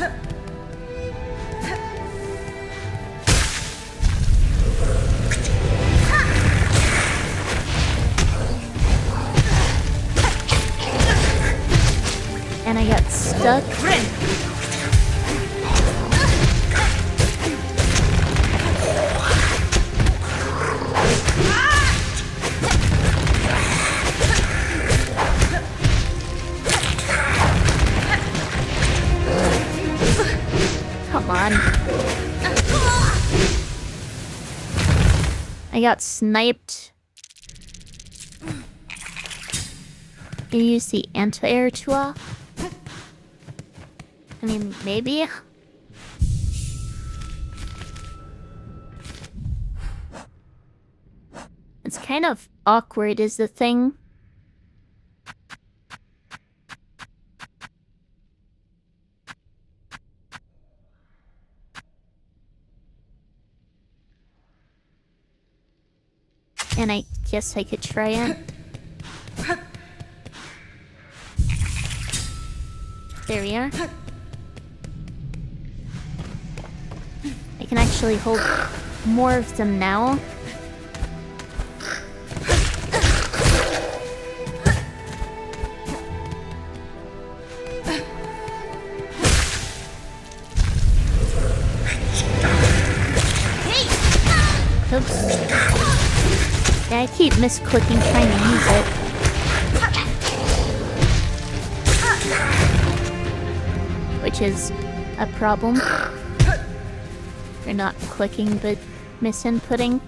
And I got stuck. Come on. I got sniped. You use the anti-air tool? I mean, maybe? It's kind of awkward is the thing. And I guess I could try it. There we are. I can actually hold more of them now. Oops. Yeah, I keep misclicking trying to use it. Which is a problem. Or not clicking, but misinputting.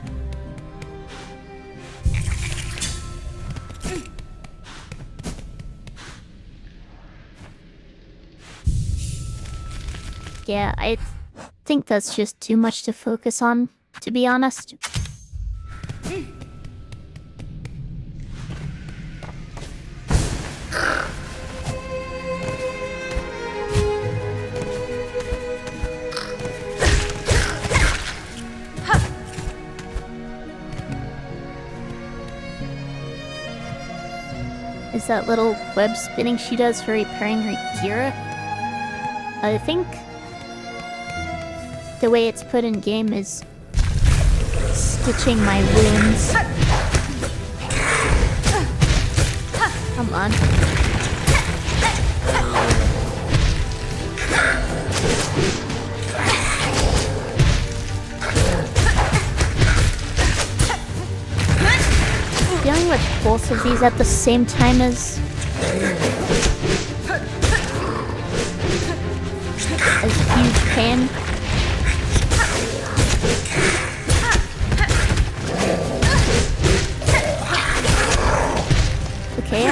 Yeah, I think that's just too much to focus on, to be honest. Is that little web spinning she does for repairing her gear? I think the way it's put in game is stitching my wounds. Come on. Dealing with both of these at the same time is a huge pain. Okay,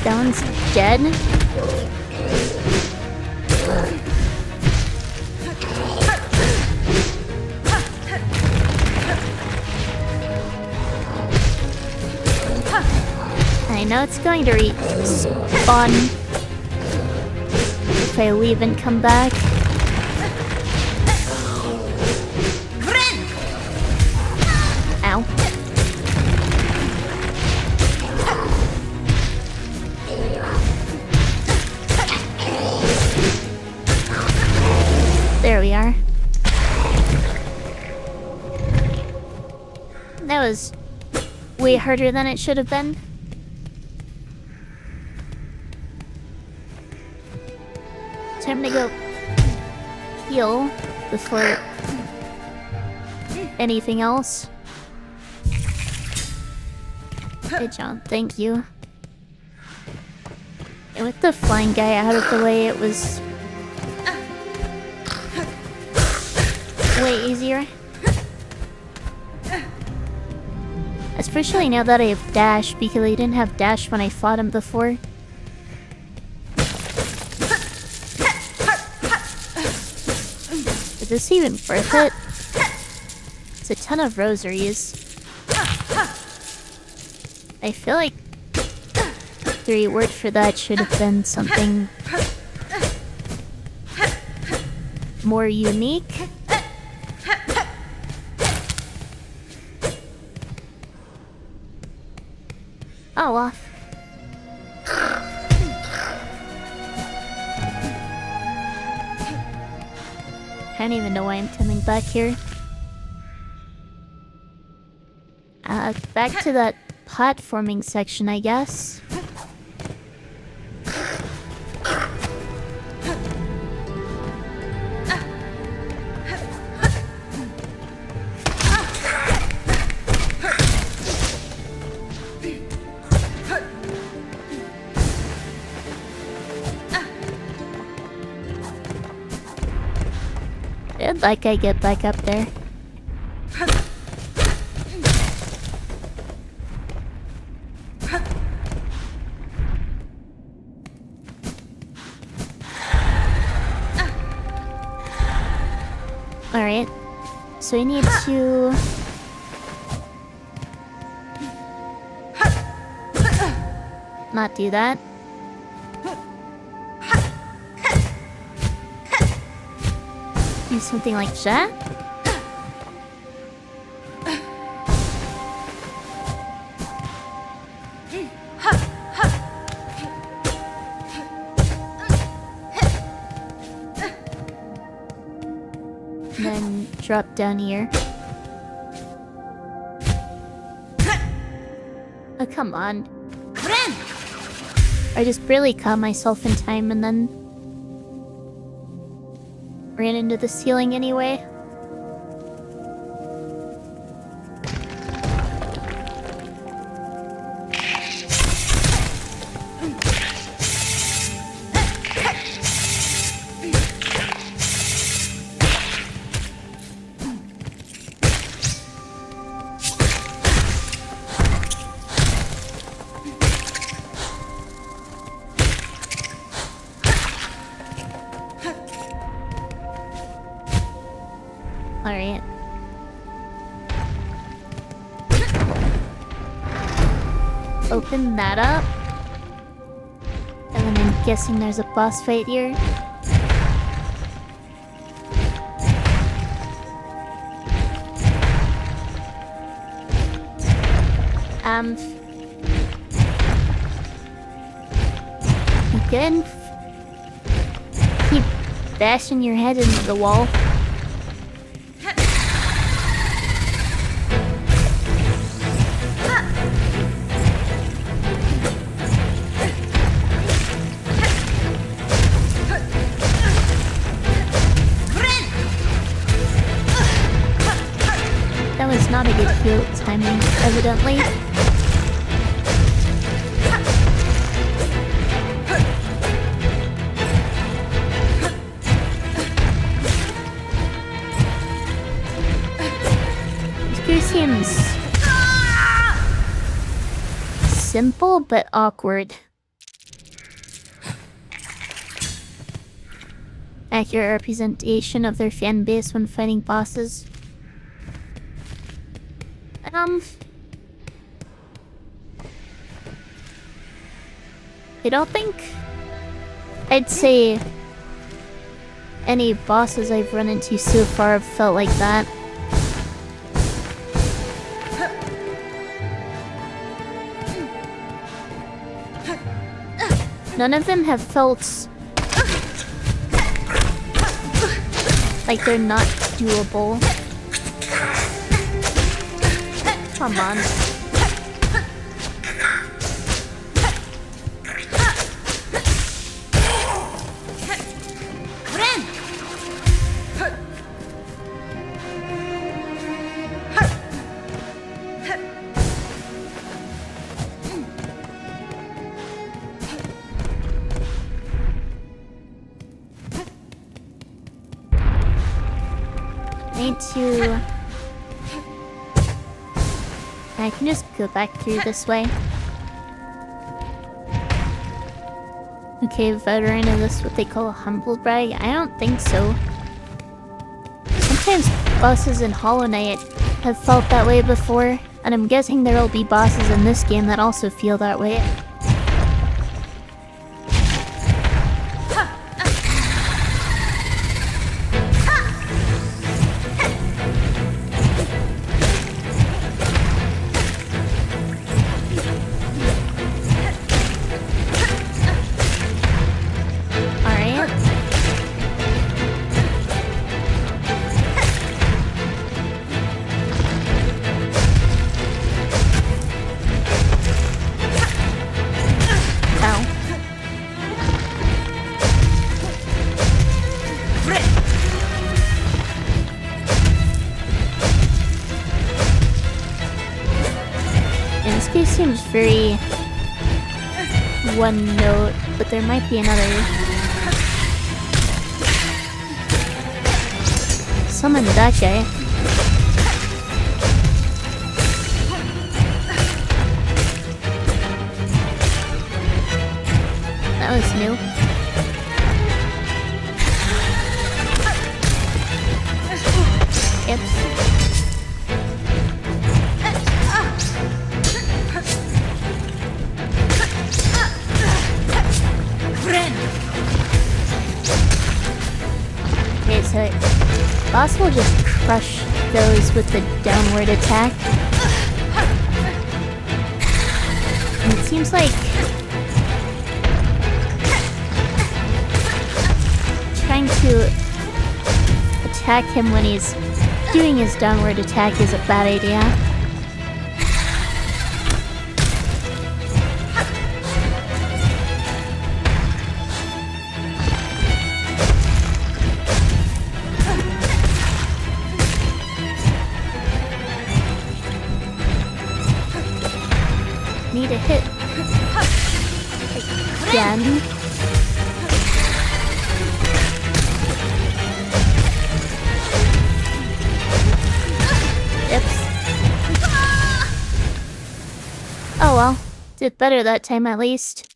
that one's dead. I know it's going to respawn if I leave and come back. Ow. There we are. That was way harder than it should have been. Time to go heal before anything else. Hey John, thank you. And with the flying guy out of the way, it was way easier. Especially now that I have dash, because I didn't have dash when I fought him before. Is this even worth it? It's a ton of rosaries. I feel like the reward for that should have been something more unique. Oh well. I don't even know why I'm coming back here. Back to that platforming section, I guess. I'd like I get back up there. Alright. So I need to... not do that. Do something like that. And then drop down here. Oh, come on. I just barely caught myself in time and then ran into the ceiling anyway. Alright. Open that up. And then I'm guessing there's a boss fight here. You can keep bashing your head into the wall. That was not a good field timing, evidently. This seems simple but awkward. Accurate representation of their fan base when fighting bosses. I don't think I'd say any bosses I've run into so far have felt like that. None of them have felt like they're not doable. Come on. Need to I can just go back through this way. Okay, veteran, is this what they call a humble brag? I don't think so. Sometimes bosses in Hollow Knight have felt that way before, and I'm guessing there'll be bosses in this game that also feel that way. Seems very one note, but there might be another. Summon that guy. That was new. Yep. Okay, so boss will just crush those with the downward attack. And it seems like trying to attack him when he's doing his downward attack is a bad idea. Need a hit again. Oops. Oh well, did better that time at least.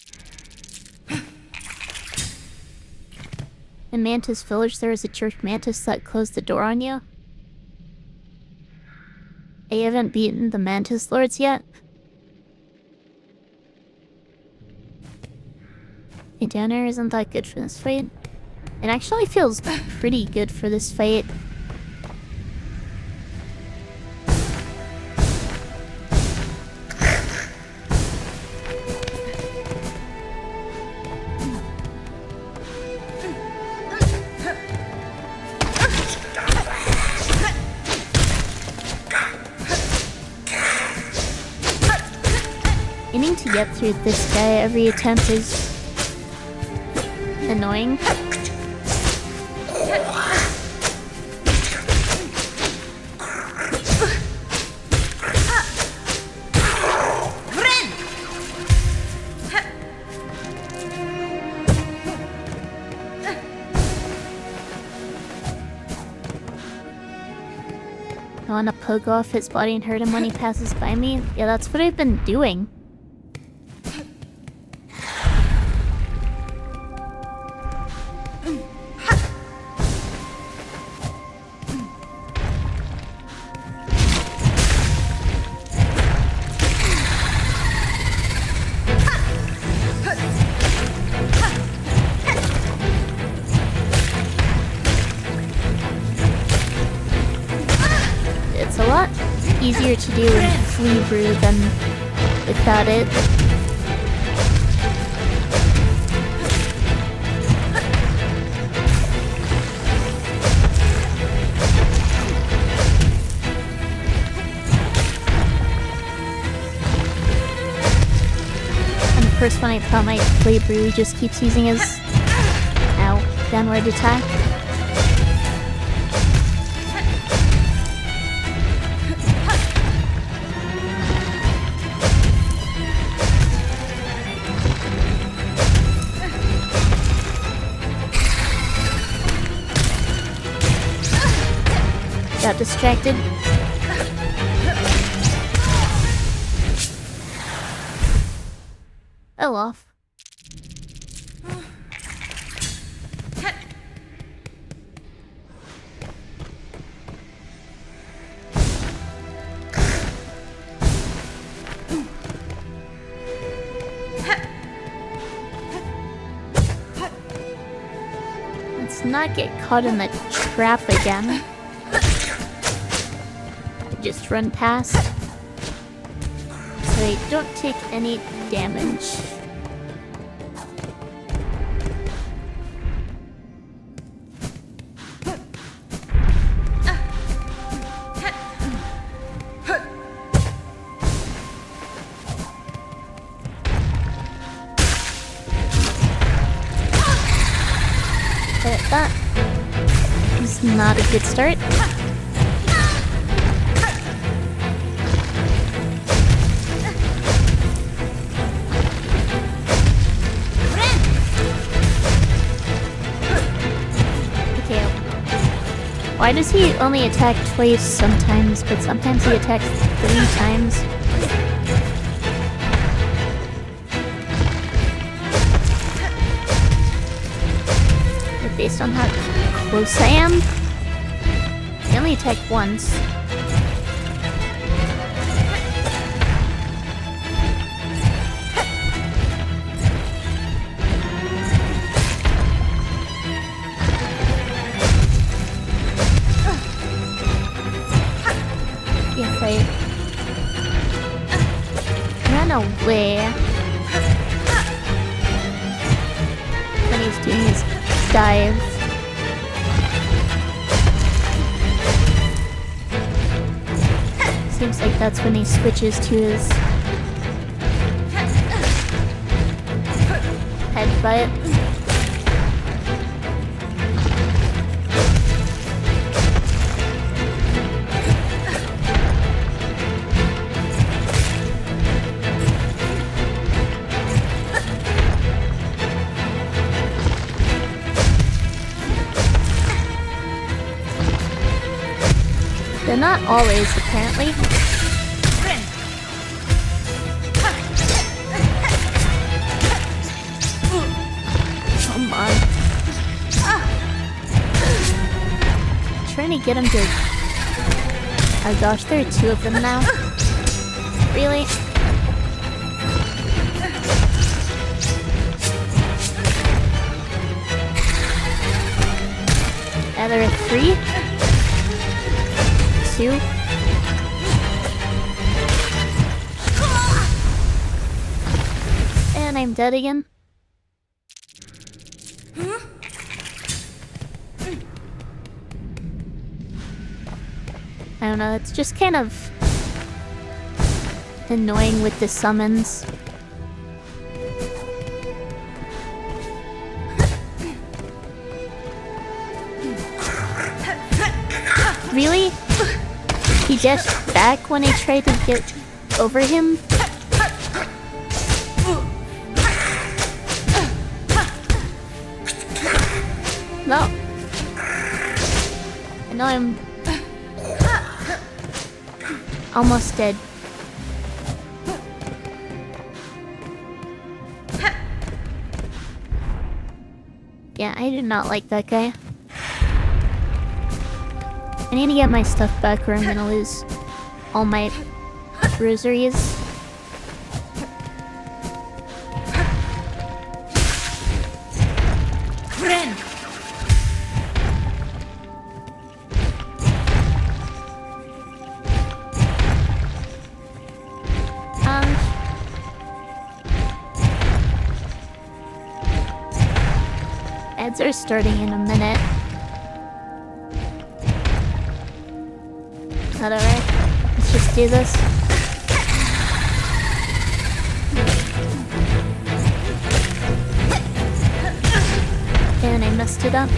In Mantis Village, there was a church mantis that closed the door on you. I haven't beaten the Mantis Lords yet. Okay, down air isn't that good for this fight. It actually feels pretty good for this fight. Aiming to get through this guy every attempt is annoying. I want to poke off his body and hurt him when he passes by me. Yeah, that's what I've been doing. It's a lot easier to do in Flea Brew than without it. And of course when I put my Flea Brew, he just keeps using his downward attack. Got distracted. not get caught in the trap again. Just run past. So they don't take any damage. But that is not a good start. Okay. Why does he only attack twice sometimes, but sometimes he attacks 3 times? Based on how close I am, I only attack once. If I run away when he's doing his dive. Seems like that's when he switches to his headbutt. They're not always, apparently. Come on. Trying to get him to... Oh gosh, there are 2 of them now. Really? Now there are 3? 2? And I'm dead again. I don't know, it's just kind of annoying with the summons. Really? He dashed back when I tried to get over him? No. I know I'm almost dead. Yeah, I did not like that guy. I need to get my stuff back or I'm gonna lose all my rosaries. Ads are starting in a minute. Is that alright? Let's just do this. And I messed it up.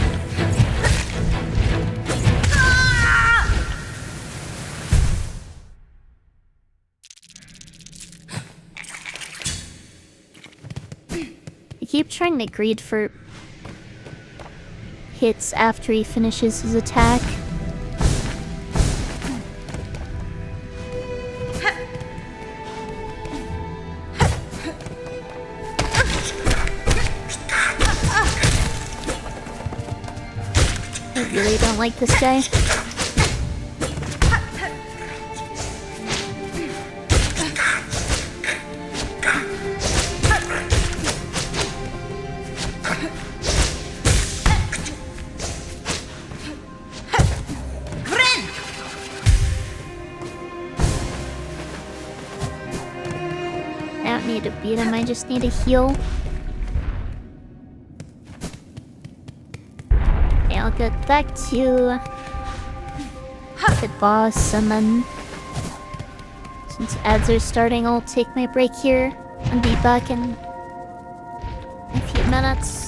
I keep trying to greed for hits after he finishes his attack. I really don't like this guy. don't need to beat him, I just need to heal. Okay, I'll get back to the boss, and then since ads are starting, I'll take my break here and be back in a few minutes.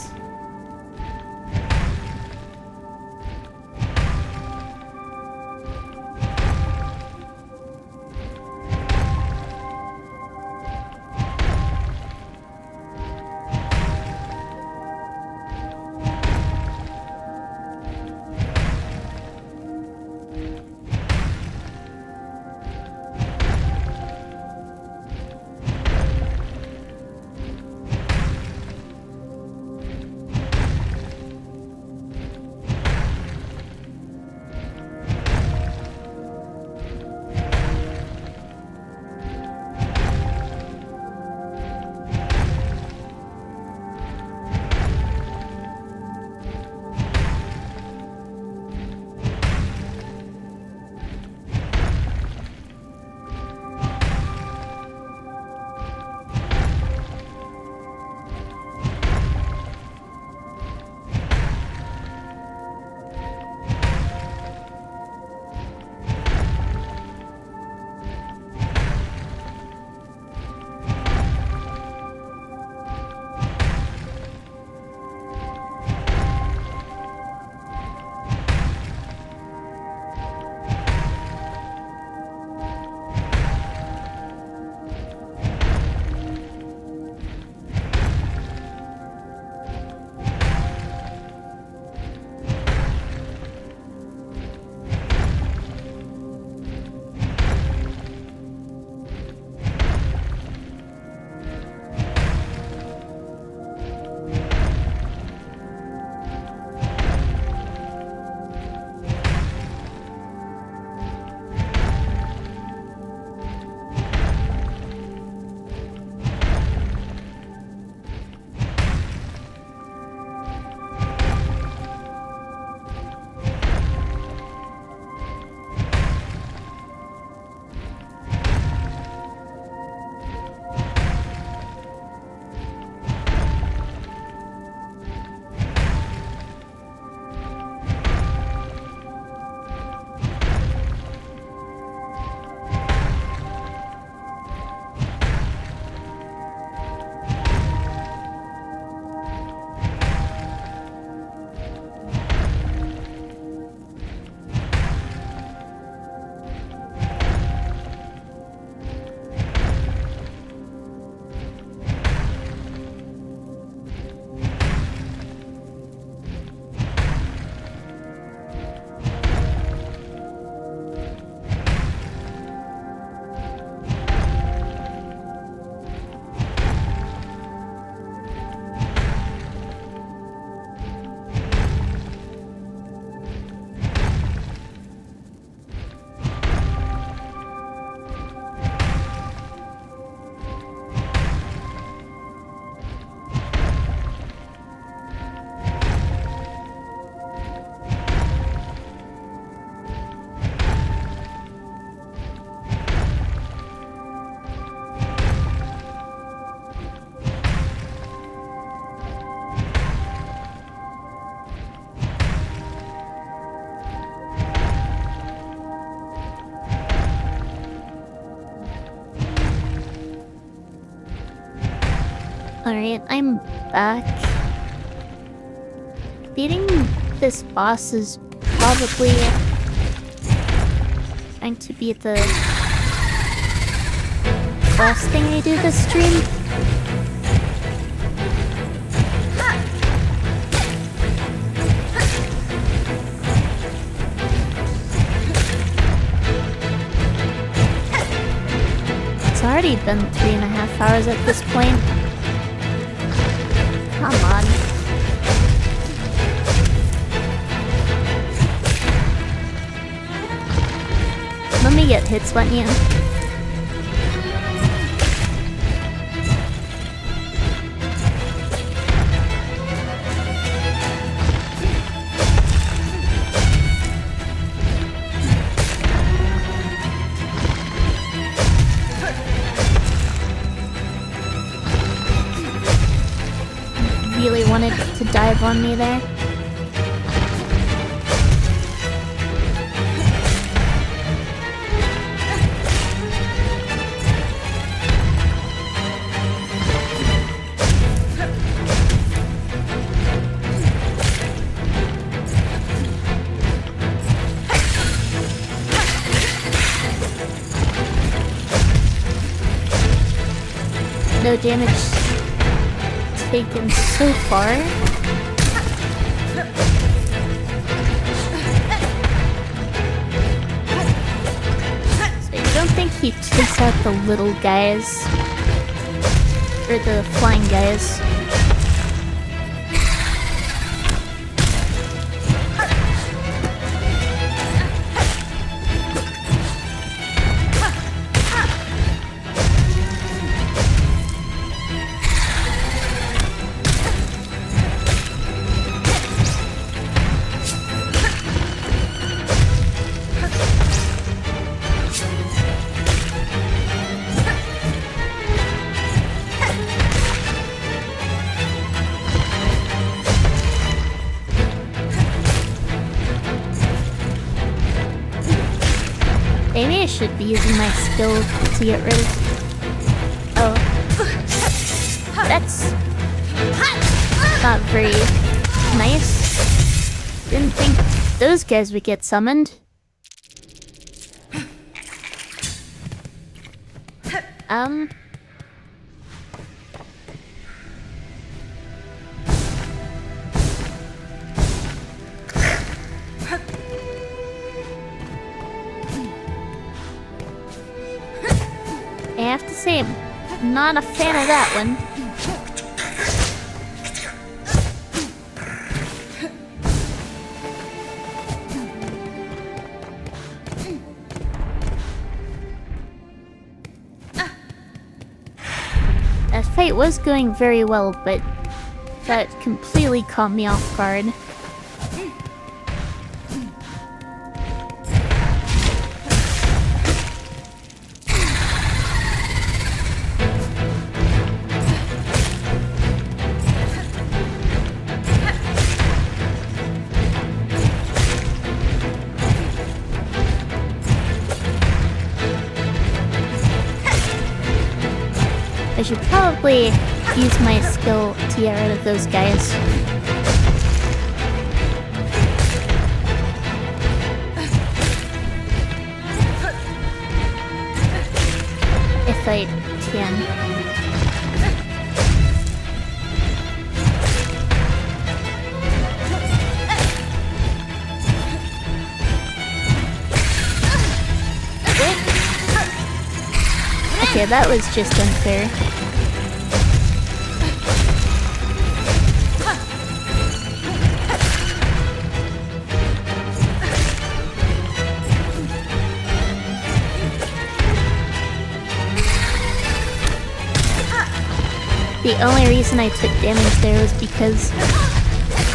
Alright, I'm back. Beating this boss is probably going to be the last thing I do this stream. It's already been 3.5 hours at this point. Come on. Let me get hits on you. wanted to dive on me there. No damage taken so far. So I don't think he takes out the little guys. Or the flying guys. Maybe I should be using my skill to get rid of... Oh. That's... not very nice. Didn't think those guys would get summoned. I have to say, I'm not a fan of that one. That fight was going very well, but that completely caught me off guard. I should probably use my skill to get rid of those guys. If I can. Okay, that was just unfair. The only reason I took damage there was because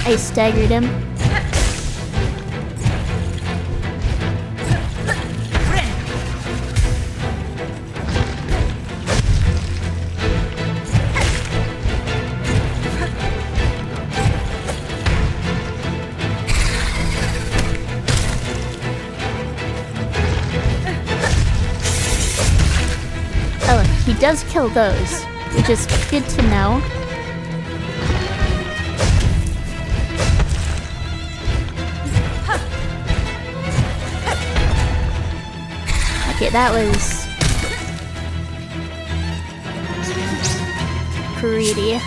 I staggered him. Oh, he does kill those, which is good to know. Okay, that was pretty.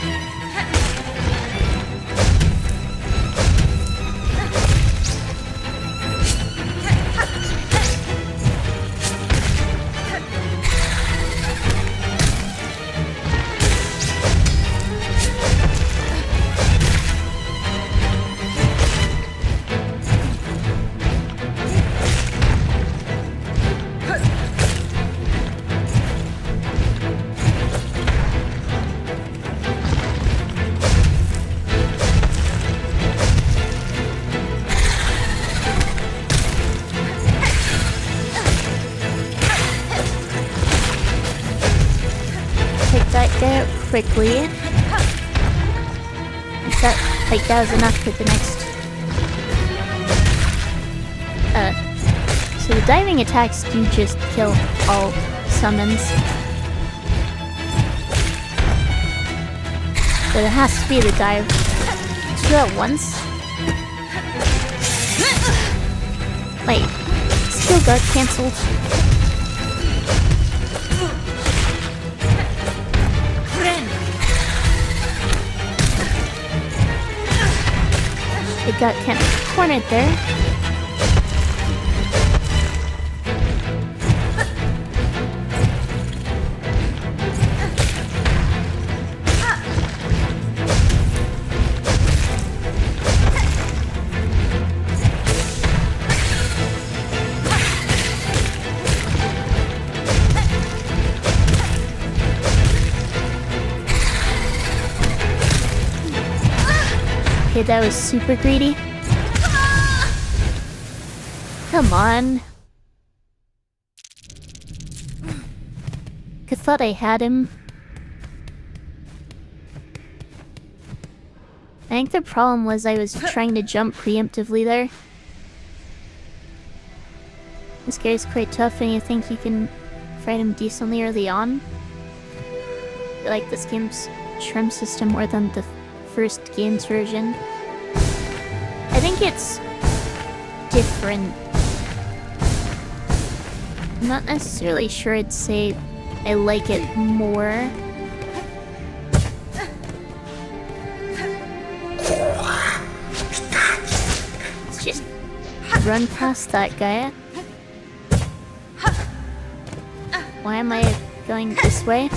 Take that guy out quickly. That was enough for the next. So the diving attacks do just kill all summons. But it has to be the dive. 2 at once? Wait, still got cancelled. It got kind of cornered there. Okay, that was super greedy. Come on. I thought I had him. I think the problem was I was trying to jump preemptively there. This guy's quite tough and you think you can fight him decently early on. I like this game's trim system more than the first game's version. I think it's different. I'm not necessarily sure I'd say I like it more. Let's just run past that guy. Why am I going this way?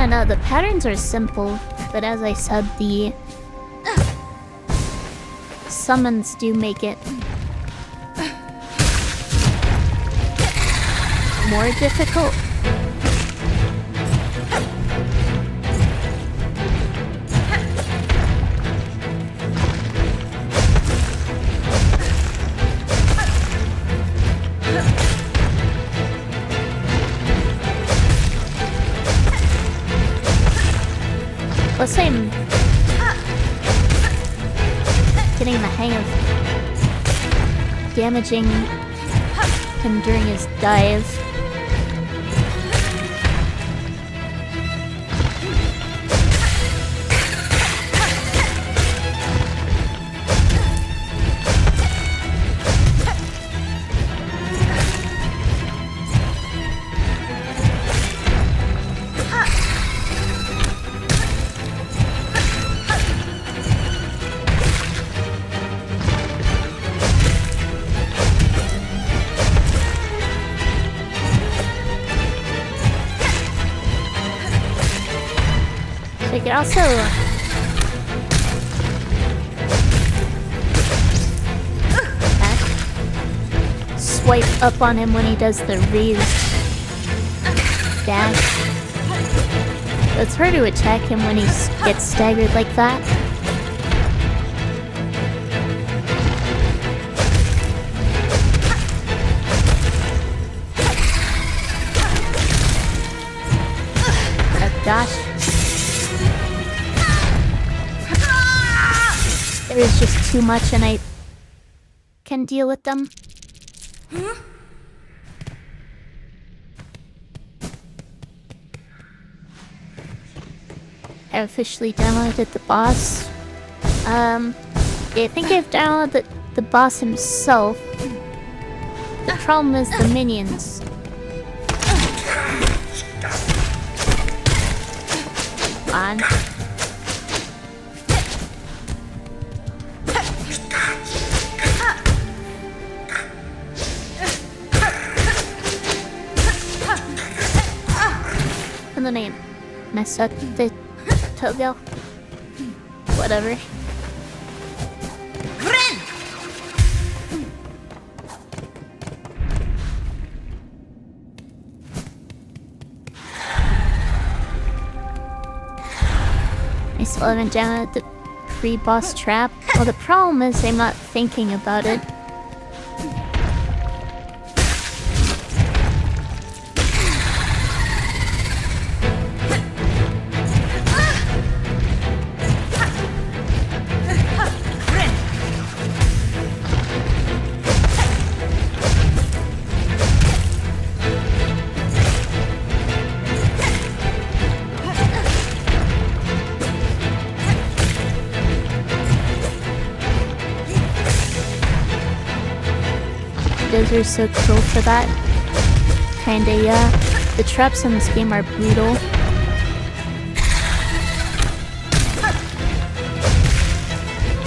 No, the patterns are simple, but as I said, the summons do make it more difficult. Plus I'm getting the hang of damaging him during his dive. I could also swipe up on him when he does the raised dash. So it's hard to attack him when he gets staggered like that. Gosh. There is just too much and I can deal with them. I officially downloaded the boss. I think I've downloaded the boss himself. The problem is the minions. On. And then I mess up the Togo. Whatever. I still haven't downloaded the pre-boss trap. Well, the problem is I'm not thinking about it. Those are so cruel for that. Kinda, yeah. The traps in this game are brutal.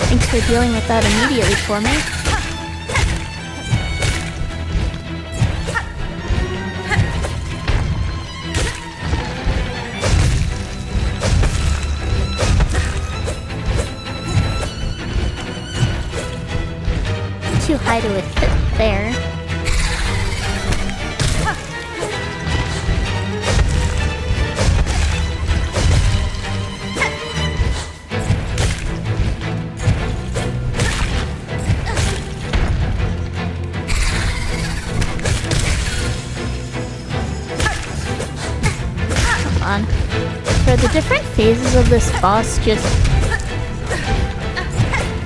Thanks for dealing with that immediately for me. Too high to hit there. Come on. For the different phases of this boss, just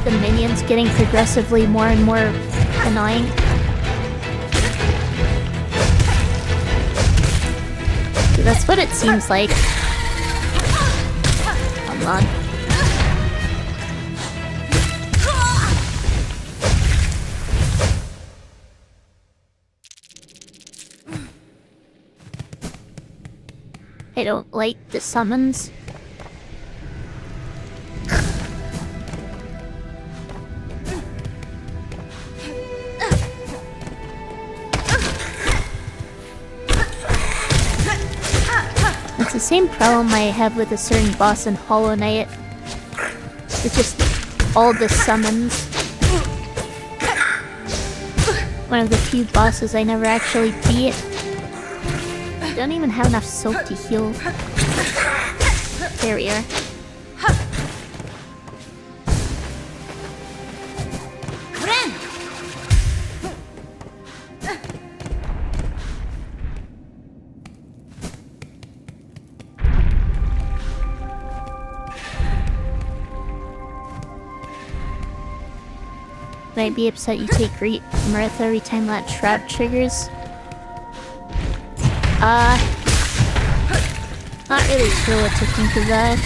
the minions getting progressively more and more annoying. That's what it seems like. Come on. I don't like the summons. It's the same problem I have with a certain boss in Hollow Knight. It's just all the summons. One of the few bosses I never actually beat. I don't even have enough soap to heal. There we are. Might be upset you take great mirth every time that trap triggers. Not really sure what to think of that.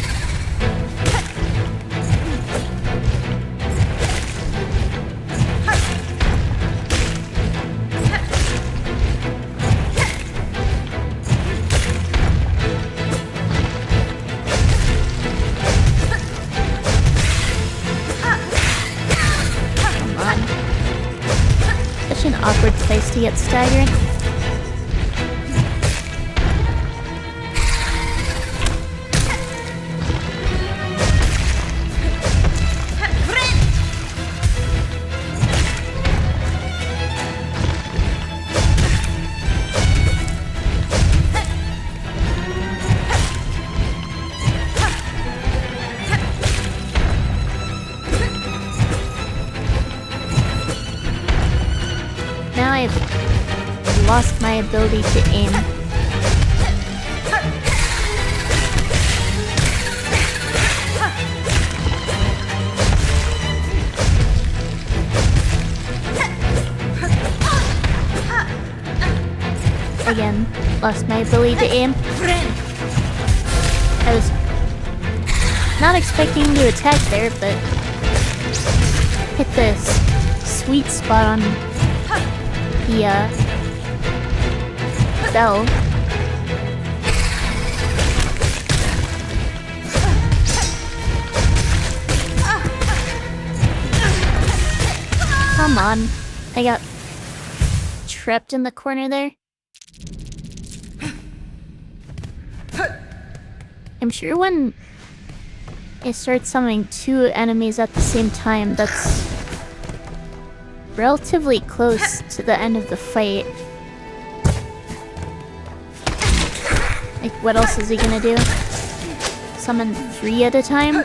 Such an awkward place to get staggered. Now I've lost my ability to aim. Again, lost my ability to aim. I was not expecting to attack there, but hit this sweet spot on the bell. Come on. I got trapped in the corner there. I'm sure when I start summoning two enemies at the same time, that's relatively close to the end of the fight. Like, what else is he gonna do? Summon 3 at a time?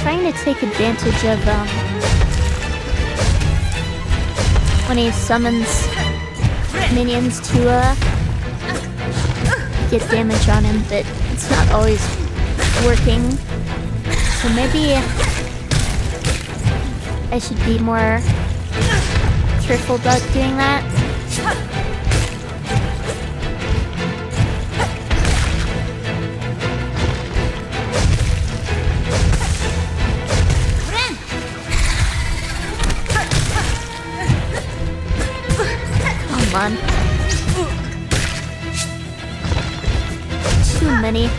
trying to take advantage of, when he summons minions to, get damage on him, but it's not always working. So maybe I should be more careful about doing that. Come on. Too many.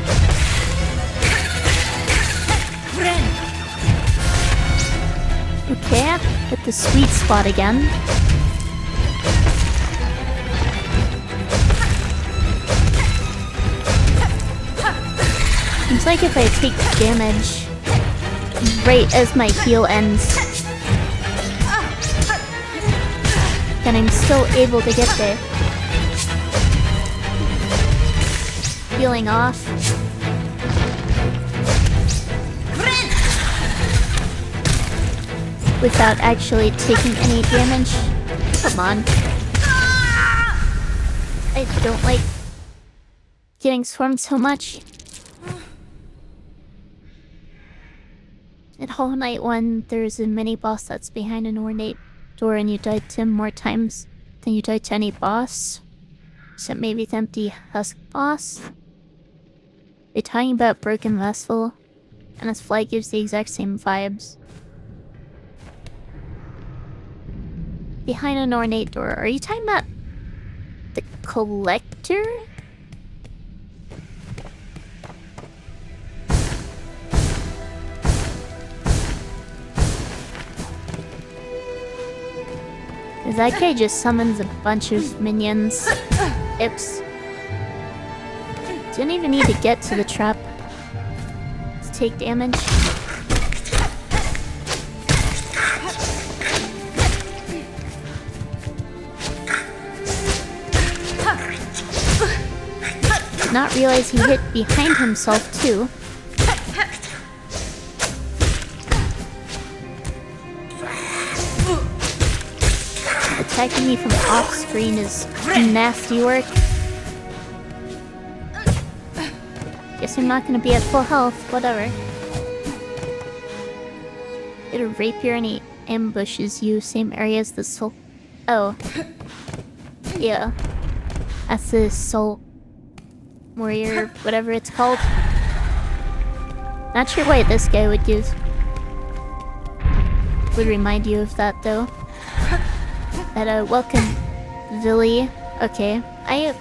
Okay, hit the sweet spot again. Seems like if I take damage right as my heal ends, then I'm still able to get the healing off. Without actually taking any damage. Come on. I don't like getting swarmed so much. At Hollow Knight 1, there's a mini-boss that's behind an ornate door and you die to him more times than you die to any boss. Except maybe the empty husk boss. They're talking about Broken Vessel, and his flight gives the exact same vibes. Behind an ornate door. Are you talking about the collector? Cause that guy just summons a bunch of minions. Oops. Didn't even need to get to the trap to take damage. Did not realize he hit behind himself too. Attacking me from off screen is nasty work. Guess I'm not gonna be at full health, whatever. Get a rapier and he ambushes you, same area as the soul. Oh. Yeah. That's the soul warrior, whatever it's called. Not sure why this guy would remind you of that though. But welcome, Villy. Okay, I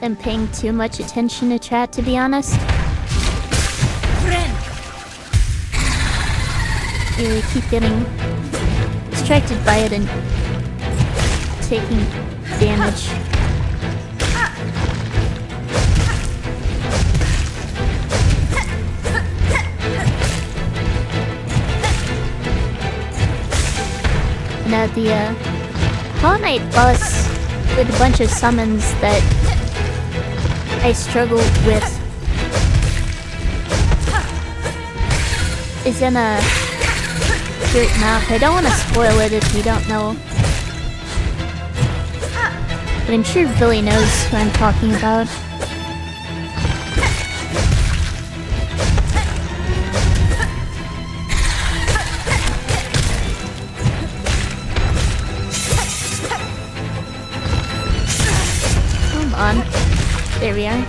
am paying too much attention to chat, to be honest. You keep getting distracted by it and taking damage. Now the Hollow Knight boss with a bunch of summons that I struggle with is in a dirt map. I don't want to spoil it if you don't know. But I'm sure Billy knows who I'm talking about. On. There we are.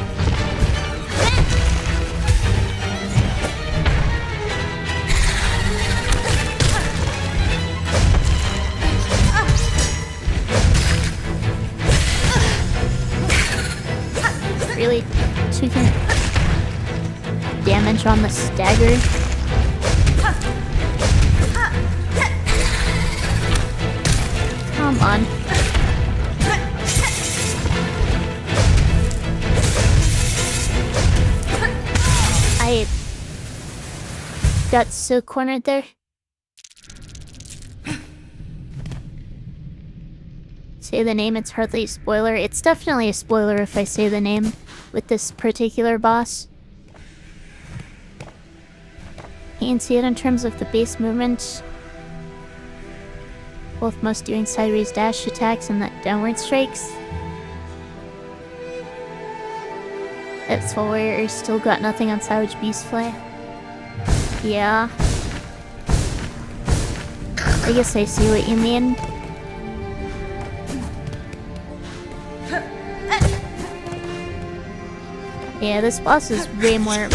Really taking damage on the stagger. Come on. I got so cornered there. Say the name, it's hardly a spoiler. It's definitely a spoiler if I say the name with this particular boss. You can see it in terms of the base movement. Both most doing sideways dash attacks and that downward strikes. That Soul Warrior still got nothing on Savage Beastfly. Yeah. I guess I see what you mean. Yeah, this boss is way more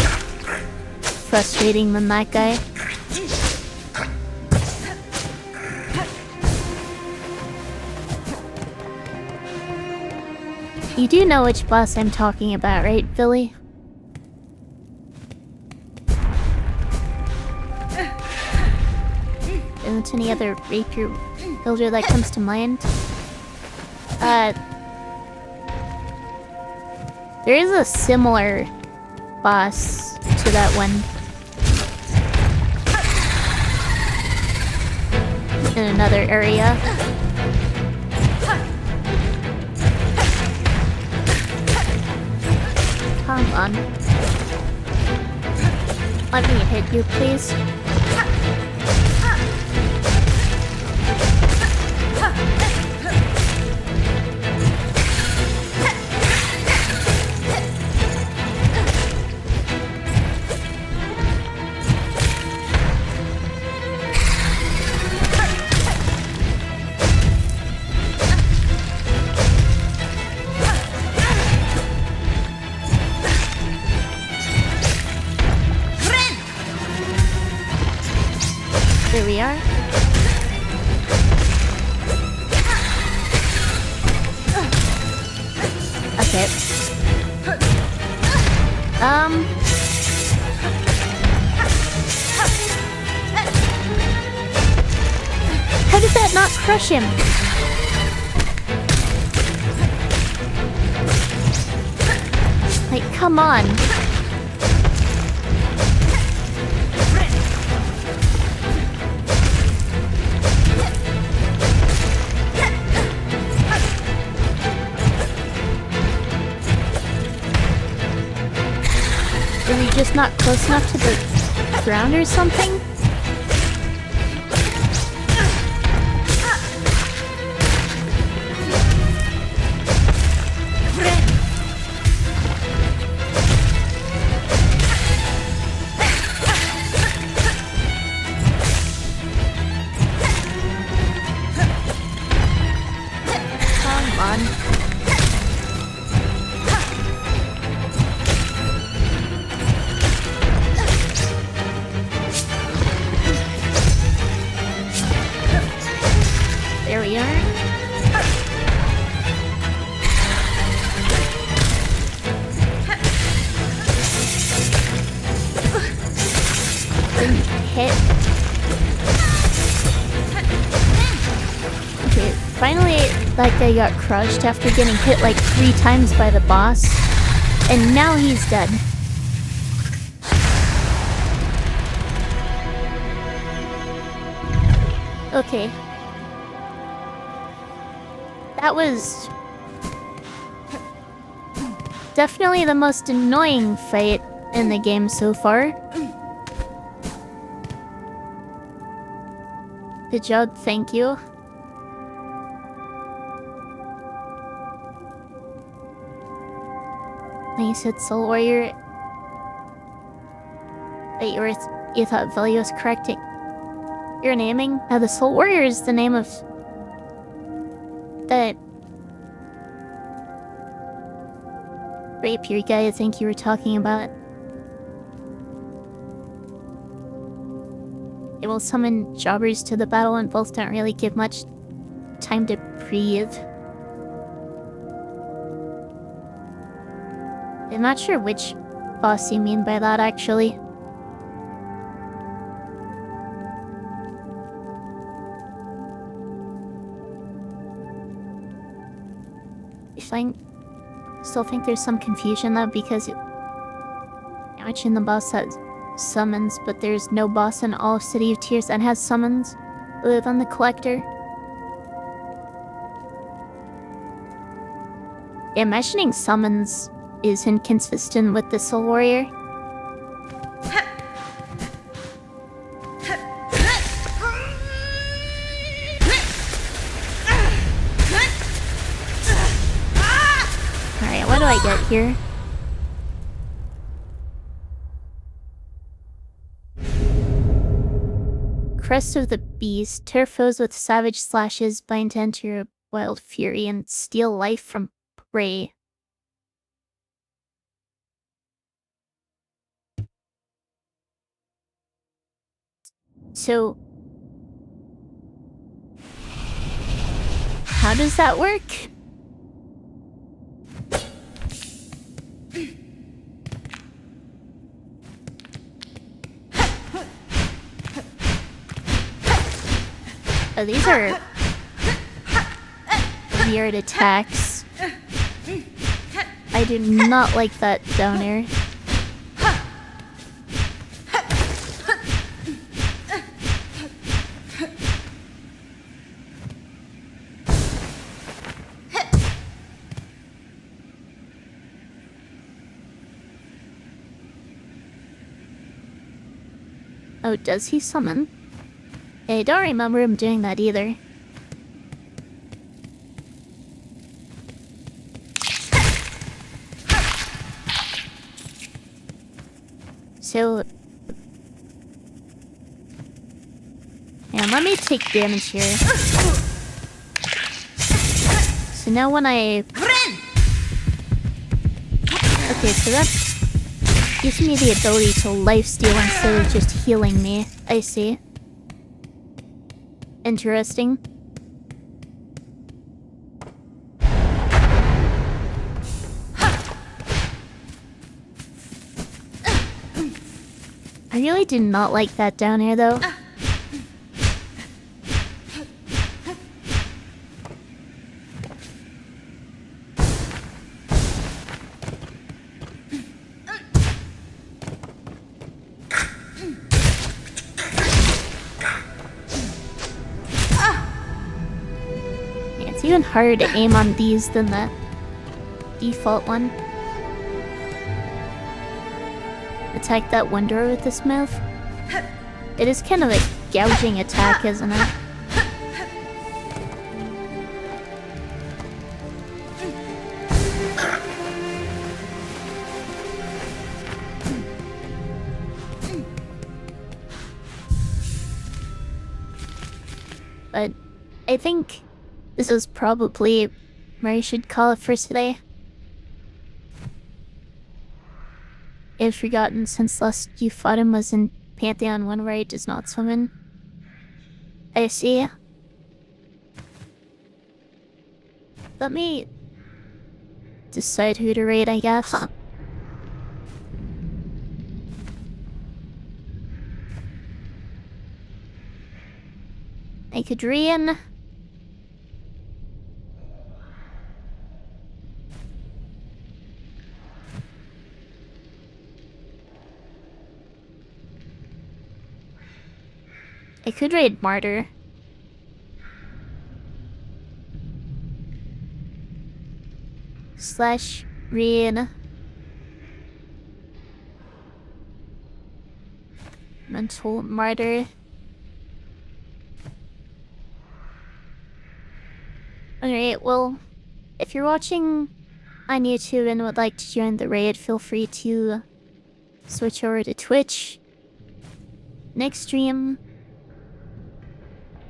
frustrating than that guy. You do know which boss I'm talking about, right, Billy? Isn't any other rapier builder that comes to mind? There is a similar boss to that one. In another area. Come on. Let me hit you, please. Here we are. Okay. How did that not crush him? Like, come on. Are we just not close enough to the ground or something? Come on. There we are. Didn't hit. Okay, finally that guy got crushed after getting hit like 3 times by the boss. And now he's dead. Okay. That was definitely the most annoying fight in the game so far. Good job, thank you. And you said Soul Warrior. Wait, you thought Villy was correcting your naming? The Soul Warrior is the name of that rapier guy I think you were talking about. It will summon jobbers to the battle and both don't really give much time to breathe. I'm not sure which boss you mean by that, actually. Still think there's some confusion though, because you mentioned the boss has summons, but there's no boss in all of City of Tears that has summons other than the Collector. Yeah, mentioning summons is inconsistent with the Soul Warrior. here. Crest of the Beast. Tear foes with savage slashes, bind to enter your wild fury, and steal life from prey. So, how does that work? Oh, these are weird attacks. I do not like that down air. Oh, does he summon? I don't remember him doing that either. So... yeah, let me take damage here. So now when I... okay, so that gives me the ability to lifesteal instead of just healing me. I see. Interesting. I really do not like that down here, though. Yeah, it's even harder to aim on these than the default one. Attack that one door with this move. It is kind of a gouging attack, isn't it? But I think this is probably where I should call it for today. I've forgotten since last you fought him was in Pantheon 1 where he does not swim in. I see. Let me decide who to raid, I guess. I could re-in. I could raid Martyr. Slash raid Mental Martyr. Alright, well, if you're watching on YouTube and would like to join the raid, feel free to switch over to Twitch. Next stream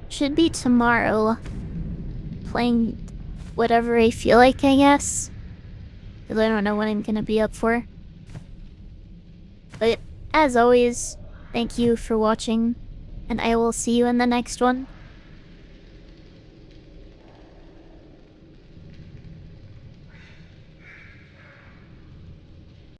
should be tomorrow. Playing whatever I feel like, I guess. Because I don't know what I'm gonna be up for. But as always, thank you for watching, and I will see you in the next one.